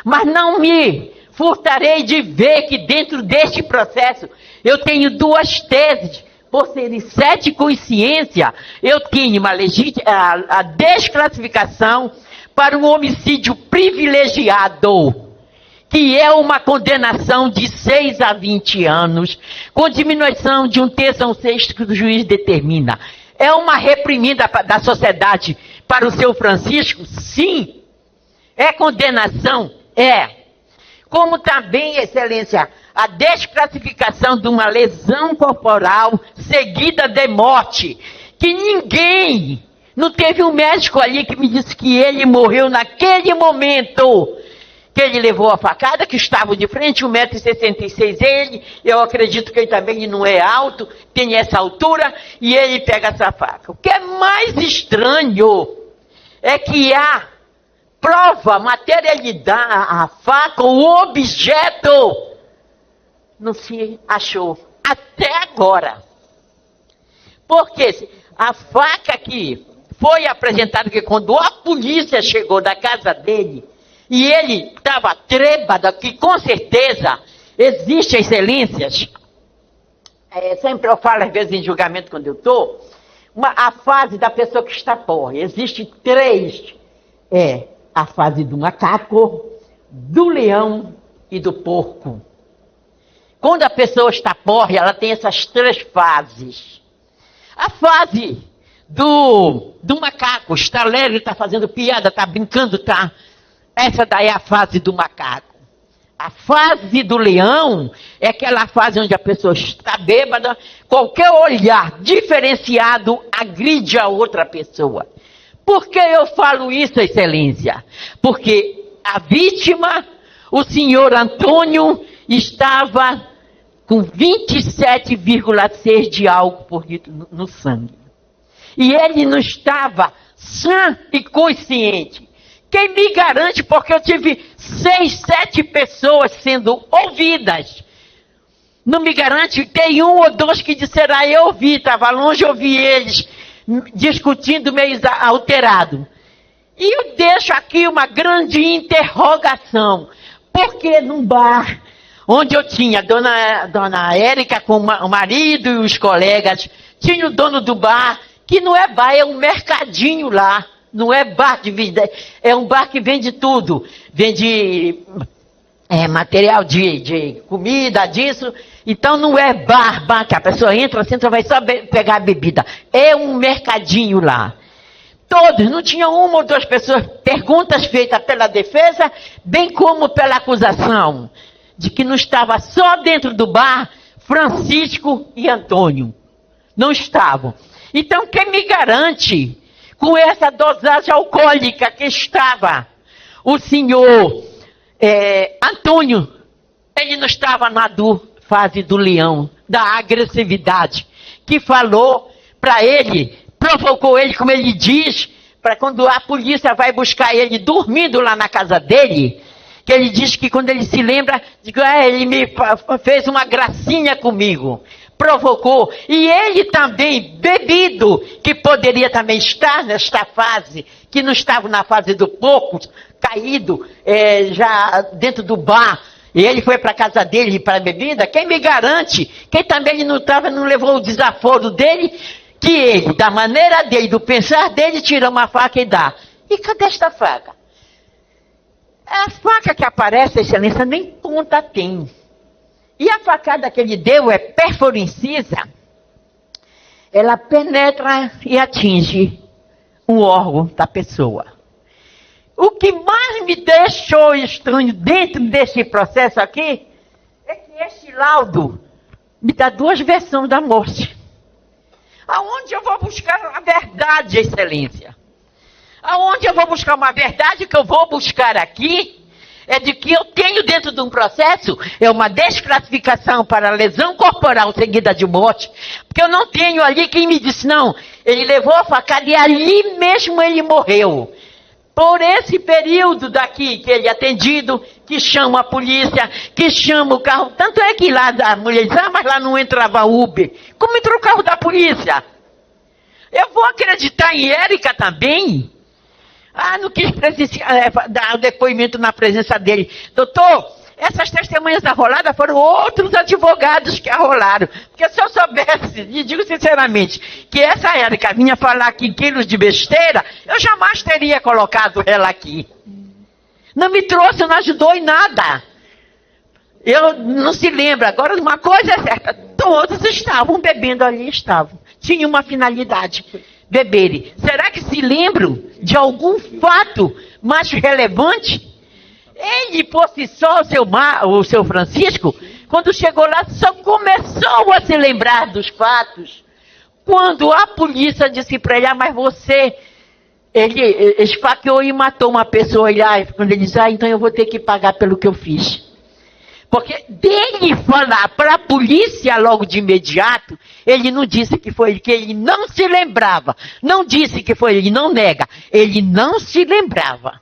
Mas não me furtarei de ver que dentro deste processo eu tenho duas teses. Por serem 7 consciência, eu tenho uma a desclassificação para um homicídio privilegiado, que é uma condenação de 6 a 20 anos, com diminuição de 1/3 a 1/6 que o juiz determina. É uma reprimenda da sociedade para o seu Francisco? Sim. É condenação? É. Como também, excelência, a desclassificação de uma lesão corporal seguida de morte, que ninguém, não teve um médico ali que me disse que ele morreu naquele momento que ele levou a facada, que estava de frente, 1,66 m, ele, eu acredito que ele também não é alto, tem essa altura, e ele pega essa faca. O que é mais estranho é que a prova, materialidade, a faca, o objeto, não se achou até agora. Porque a faca que foi apresentada, que quando a polícia chegou da casa dele, e ele estava trêbado, que com certeza existem excelências, sempre eu falo às vezes em julgamento quando eu estou, a fase da pessoa que está porre. Existem 3, a fase do macaco, do leão e do porco. Quando a pessoa está porre, ela tem essas 3 fases. A fase do macaco, está alegre, está fazendo piada, está brincando, está... Essa daí é a fase do macaco. A fase do leão é aquela fase onde a pessoa está bêbada, qualquer olhar diferenciado agride a outra pessoa. Por que eu falo isso, excelência? Porque a vítima, o senhor Antônio, estava com 27,6 de álcool por litro no sangue. E ele não estava sã e consciente. Quem me garante, porque eu tive 6, 7 pessoas sendo ouvidas. Não me garante, tem 1 ou 2 que disseram, eu ouvi, estava longe, eu ouvi eles discutindo meio alterado. E eu deixo aqui uma grande interrogação. Por que num bar, onde eu tinha dona Érica com o marido e os colegas, tinha o dono do bar, que não é bar, é um mercadinho lá. Não é bar de vida, é um bar que vende tudo. Vende material de comida, disso. Então não é bar que a pessoa entra, senta, vai só pegar a bebida. É um mercadinho lá. Todos, não tinha 1 ou 2 pessoas, perguntas feitas pela defesa, bem como pela acusação, de que não estava só dentro do bar Francisco e Antônio. Não estavam. Então quem me garante... Com essa dosagem alcoólica que estava, o senhor Antônio, ele não estava na fase do leão, da agressividade, que falou para ele, provocou ele, como ele diz, para quando a polícia vai buscar ele dormindo lá na casa dele, que ele diz que quando ele se lembra, ele me fez uma gracinha comigo. Provocou, e ele também, bebido, que poderia também estar nesta fase, que não estava na fase do pouco, caído, já dentro do bar, e ele foi para a casa dele para a bebida, quem me garante, quem também não estava, não levou o desaforo dele, que ele, da maneira dele, do pensar dele, tira uma faca e dá. E cadê esta faca? A faca que aparece, excelência, nem ponta tem. E a facada que ele deu é pérfuro incisa, ela penetra e atinge um órgão da pessoa. O que mais me deixou estranho dentro desse processo aqui, é que este laudo me dá duas versões da morte. Aonde eu vou buscar a verdade, Excelência? Aonde eu vou buscar uma verdade que eu vou buscar aqui é de que eu tenho dentro de um processo é uma desclassificação para lesão corporal seguida de morte, porque eu não tenho ali quem me disse, não, ele levou a facada e ali mesmo ele morreu. Por esse período daqui que ele é atendido, que chama a polícia, que chama o carro, tanto é que lá a mulher diz, mas lá não entrava Uber. Como entrou o carro da polícia? Eu vou acreditar em Érica também? Não quis dar o depoimento na presença dele. Doutor, essas testemunhas arroladas foram outros advogados que arrolaram. Porque se eu soubesse, e digo sinceramente, que essa Érica vinha falar aqui quilos de besteira, eu jamais teria colocado ela aqui. Não me trouxe, não ajudou em nada. Eu não se lembra. Agora, uma coisa é certa, todos estavam bebendo ali, estavam. Tinha uma finalidade. Beberem. Será que se lembram de algum fato mais relevante? Ele, por si só, o seu Francisco, quando chegou lá, só começou a se lembrar dos fatos. Quando a polícia disse para ele, mas você, ele esfaqueou e matou uma pessoa. Quando ele diz, então eu vou ter que pagar pelo que eu fiz. Porque dele falar para a polícia logo de imediato, ele não disse que foi ele, que ele não se lembrava. Não disse que foi ele, não nega. Ele não se lembrava.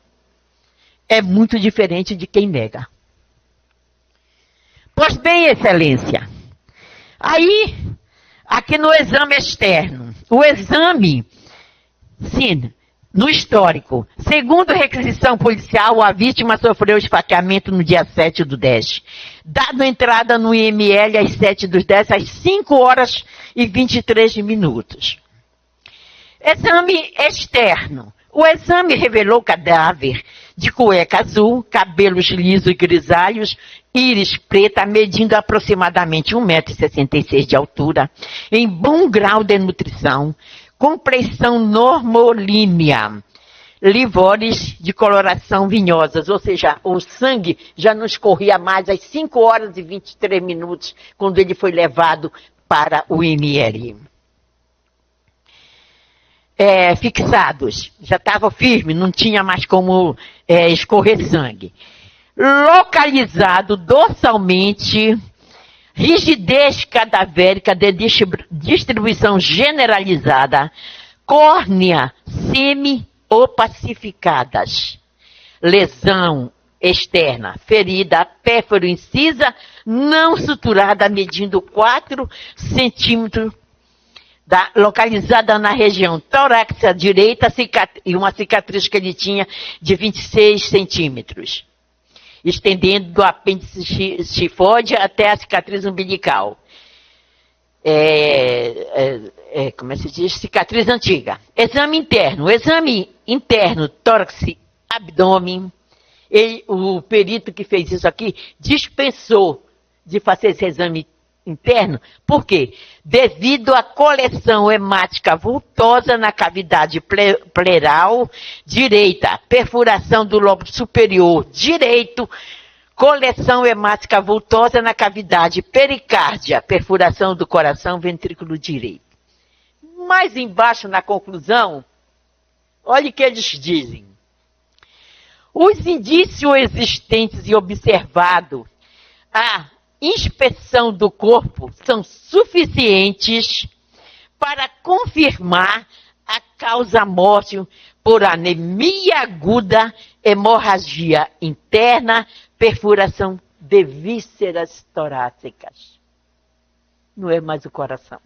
É muito diferente de quem nega. Pois bem, Excelência, aí, aqui no exame externo, o exame, sim, no histórico, segundo requisição policial, a vítima sofreu esfaqueamento no dia 7/10. Dado entrada no IML às 7/10, às 5 horas e 23 minutos. Exame externo. O exame revelou cadáver de cueca azul, cabelos lisos e grisalhos, íris preta, medindo aproximadamente 1,66 m de altura, em bom grau de nutrição, compressão normolínea, livores de coloração vinhosas, ou seja, o sangue já não escorria mais às 5 horas e 23 minutos, quando ele foi levado para o IML. Fixados, já estava firme, não tinha mais como escorrer sangue. Localizado dorsalmente, rigidez cadavérica de distribuição generalizada, córnea semi-opacificadas, lesão externa, ferida pérfuro-incisa, não suturada, medindo 4 centímetros, localizada na região torácica direita e uma cicatriz que ele tinha de 26 centímetros, estendendo do apêndice tifóide até a cicatriz umbilical. Como se diz? Cicatriz antiga. Exame interno. O exame interno, tórax, abdômen, o perito que fez isso aqui dispensou de fazer esse exame interno. Por quê? Devido à coleção hemática vultosa na cavidade pleural direita, perfuração do lobo superior direito, coleção hemática vultosa na cavidade pericárdia, perfuração do coração ventrículo direito. Mais embaixo, na conclusão, olha o que eles dizem. Os indícios existentes e observados inspeção do corpo são suficientes para confirmar a causa-morte por anemia aguda, hemorragia interna, perfuração de vísceras torácicas. Não é mais o coração.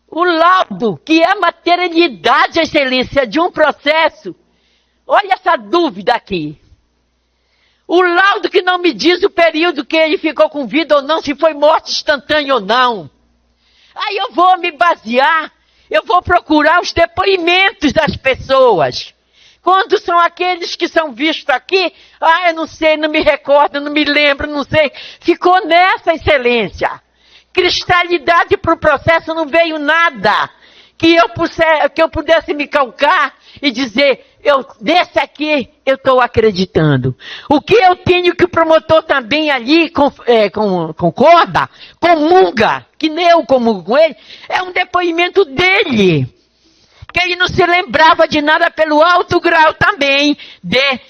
O laudo, que é a materialidade, a excelência de um processo, olha essa dúvida aqui. O laudo que não me diz o período que ele ficou com vida ou não, se foi morte instantânea ou não. Aí eu vou me basear, eu vou procurar os depoimentos das pessoas. Quando são aqueles que são vistos aqui, eu não sei, não me recordo, não me lembro, não sei. Ficou nessa, excelência. Cristalidade para o processo não veio nada que eu pudesse me calcar e dizer, Nesse aqui eu estou acreditando. O que eu tenho que o promotor também ali concorda, comunga, que nem eu comungo com ele, é um depoimento dele. Que ele não se lembrava de nada pelo alto grau também de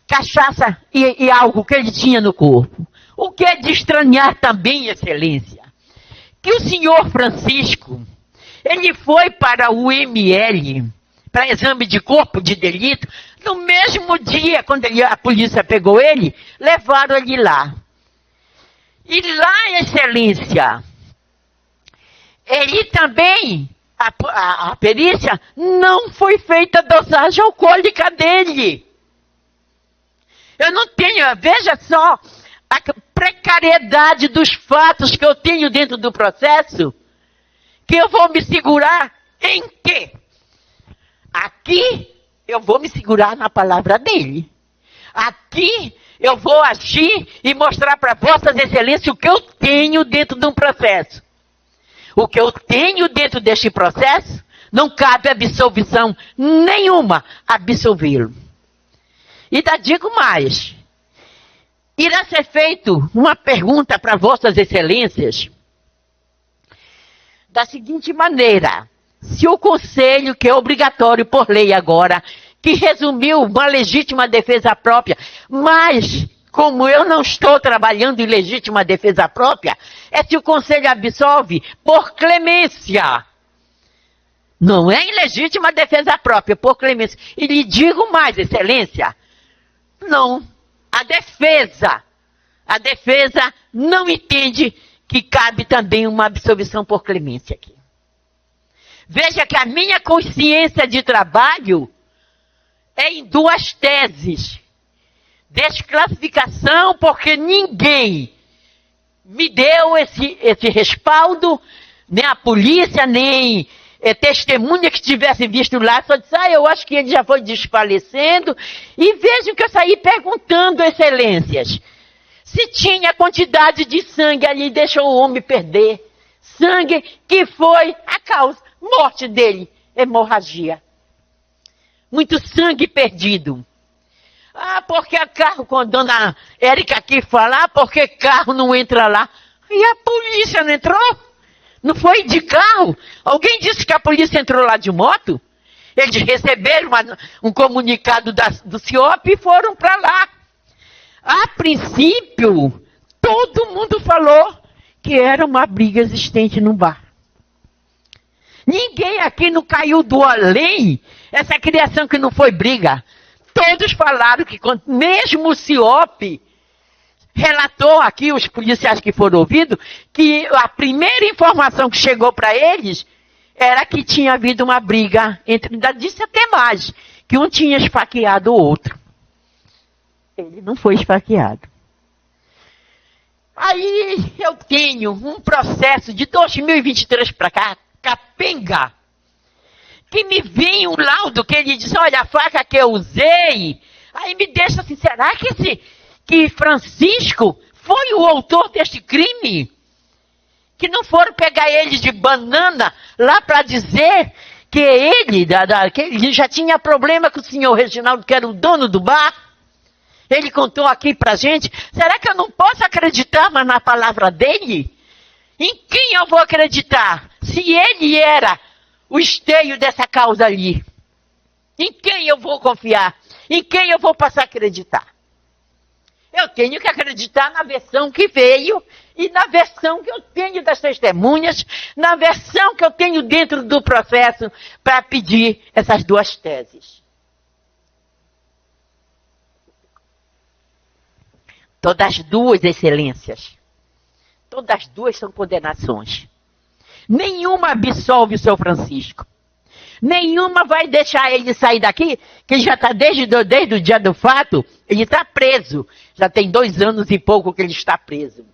cachaça e algo que ele tinha no corpo. O que é de estranhar também, Excelência, que o senhor Francisco, ele foi para o ML, para exame de corpo de delito, no mesmo dia, quando a polícia pegou ele, levaram ele lá. E lá, Excelência, ele também, a perícia, não foi feita a dosagem alcoólica dele. Eu não tenho, veja só, a precariedade dos fatos que eu tenho dentro do processo, que eu vou me segurar em quê? Aqui eu vou me segurar na palavra dele. Aqui eu vou agir e mostrar para vossas excelências o que eu tenho dentro de um processo. O que eu tenho dentro deste processo, não cabe absolvição nenhuma absolvê-lo. E ainda digo mais. Irá ser feito uma pergunta para vossas excelências da seguinte maneira: se o conselho, que é obrigatório por lei agora, que resumiu uma legítima defesa própria, mas como eu não estou trabalhando em legítima defesa própria, é se o conselho absolve por clemência. Não é em legítima defesa própria, por clemência. E lhe digo mais, excelência, não. A defesa não entende que cabe também uma absolvição por clemência aqui. Veja que a minha consciência de trabalho é em duas teses. Desclassificação, porque ninguém me deu esse respaldo, nem a polícia, nem testemunha que tivesse visto lá, só disse, eu acho que ele já foi desfalecendo. E vejam que eu saí perguntando, excelências, se tinha quantidade de sangue ali, deixou o homem perder. Sangue que foi a causa, morte dele, hemorragia. Muito sangue perdido. Porque carro, com a dona Érica aqui falar, porque carro não entra lá. E a polícia não entrou? Não foi de carro? Alguém disse que a polícia entrou lá de moto? Eles receberam um comunicado do CIOP e foram para lá. A princípio, todo mundo falou que era uma briga existente no bar. Ninguém aqui não caiu do além, essa criação que não foi briga. Todos falaram que, mesmo o CIOP relatou aqui, os policiais que foram ouvidos, que a primeira informação que chegou para eles era que tinha havido uma briga entre, ainda disse até mais, que um tinha esfaqueado o outro. Ele não foi esfaqueado. Aí eu tenho um processo de 2023 para cá, capenga, que me vem um laudo que ele diz, olha, a faca que eu usei, aí me deixa assim, será que Francisco foi o autor deste crime? Que não foram pegar ele de banana lá para dizer que que ele já tinha problema com o senhor Reginaldo, que era o dono do bar? Ele contou aqui pra gente. Será que eu não posso acreditar mais na palavra dele? Em quem eu vou acreditar? Se ele era o esteio dessa causa ali. Em quem eu vou confiar? Em quem eu vou passar a acreditar? Eu tenho que acreditar na versão que veio e na versão que eu tenho das testemunhas, na versão que eu tenho dentro do processo para pedir essas duas teses. Todas duas, excelências. Todas duas são condenações. Nenhuma absolve o seu Francisco. Nenhuma vai deixar ele sair daqui, que ele já está desde o dia do fato, ele está preso. Já tem 2 anos e pouco que ele está preso.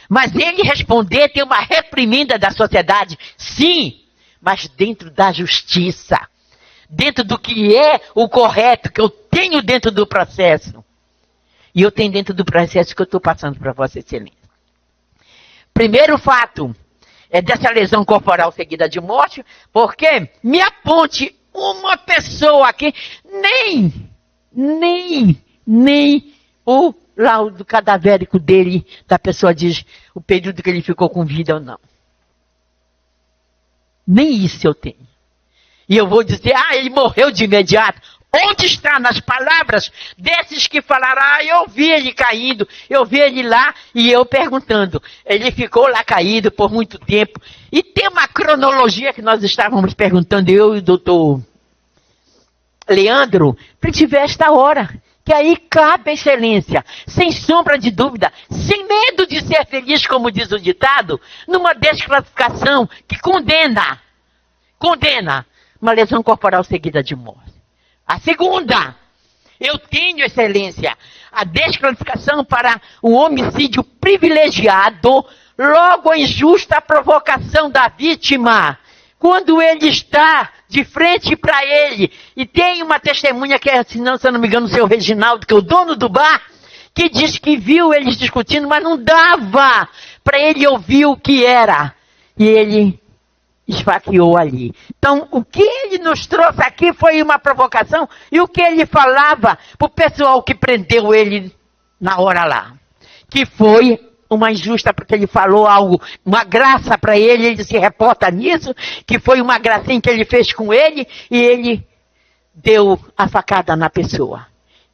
Mas ele responder tem uma reprimenda da sociedade, sim, mas dentro da justiça. Dentro do que é o correto, que eu tenho dentro do processo. E eu tenho dentro do processo que eu estou passando para Vossa Excelência. Primeiro fato é dessa lesão corporal seguida de morte, porque me aponte uma pessoa aqui, nem o laudo cadavérico dele, da pessoa diz o período que ele ficou com vida ou não. Nem isso eu tenho. E eu vou dizer, ele morreu de imediato. Onde está nas palavras desses que falaram, eu vi ele caindo, eu vi ele lá, e eu perguntando. Ele ficou lá caído por muito tempo. E tem uma cronologia que nós estávamos perguntando, eu e o doutor Leandro, para tiver esta hora. Que aí cabe a excelência, sem sombra de dúvida, sem medo de ser feliz, como diz o ditado, numa desclassificação que condena uma lesão corporal seguida de morte. A segunda, eu tenho, excelência, a desclassificação para um homicídio privilegiado, logo a injusta provocação da vítima, quando ele está de frente para ele, e tem uma testemunha que é, se eu não me engano, o seu Reginaldo, que é o dono do bar, que diz que viu eles discutindo, mas não dava para ele ouvir o que era. E ele esfaqueou ali. Então, o que ele nos trouxe aqui foi uma provocação, e o que ele falava para o pessoal que prendeu ele na hora lá, que foi uma injusta, porque ele falou algo, uma graça para ele, ele se reporta nisso, que foi uma gracinha que ele fez com ele, e ele deu a facada na pessoa.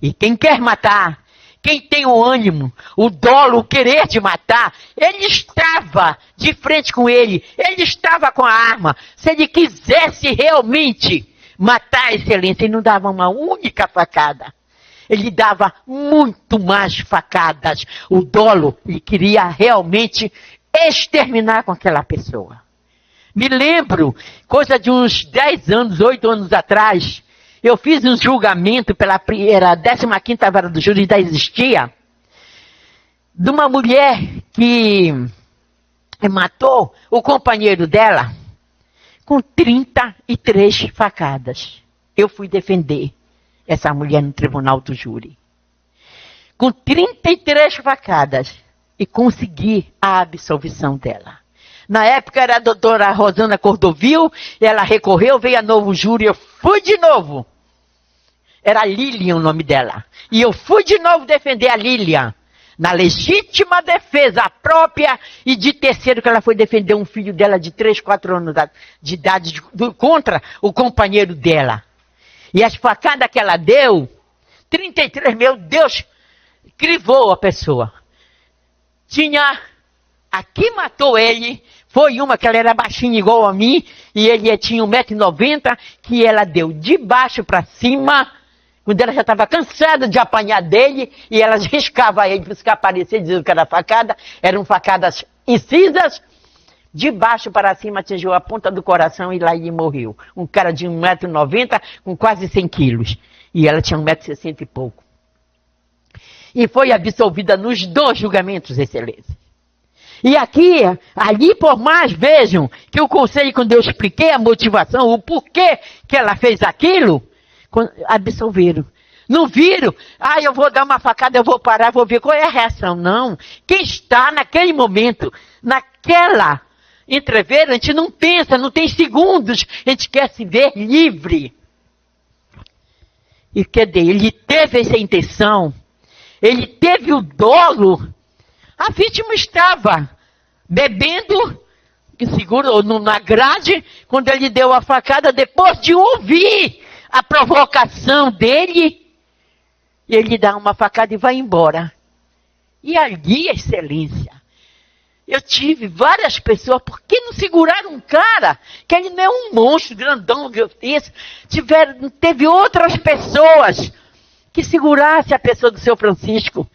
E quem quer matar, quem tem o ânimo, o dolo, o querer de matar, ele estava de frente com ele estava com a arma. Se ele quisesse realmente matar a excelência, ele não dava uma única facada. Ele dava muito mais facadas. O dolo, ele queria realmente exterminar com aquela pessoa. Me lembro, coisa de uns 10 anos, 8 anos atrás, eu fiz um julgamento era a 15ª vara do júri, ainda existia, de uma mulher que matou o companheiro dela com 33 facadas. Eu fui defender essa mulher no tribunal do júri. Com 33 facadas. E consegui a absolvição dela. Na época era a doutora Rosana Cordovil, ela recorreu, veio a novo júri, eu fui de novo. Era Lilian o nome dela. E eu fui de novo defender a Lilian. Na legítima defesa própria e de terceiro, que ela foi defender um filho dela de 3, 4 anos de idade contra o companheiro dela. E as facadas que ela deu, 33, meu Deus, crivou a pessoa. A que matou ele, foi uma que ela era baixinha igual a mim, e ele tinha 1,90 m, que ela deu de baixo para cima, quando ela já estava cansada de apanhar dele, e ela riscava ele para ficar parecendo, dizendo que era facada, eram facadas incisas, de baixo para cima atingiu a ponta do coração e lá ele morreu. Um cara de 1,90 m com quase 100 quilos. E ela tinha 1,60 m e pouco. E foi absolvida nos 2 julgamentos, excelência. E ali por mais, vejam, que o conselho, quando eu expliquei a motivação, o porquê que ela fez aquilo, absolveram. Não viram? Eu vou dar uma facada, eu vou parar, vou ver qual é a reação. Não. Quem está naquele momento, naquela entrever, a gente não pensa, não tem segundos, a gente quer se ver livre. E ele teve essa intenção, ele teve o dolo. A vítima estava bebendo, que segurou na grade, quando ele deu a facada, depois de ouvir a provocação dele, ele dá uma facada e vai embora. E ali, excelência, eu tive várias pessoas, por que não seguraram um cara, que ele não é um monstro grandão, teve outras pessoas que segurassem a pessoa do seu Francisco,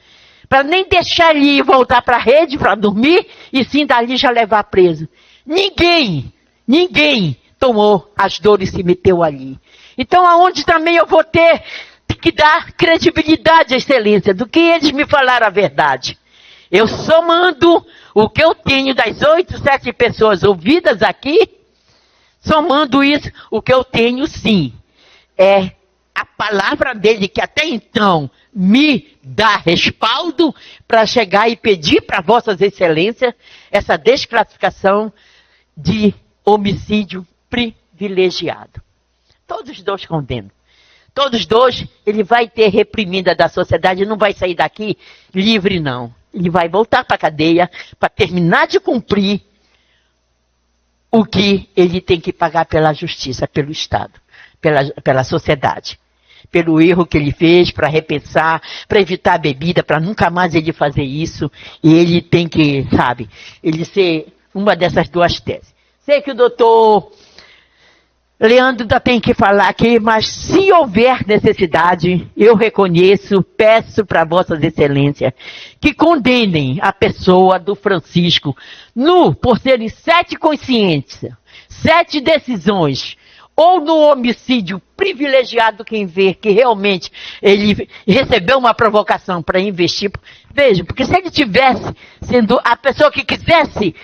para nem deixar ele ir voltar para a rede para dormir, e sim dali já levar preso. Ninguém tomou as dores e se meteu ali. Então aonde também eu vou ter que dar credibilidade à excelência, do que eles me falaram a verdade. Eu somando o que eu tenho das 8, 7 pessoas ouvidas aqui, somando isso, o que eu tenho sim, é a palavra dele, que até então me dá respaldo para chegar e pedir para vossas excelências essa desclassificação de homicídio privilegiado. Todos os dois condenam. Todos os dois, ele vai ter reprimida da sociedade, não vai sair daqui livre, não. Ele vai voltar para a cadeia para terminar de cumprir o que ele tem que pagar pela justiça, pelo Estado, pela sociedade. Pelo erro que ele fez, para repensar, para evitar a bebida, para nunca mais ele fazer isso. E ele tem que, sabe, ele ser uma dessas duas teses. Sei que o doutor Leandro ainda tem que falar aqui, mas se houver necessidade, eu reconheço, peço para Vossas Excelências que condenem a pessoa do Francisco por serem 7 consciências, 7 decisões, ou no homicídio privilegiado, quem vê que realmente ele recebeu uma provocação para investir. Veja, porque se ele tivesse sendo a pessoa que quisesse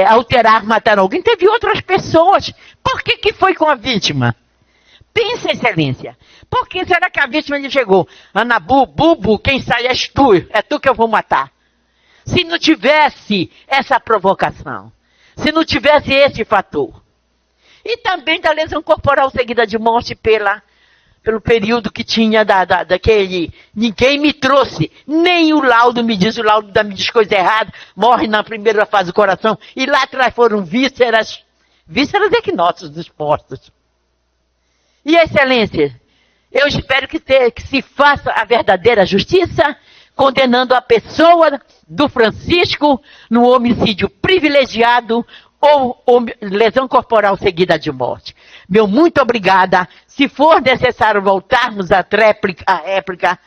alterar, matar alguém, teve outras pessoas. Por que foi com a vítima? Pensa, Excelência. Por que será que a vítima lhe chegou? Anabu, Bubu, quem sai és tu. É tu que eu vou matar. Se não tivesse essa provocação, se não tivesse esse fator, e também da lesão corporal seguida de morte pelo período que tinha daquele... Ninguém me trouxe, nem o laudo me diz coisa errada, morre na primeira fase do coração, e lá atrás foram vísceras equinócios dos postos. E, Excelência, eu espero que se faça a verdadeira justiça, condenando a pessoa do Francisco no homicídio privilegiado, ou lesão corporal seguida de morte. Meu muito obrigada. Se for necessário voltarmos à réplica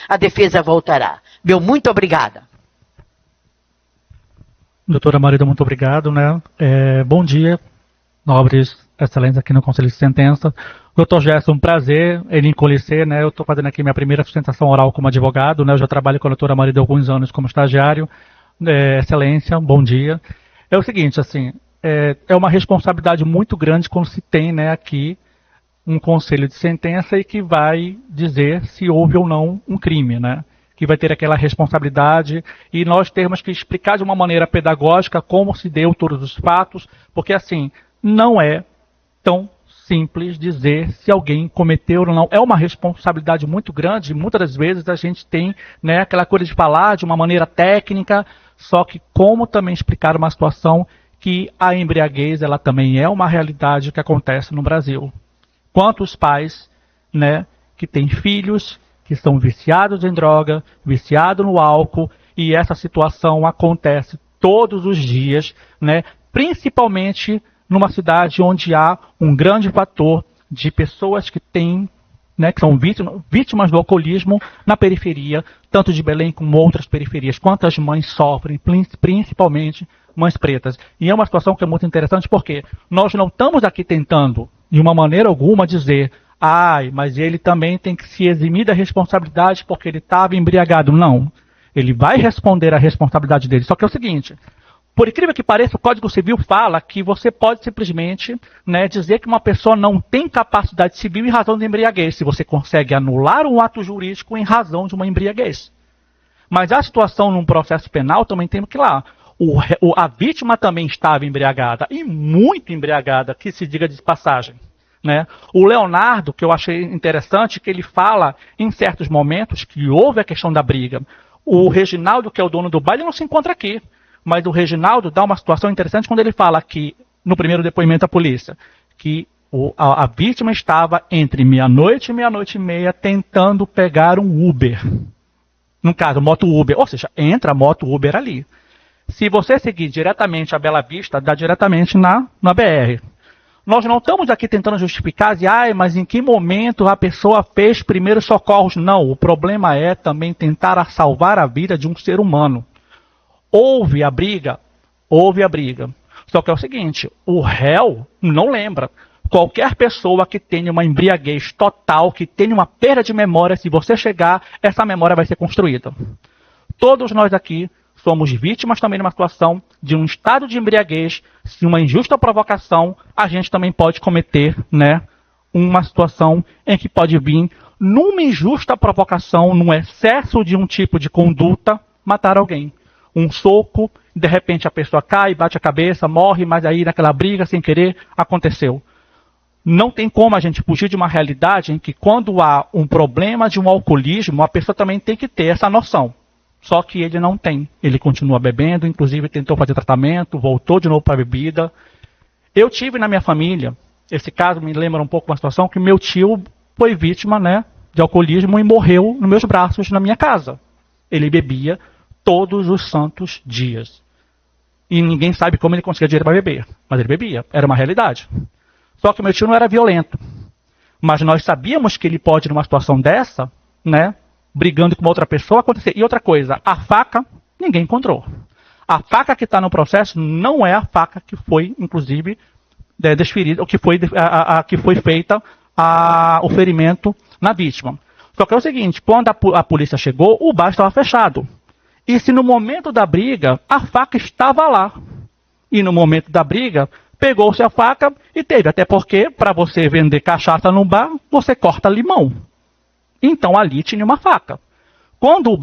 a defesa voltará. Meu muito obrigada. Doutora Marida, muito obrigado, né? Bom dia, nobres excelências aqui no Conselho de Sentença. Doutor Gerson, um prazer em lhe conhecer, né? Eu estou fazendo aqui minha primeira sustentação oral como advogado, né? Eu já trabalho com a doutora Marida há alguns anos como estagiário. Excelência, bom dia. É o seguinte, assim, é uma responsabilidade muito grande quando se tem, né, aqui um conselho de sentença e que vai dizer se houve ou não um crime, né? Que vai ter aquela responsabilidade e nós temos que explicar de uma maneira pedagógica como se deu todos os fatos, porque assim, não é tão simples dizer se alguém cometeu ou não. É uma responsabilidade muito grande e muitas das vezes a gente tem, né, aquela coisa de falar de uma maneira técnica, só que como também explicar uma situação que a embriaguez ela também é uma realidade que acontece no Brasil. Quantos pais, né, que têm filhos que são viciados em droga, viciados no álcool, e essa situação acontece todos os dias, né, principalmente numa cidade onde há um grande fator de pessoas que têm, né, que são vítimas do alcoolismo na periferia, tanto de Belém como outras periferias. Quantas mães sofrem, principalmente mães pretas. E é uma situação que é muito interessante porque nós não estamos aqui tentando, de uma maneira alguma, dizer mas ele também tem que se eximir da responsabilidade porque ele estava embriagado. Não. Ele vai responder a responsabilidade dele. Só que é o seguinte... Por incrível que pareça, o Código Civil fala que você pode simplesmente, né, dizer que uma pessoa não tem capacidade civil em razão de embriaguez, se você consegue anular um ato jurídico em razão de uma embriaguez. Mas a situação num processo penal também tem que ir lá. A vítima também estava embriagada, e muito embriagada, que se diga de passagem. Né? O Leonardo, que eu achei interessante, que ele fala em certos momentos que houve a questão da briga. O Reginaldo, que é o dono do baile, não se encontra aqui. Mas o Reginaldo dá uma situação interessante quando ele fala que, no primeiro depoimento à polícia, que a vítima estava entre meia-noite e meia-noite e meia tentando pegar um Uber. No caso, moto Uber. Ou seja, entra a moto Uber ali. Se você seguir diretamente a Bela Vista, dá diretamente na BR. Nós não estamos aqui tentando justificar, mas em que momento a pessoa fez primeiros socorros? Não, o problema é também tentar salvar a vida de um ser humano. Houve a briga. Só que é o seguinte, o réu não lembra. Qualquer pessoa que tenha uma embriaguez total, que tenha uma perda de memória, se você chegar, essa memória vai ser construída. Todos nós aqui somos vítimas também de uma situação de um estado de embriaguez, se uma injusta provocação, a gente também pode cometer, né, uma situação em que pode vir, numa injusta provocação, num excesso de um tipo de conduta, matar alguém. Um soco de repente a pessoa cai, bate a cabeça, morre, mas aí naquela briga, sem querer, aconteceu. Não tem como a gente fugir de uma realidade em que quando há um problema de um alcoolismo, a pessoa também tem que ter essa noção. Só que ele não tem. Ele continua bebendo, inclusive tentou fazer tratamento, voltou de novo para a bebida. Eu tive na minha família, esse caso me lembra um pouco uma situação que meu tio foi vítima, né, de alcoolismo e morreu nos meus braços na minha casa. Ele bebia todos os santos dias. E ninguém sabe como ele conseguia dinheiro para beber. Mas ele bebia, era uma realidade. Só que meu tio não era violento. Mas nós sabíamos que ele pode, numa situação dessa, né, brigando com uma outra pessoa, acontecer. E outra coisa, a faca, ninguém encontrou. A faca que está no processo não é a faca que foi, inclusive, desferida, que foi feita o ferimento na vítima. Só que é o seguinte, quando a polícia chegou, o bar estava fechado. E se no momento da briga, a faca estava lá. E no momento da briga, pegou-se a faca e teve. Até porque, para você vender cachaça num bar, você corta limão. Então ali tinha uma faca. Quando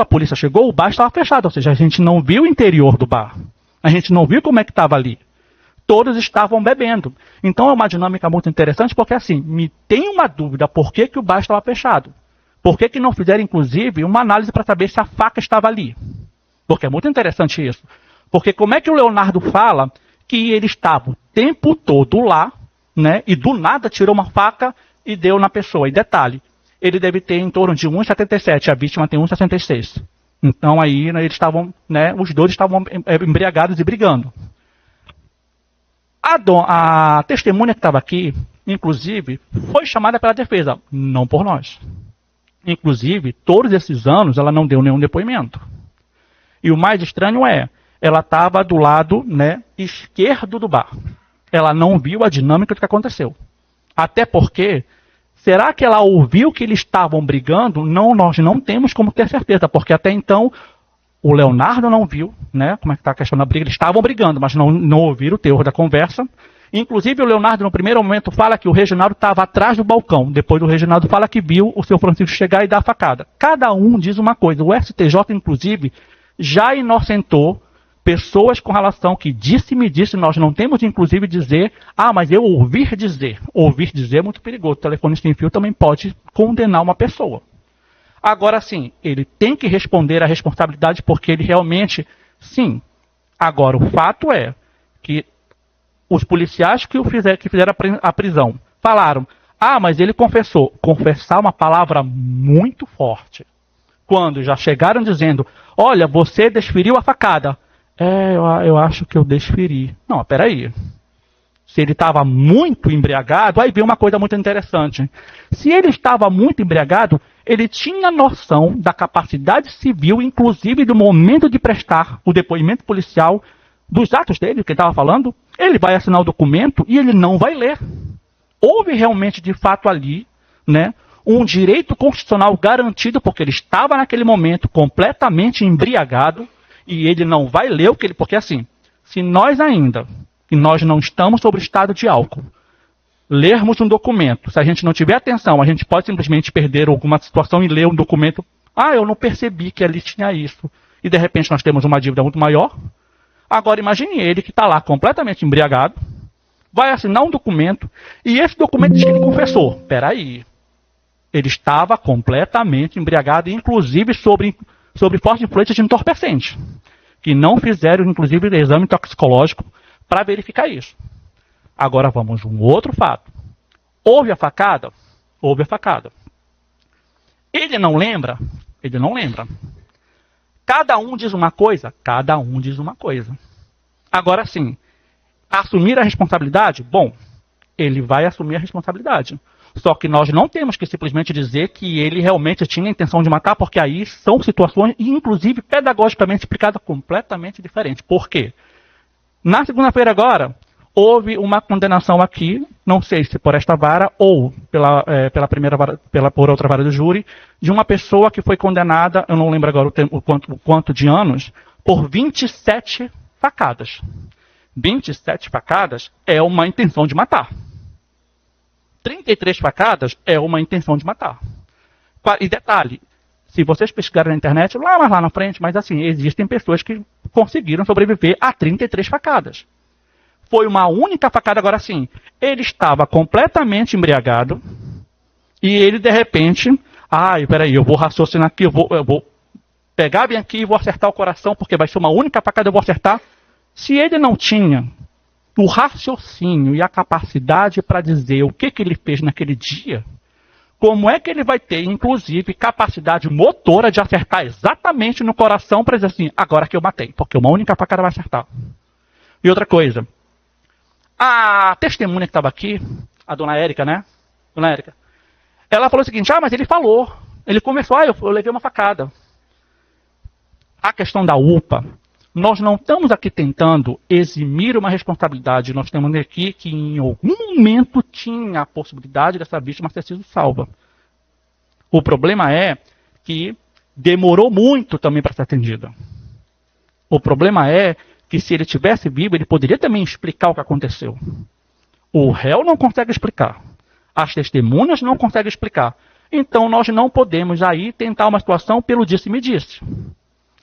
a polícia chegou, o bar estava fechado. Ou seja, a gente não viu o interior do bar. A gente não viu como é que estava ali. Todos estavam bebendo. Então é uma dinâmica muito interessante, porque assim, me tem uma dúvida por que o bar estava fechado. Por que não fizeram, inclusive, uma análise para saber se a faca estava ali? Porque é muito interessante isso. Porque como é que o Leonardo fala que ele estava o tempo todo lá, né, e do nada tirou uma faca e deu na pessoa? E detalhe, ele deve ter em torno de 1,77, a vítima tem 1,66. Então aí, né, eles estavam, né, os dois estavam embriagados e brigando. A testemunha que estava aqui, inclusive, foi chamada pela defesa, não por nós. Inclusive, todos esses anos, ela não deu nenhum depoimento. E o mais estranho ela estava do lado, né, esquerdo do bar. Ela não viu a dinâmica do que aconteceu. Até porque, será que ela ouviu que eles estavam brigando? Não, nós não temos como ter certeza, porque até então o Leonardo não viu, né, como é que está a questão da briga. Eles estavam brigando, mas não ouviram o teor da conversa. Inclusive, o Leonardo, no primeiro momento, fala que o Reginaldo estava atrás do balcão. Depois, o Reginaldo fala que viu o seu Francisco chegar e dar a facada. Cada um diz uma coisa. O STJ, inclusive, já inocentou pessoas com relação que me disse, nós não temos, inclusive, dizer, mas eu ouvir dizer. Ouvir dizer é muito perigoso. O telefone sem fio também pode condenar uma pessoa. Agora, sim, ele tem que responder à responsabilidade porque ele realmente, sim. Agora, o fato é que os policiais que fizeram a prisão falaram, mas ele confessou. Confessar é uma palavra muito forte. Quando já chegaram dizendo, olha, você desferiu a facada. Eu acho que eu desferi. Não, peraí. Se ele estava muito embriagado, aí vem uma coisa muito interessante. Se ele estava muito embriagado, ele tinha noção da capacidade civil, inclusive do momento de prestar o depoimento policial, dos atos dele, que ele estava falando. Ele vai assinar o documento e ele não vai ler. Houve realmente, de fato, ali, né, um direito constitucional garantido, porque ele estava naquele momento completamente embriagado e ele não vai ler o que ele... Porque assim, se nós ainda, e nós não estamos sobre estado de álcool, lermos um documento, se a gente não tiver atenção, a gente pode simplesmente perder alguma situação e ler um documento. Eu não percebi que ali tinha isso. E de repente nós temos uma dívida muito maior. Agora imagine ele que está lá completamente embriagado, vai assinar um documento, e esse documento diz que ele confessou. Peraí, ele estava completamente embriagado, inclusive sobre forte influência de entorpecente, que não fizeram, inclusive, exame toxicológico para verificar isso. Agora vamos a um outro fato. Houve a facada? Houve a facada. Ele não lembra? Ele não lembra. Cada um diz uma coisa? Cada um diz uma coisa. Agora sim, assumir a responsabilidade? Bom, ele vai assumir a responsabilidade. Só que nós não temos que simplesmente dizer que ele realmente tinha a intenção de matar, porque aí são situações, inclusive pedagogicamente explicadas, completamente diferentes. Por quê? Na segunda-feira agora, houve uma condenação aqui, não sei se por esta vara ou por outra vara do júri, de uma pessoa que foi condenada, eu não lembro agora o quanto de anos, por 27 facadas. 27 facadas é uma intenção de matar. 33 facadas é uma intenção de matar. E detalhe, Se vocês pesquisarem na internet, lá na frente, mas assim, existem pessoas que conseguiram sobreviver a 33 facadas. Foi uma única facada, agora sim. Ele estava completamente embriagado e ele, de repente, peraí, eu vou raciocinar aqui, eu vou pegar bem aqui e vou acertar o coração, porque vai ser uma única facada, eu vou acertar. Se ele não tinha o raciocínio e a capacidade para dizer o que ele fez naquele dia, como é que ele vai ter, inclusive, capacidade motora de acertar exatamente no coração para dizer assim, agora que eu matei, porque uma única facada vai acertar. E outra coisa, a testemunha que estava aqui, a dona Érica, né? Dona Érica, ela falou o seguinte, mas ele falou, ele começou, eu levei uma facada. A questão da UPA, nós não estamos aqui tentando eximir uma responsabilidade, nós temos aqui que em algum momento tinha a possibilidade dessa vítima ter sido salva. O problema é que demorou muito também para ser atendida. O problema é que se ele tivesse vivo, ele poderia também explicar o que aconteceu. O réu não consegue explicar. As testemunhas não conseguem explicar. Então nós não podemos aí tentar uma situação pelo disse-me-disse.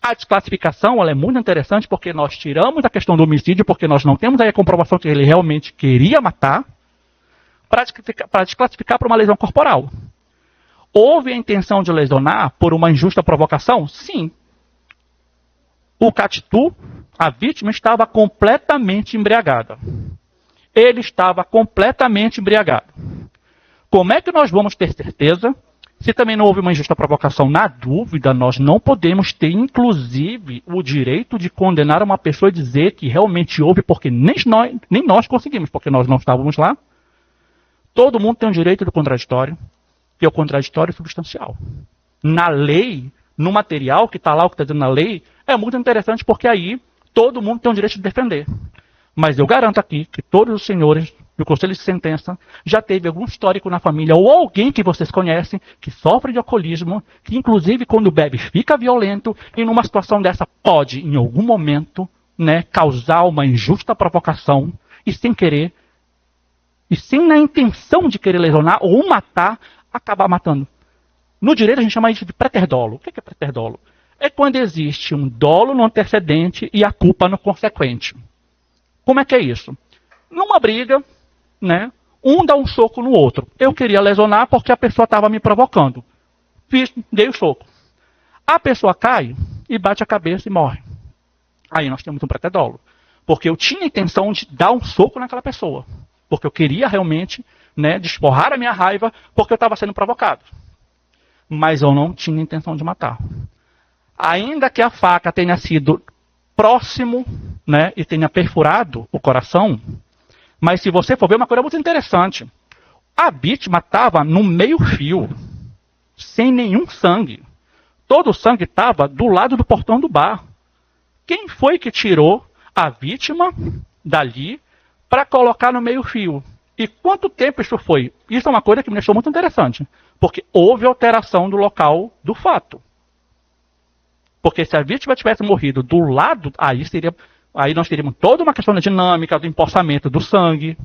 A desclassificação ela é muito interessante porque nós tiramos a questão do homicídio, porque nós não temos aí a comprovação que ele realmente queria matar, para desclassificar para uma lesão corporal. Houve a intenção de lesionar por uma injusta provocação? Sim. O Catitu, a vítima, estava completamente embriagada. Ele estava completamente embriagado. Como é que nós vamos ter certeza? Se também não houve uma injusta provocação, na dúvida, nós não podemos ter, inclusive, o direito de condenar uma pessoa e dizer que realmente houve, porque nem nós conseguimos, porque nós não estávamos lá. Todo mundo tem o direito do contraditório, que é o contraditório substancial. Na lei, no material que está lá, o que está dizendo na lei, é muito interessante, porque aí todo mundo tem o direito de defender. Mas eu garanto aqui que todos os senhores do Conselho de Sentença já teve algum histórico na família ou alguém que vocês conhecem que sofre de alcoolismo, que inclusive quando bebe fica violento e numa situação dessa pode, em algum momento, causar uma injusta provocação e sem querer, e sem na intenção de querer lesionar ou matar, acabar matando. No direito a gente chama isso de preterdolo. O que é preterdolo? É quando existe um dolo no antecedente e a culpa no consequente. Como é que é isso? Numa briga, um dá um soco no outro. Eu queria lesionar porque a pessoa estava me provocando. Dei o soco. A pessoa cai e bate a cabeça e morre. Aí nós temos um preterdolo. Porque eu tinha a intenção de dar um soco naquela pessoa. Porque eu queria realmente desforrar a minha raiva porque eu estava sendo provocado. Mas eu não tinha intenção de matar. Ainda que a faca tenha sido próximo e tenha perfurado o coração, mas se você for ver uma coisa muito interessante, a vítima estava no meio-fio, sem nenhum sangue. Todo o sangue estava do lado do portão do bar. Quem foi que tirou a vítima dali para colocar no meio-fio? E quanto tempo isso foi? Isso é uma coisa que me deixou muito interessante, porque houve alteração do local do fato. Porque se a vítima tivesse morrido do lado, aí nós teríamos toda uma questão da dinâmica, do empossamento do sangue.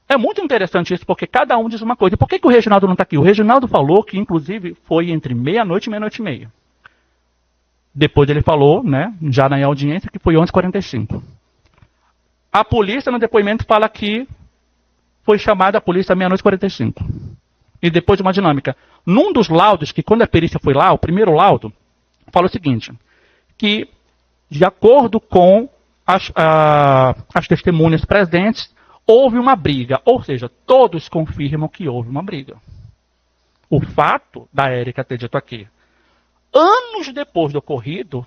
É muito interessante isso, porque cada um diz uma coisa. E por que o Reginaldo não está aqui? O Reginaldo falou que, inclusive, foi entre meia-noite e meia-noite e meia. Depois ele falou, já na audiência, que foi 11h45. A polícia, no depoimento, fala que foi chamada a polícia à meia-noite e 45. E depois de uma dinâmica. Num dos laudos, que quando a perícia foi lá, o primeiro laudo, fala o seguinte, que de acordo com as testemunhas presentes, houve uma briga. Ou seja, todos confirmam que houve uma briga. O fato da Érica ter dito aqui, anos depois do ocorrido,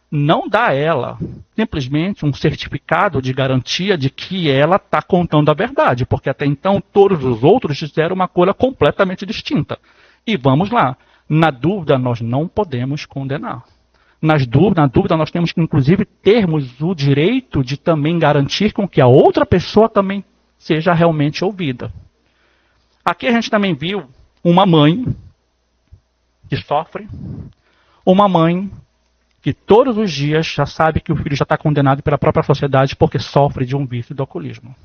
não dá a ela simplesmente um certificado de garantia de que ela está contando a verdade, porque até então todos os outros disseram uma coisa completamente distinta. E vamos lá. Na dúvida, nós não podemos condenar. Na dúvida, nós temos que, inclusive, termos o direito de também garantir com que a outra pessoa também seja realmente ouvida. Aqui a gente também viu uma mãe que sofre, uma mãe que todos os dias já sabe que o filho já está condenado pela própria sociedade porque sofre de um vício do alcoolismo.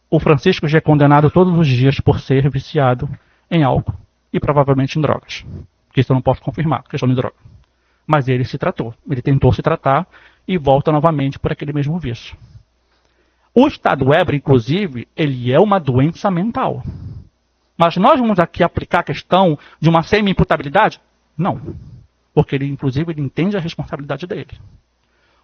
O Francisco já é condenado todos os dias por ser viciado em álcool e provavelmente em drogas. que isso eu não posso confirmar, questão de droga. Mas ele se tratou, ele tentou se tratar e volta novamente por aquele mesmo vício. O estado Weber, inclusive, ele é uma doença mental. Mas nós vamos aqui aplicar a questão de uma semi-imputabilidade? Não. Porque ele, inclusive, ele entende a responsabilidade dele.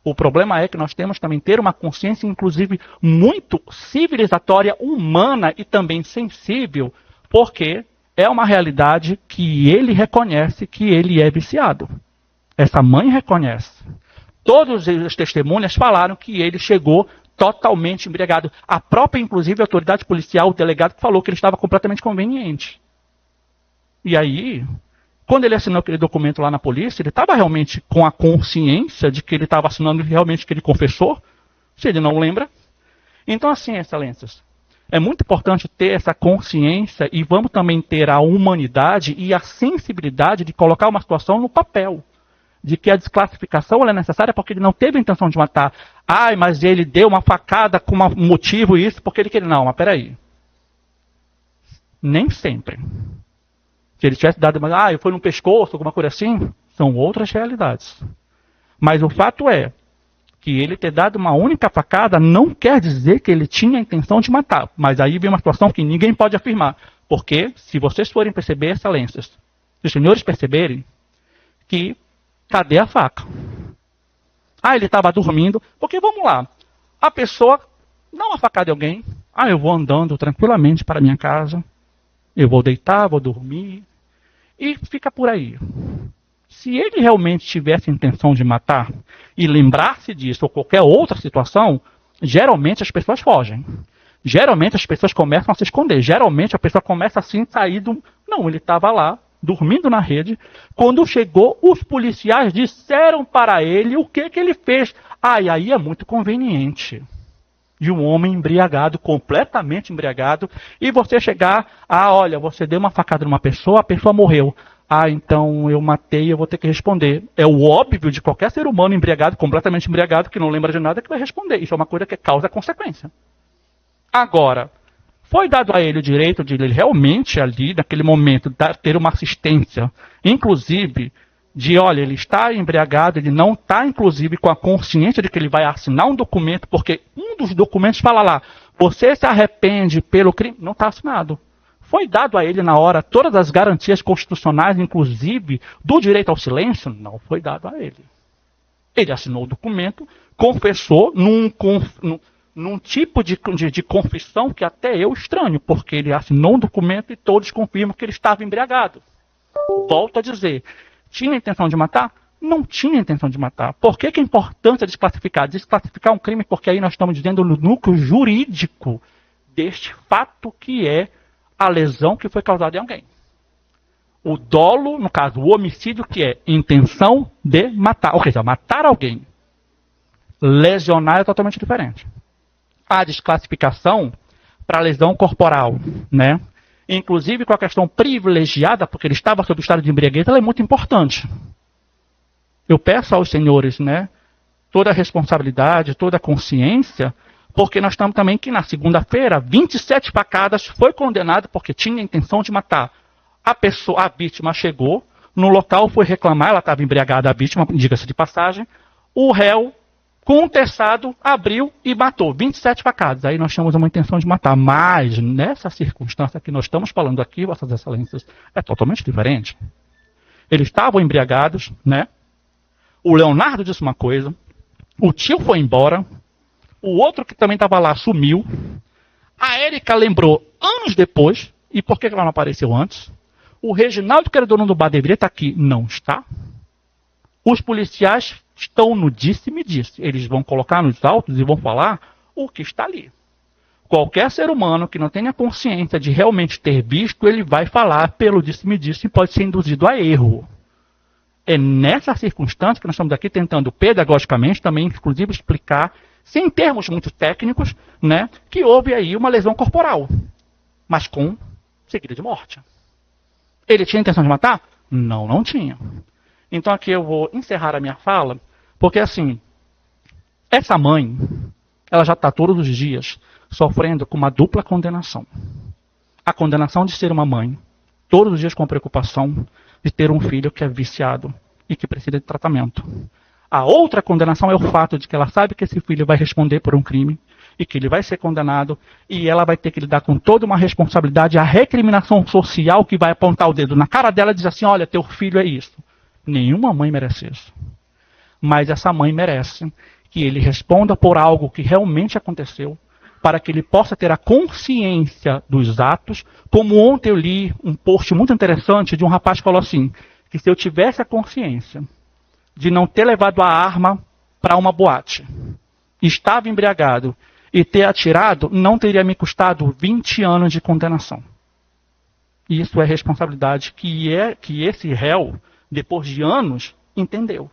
O problema é que nós temos também ter uma consciência, inclusive, muito civilizatória, humana e também sensível, porque é uma realidade que ele reconhece que ele é viciado. Essa mãe reconhece. Todas as testemunhas falaram que ele chegou totalmente embriagado. A própria, inclusive, autoridade policial, o delegado, falou que ele estava completamente conveniente. E aí, quando ele assinou aquele documento lá na polícia, ele estava realmente com a consciência de que ele estava assinando realmente que ele confessou, se ele não lembra. Então, assim, excelências, é muito importante ter essa consciência e vamos também ter a humanidade e a sensibilidade de colocar uma situação no papel. De que a desclassificação ela é necessária porque ele não teve a intenção de matar. Ai, mas ele deu uma facada com um motivo isso, porque ele queria. Não, mas peraí. Nem sempre. Se ele tivesse dado uma... eu fui no pescoço, alguma coisa assim, são outras realidades. Mas o fato é que ele ter dado uma única facada não quer dizer que ele tinha a intenção de matar. Mas aí vem uma situação que ninguém pode afirmar. Porque, se vocês forem perceber, excelências, se os senhores perceberem que cadê a faca? Ele estava dormindo. Porque, vamos lá, a pessoa dá uma facada em alguém. Eu vou andando tranquilamente para a minha casa. Eu vou deitar, vou dormir. E fica por aí. Se ele realmente tivesse a intenção de matar e lembrasse disso ou qualquer outra situação, geralmente as pessoas fogem. Geralmente as pessoas começam a se esconder. Geralmente a pessoa começa assim a sair do... Não, ele estava lá, dormindo na rede. Quando chegou, os policiais disseram para ele o que ele fez. E aí é muito conveniente. De um homem embriagado, completamente embriagado, e você chegar, olha, você deu uma facada numa pessoa, a pessoa morreu. Então eu matei, eu vou ter que responder. É o óbvio de qualquer ser humano embriagado, completamente embriagado, que não lembra de nada, que vai responder. Isso é uma coisa que causa consequência. Agora, foi dado a ele o direito de ele realmente ali, naquele momento, ter uma assistência, inclusive, de, olha, ele está embriagado, ele não está, inclusive, com a consciência de que ele vai assinar um documento, porque um dos documentos fala lá, você se arrepende pelo crime, não está assinado. Foi dado a ele na hora todas as garantias constitucionais, inclusive do direito ao silêncio? Não foi dado a ele. Ele assinou o documento, confessou num tipo de confissão que até eu estranho, porque ele assinou um documento e todos confirmam que ele estava embriagado. Volto a dizer, tinha a intenção de matar? Não tinha a intenção de matar. Por que é importante desclassificar? Desclassificar um crime porque aí nós estamos dizendo no núcleo jurídico deste fato que é a lesão que foi causada em alguém. O dolo, no caso, o homicídio, que é intenção de matar. Ou seja, matar alguém. Lesionar é totalmente diferente. A desclassificação para lesão corporal, né? Inclusive com a questão privilegiada, porque ele estava sob estado de embriaguez, ela é muito importante. Eu peço aos senhores, né, toda a responsabilidade, toda a consciência, porque nós estamos também que na segunda-feira, 27 facadas, foi condenado porque tinha a intenção de matar. A vítima chegou, no local foi reclamar, ela estava embriagada, a vítima, diga-se de passagem, o réu, contestado, abriu e matou 27 facadas. Aí nós temos uma intenção de matar. Mas nessa circunstância que nós estamos falando aqui, vossas excelências, é totalmente diferente. Eles estavam embriagados, né? O Leonardo disse uma coisa, o tio foi embora, o outro que também estava lá sumiu, a Érica lembrou anos depois, e por que ela não apareceu antes? O Reginaldo, que era dono do bar, deveria estar aqui, não está. Os policiais estão no disse-me-disse. Eles vão colocar nos autos e vão falar o que está ali. Qualquer ser humano que não tenha consciência de realmente ter visto, ele vai falar pelo disse-me-disse e pode ser induzido a erro. É nessa circunstância que nós estamos aqui tentando pedagogicamente também, inclusive, explicar, sem termos muito técnicos, né, que houve aí uma lesão corporal, mas com seguida de morte. Ele tinha intenção de matar? Não, não tinha. Então aqui eu vou encerrar a minha fala, porque assim, essa mãe, ela já está todos os dias sofrendo com uma dupla condenação. A condenação de ser uma mãe, todos os dias com preocupação, de ter um filho que é viciado e que precisa de tratamento. A outra condenação é o fato de que ela sabe que esse filho vai responder por um crime e que ele vai ser condenado e ela vai ter que lidar com toda uma responsabilidade, a recriminação social que vai apontar o dedo na cara dela e dizer assim, olha, teu filho é isso. Nenhuma mãe merece isso. Mas essa mãe merece que ele responda por algo que realmente aconteceu, para que ele possa ter a consciência dos atos. Como ontem eu li um post muito interessante de um rapaz que falou assim, que se eu tivesse a consciência de não ter levado a arma para uma boate, estava embriagado e ter atirado, não teria me custado 20 anos de condenação. Isso é responsabilidade que esse réu, depois de anos, entendeu.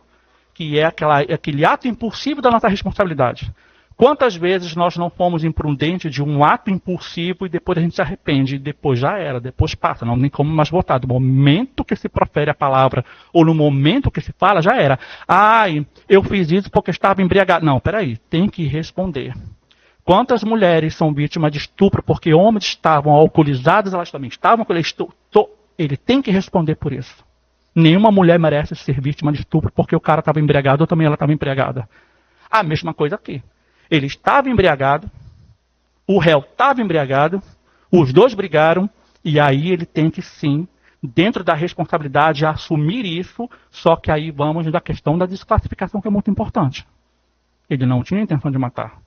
Que é aquele ato impulsivo da nossa responsabilidade. Quantas vezes nós não fomos imprudentes de um ato impulsivo e depois a gente se arrepende, e depois já era, depois passa, não tem como mais voltar. Do momento que se profere a palavra, ou no momento que se fala, já era. Ai, eu fiz isso porque estava embriagado. Não, peraí, tem que responder. Quantas mulheres são vítimas de estupro porque homens estavam alcoolizados, elas também estavam com ele tem que responder por isso. Nenhuma mulher merece ser vítima de estupro porque o cara estava embriagado ou também ela estava embriagada. A mesma coisa aqui. Ele estava embriagado, o réu estava embriagado, os dois brigaram, e aí ele tem que sim, dentro da responsabilidade, assumir isso, só que aí vamos da questão da desclassificação, que é muito importante. Ele não tinha intenção de matar,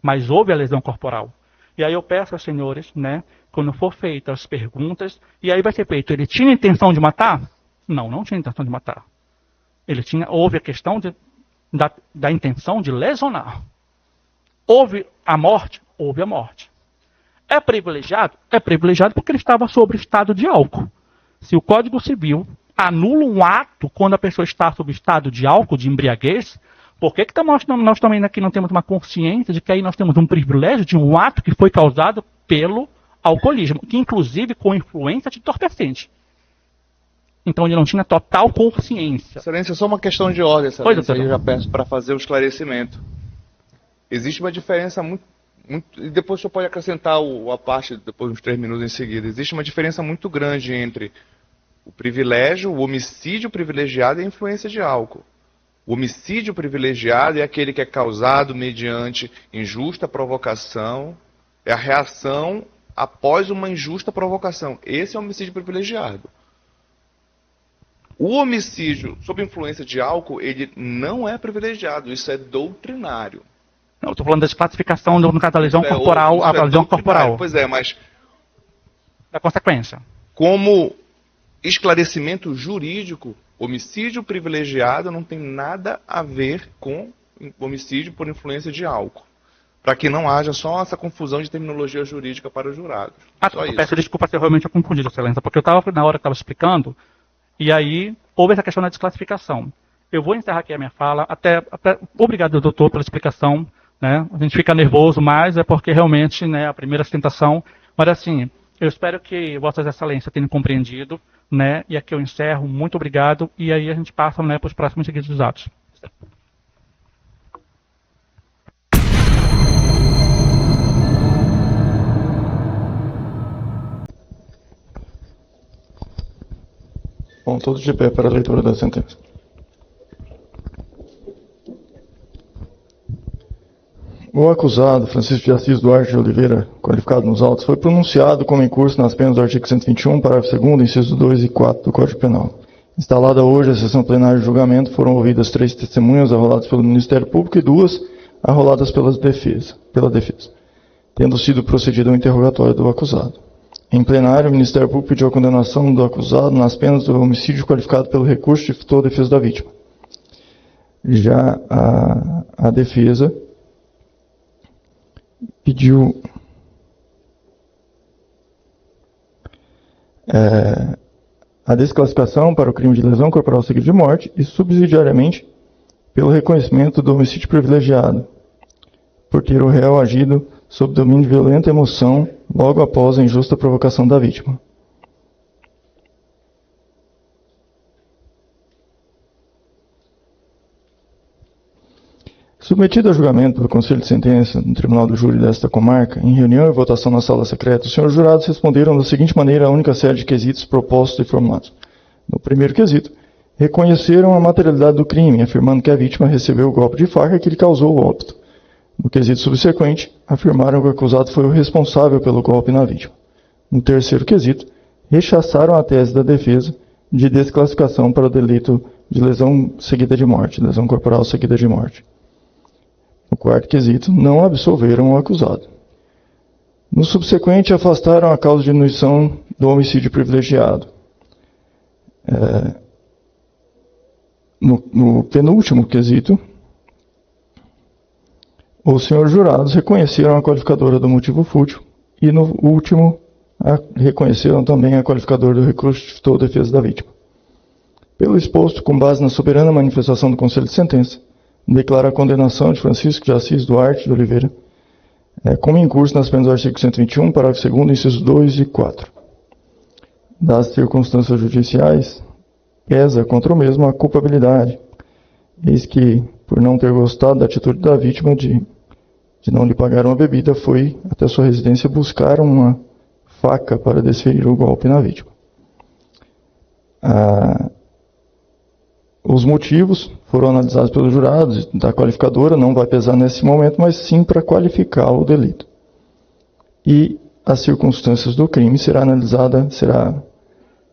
mas houve a lesão corporal. E aí eu peço aos senhores, né, quando for feitas as perguntas, e aí vai ser feito, ele tinha intenção de matar? Não, não tinha intenção de matar. Houve a questão da intenção de lesionar. Houve a morte? Houve a morte. É privilegiado? É privilegiado porque ele estava sob estado de álcool. Se o Código Civil anula um ato quando a pessoa está sob estado de álcool, de embriaguez, por que nós também aqui não temos uma consciência de que aí nós temos um privilégio de um ato que foi causado pelo alcoolismo, que inclusive com influência de entorpecente. Então ele não tinha total consciência. Excelência, só uma questão de ordem, Excelência, eu já peço para fazer o esclarecimento. Existe uma diferença muito e depois o senhor pode acrescentar a parte, depois de uns 3 minutos em seguida. Existe uma diferença muito grande entre o privilégio, o homicídio privilegiado e a influência de álcool. O homicídio privilegiado é aquele que é causado mediante injusta provocação, é a reação após uma injusta provocação. Esse é o homicídio privilegiado. O homicídio sob influência de álcool, ele não é privilegiado, isso é doutrinário. Eu estou falando da desclassificação no caso da lesão corporal, a lesão corporal. Pois é, mas da consequência. Como esclarecimento jurídico, homicídio privilegiado não tem nada a ver com homicídio por influência de álcool. Para que não haja só essa confusão de terminologia jurídica para os jurados. Eu peço desculpa se eu realmente confundi, Excelência, porque eu estava na hora que estava explicando, e aí houve essa questão da desclassificação. Eu vou encerrar aqui a minha fala. Obrigado, doutor, pela explicação. Né? A gente fica nervoso, mas é porque realmente, né, a primeira tentação. Mas assim, eu espero que Vossas Excelências tenham compreendido, né? E aqui eu encerro. Muito obrigado. E aí a gente passa, né, para os próximos seguidos dos atos. Bom, todos de pé para a leitura da sentença. O acusado, Francisco de Assis Duarte de Oliveira, qualificado nos autos, foi pronunciado como em curso nas penas do artigo 121, parágrafo 2º, inciso 2 e 4 do Código Penal. Instalada hoje a sessão plenária de julgamento, foram ouvidas 3 testemunhas arroladas pelo Ministério Público e 2 arroladas pela defesa. Tendo sido procedido ao interrogatório do acusado. Em plenário, o Ministério Público pediu a condenação do acusado nas penas do homicídio qualificado pelo recurso de dificultou a defesa da vítima. Já a defesa pediu a desclassificação para o crime de lesão corporal seguida de morte e, subsidiariamente, pelo reconhecimento do homicídio privilegiado, por ter o réu agido sob domínio de violenta emoção logo após a injusta provocação da vítima. Submetido a julgamento pelo Conselho de Sentença no Tribunal do Júri desta comarca, em reunião e votação na sala secreta, os senhores jurados responderam da seguinte maneira à única série de quesitos propostos e formulados. No primeiro quesito, reconheceram a materialidade do crime, afirmando que a vítima recebeu o golpe de faca que lhe causou o óbito. No quesito subsequente, afirmaram que o acusado foi o responsável pelo golpe na vítima. No terceiro quesito, rechaçaram a tese da defesa de desclassificação para o delito de lesão seguida de morte, lesão corporal seguida de morte. No quarto quesito, não absolveram o acusado. No subsequente, afastaram a causa de diminuição do homicídio privilegiado. No penúltimo quesito, os senhores jurados reconheceram a qualificadora do motivo fútil e no último reconheceram também a qualificadora do recurso de dificultou a defesa da vítima. Pelo exposto, com base na soberana manifestação do Conselho de Sentença, declara a condenação de Francisco de Assis Duarte de Oliveira como incurso nas penas do artigo 121, parágrafo 2º, incisos 2 e 4. Das circunstâncias judiciais, pesa contra o mesmo a culpabilidade, eis que, por não ter gostado da atitude da vítima de não lhe pagar uma bebida, foi até sua residência buscar uma faca para desferir o golpe na vítima. Os motivos foram analisados pelos jurados da qualificadora, não vai pesar nesse momento, mas sim para qualificar o delito. E as circunstâncias do crime será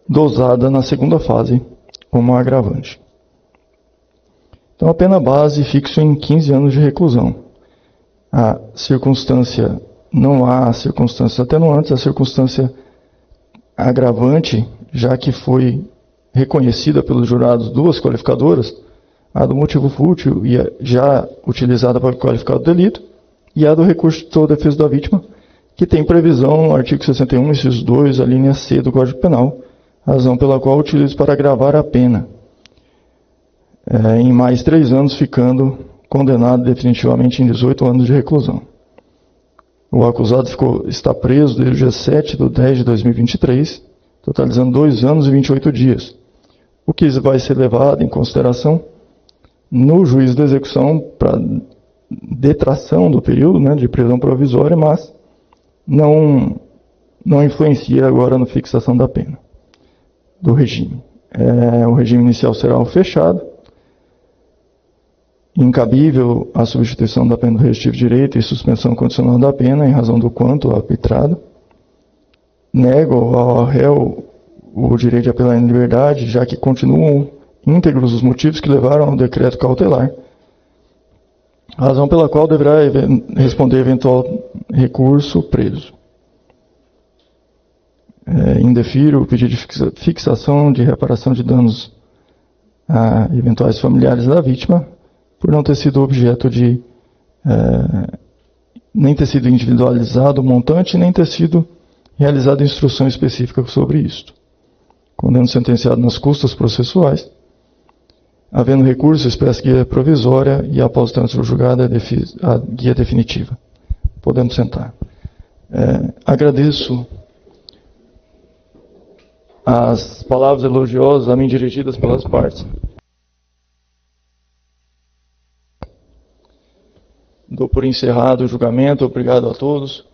dosada na segunda fase como agravante. Então a pena base fixa em 15 anos de reclusão. A circunstância, não há circunstâncias atenuantes, a circunstância agravante, já que foi reconhecida pelos jurados duas qualificadoras, a do motivo fútil e já utilizada para qualificar o delito, e a do recurso de defesa da vítima, que tem previsão no artigo 61, inciso 2, a linha C do Código Penal, razão pela qual utilizo para agravar a pena, em mais 3 anos, ficando condenado definitivamente em 18 anos de reclusão. O acusado está preso desde o dia 7 de 10 de 2023, totalizando 2 anos e 28 dias, o que vai ser levado em consideração no juízo da execução para detração do período de prisão provisória, mas não influencia agora na fixação da pena do regime. O regime inicial será fechado, incabível a substituição da pena do restritivo de direito e suspensão condicional da pena em razão do quanto arbitrado. Nego ao réu o direito de apelar em liberdade, já que continuam íntegros os motivos que levaram ao decreto cautelar, razão pela qual deverá responder eventual recurso preso. Indefiro o pedido de fixação de reparação de danos a eventuais familiares da vítima, por não ter sido objeto de nem ter sido individualizado o montante, nem ter sido realizada instrução específica sobre isto. Condeno sentenciado nas custas processuais, havendo recurso, espécie guia provisória e após o trânsito julgado a guia definitiva. Podemos sentar. Agradeço as palavras elogiosas a mim dirigidas pelas partes. Dou por encerrado o julgamento. Obrigado a todos.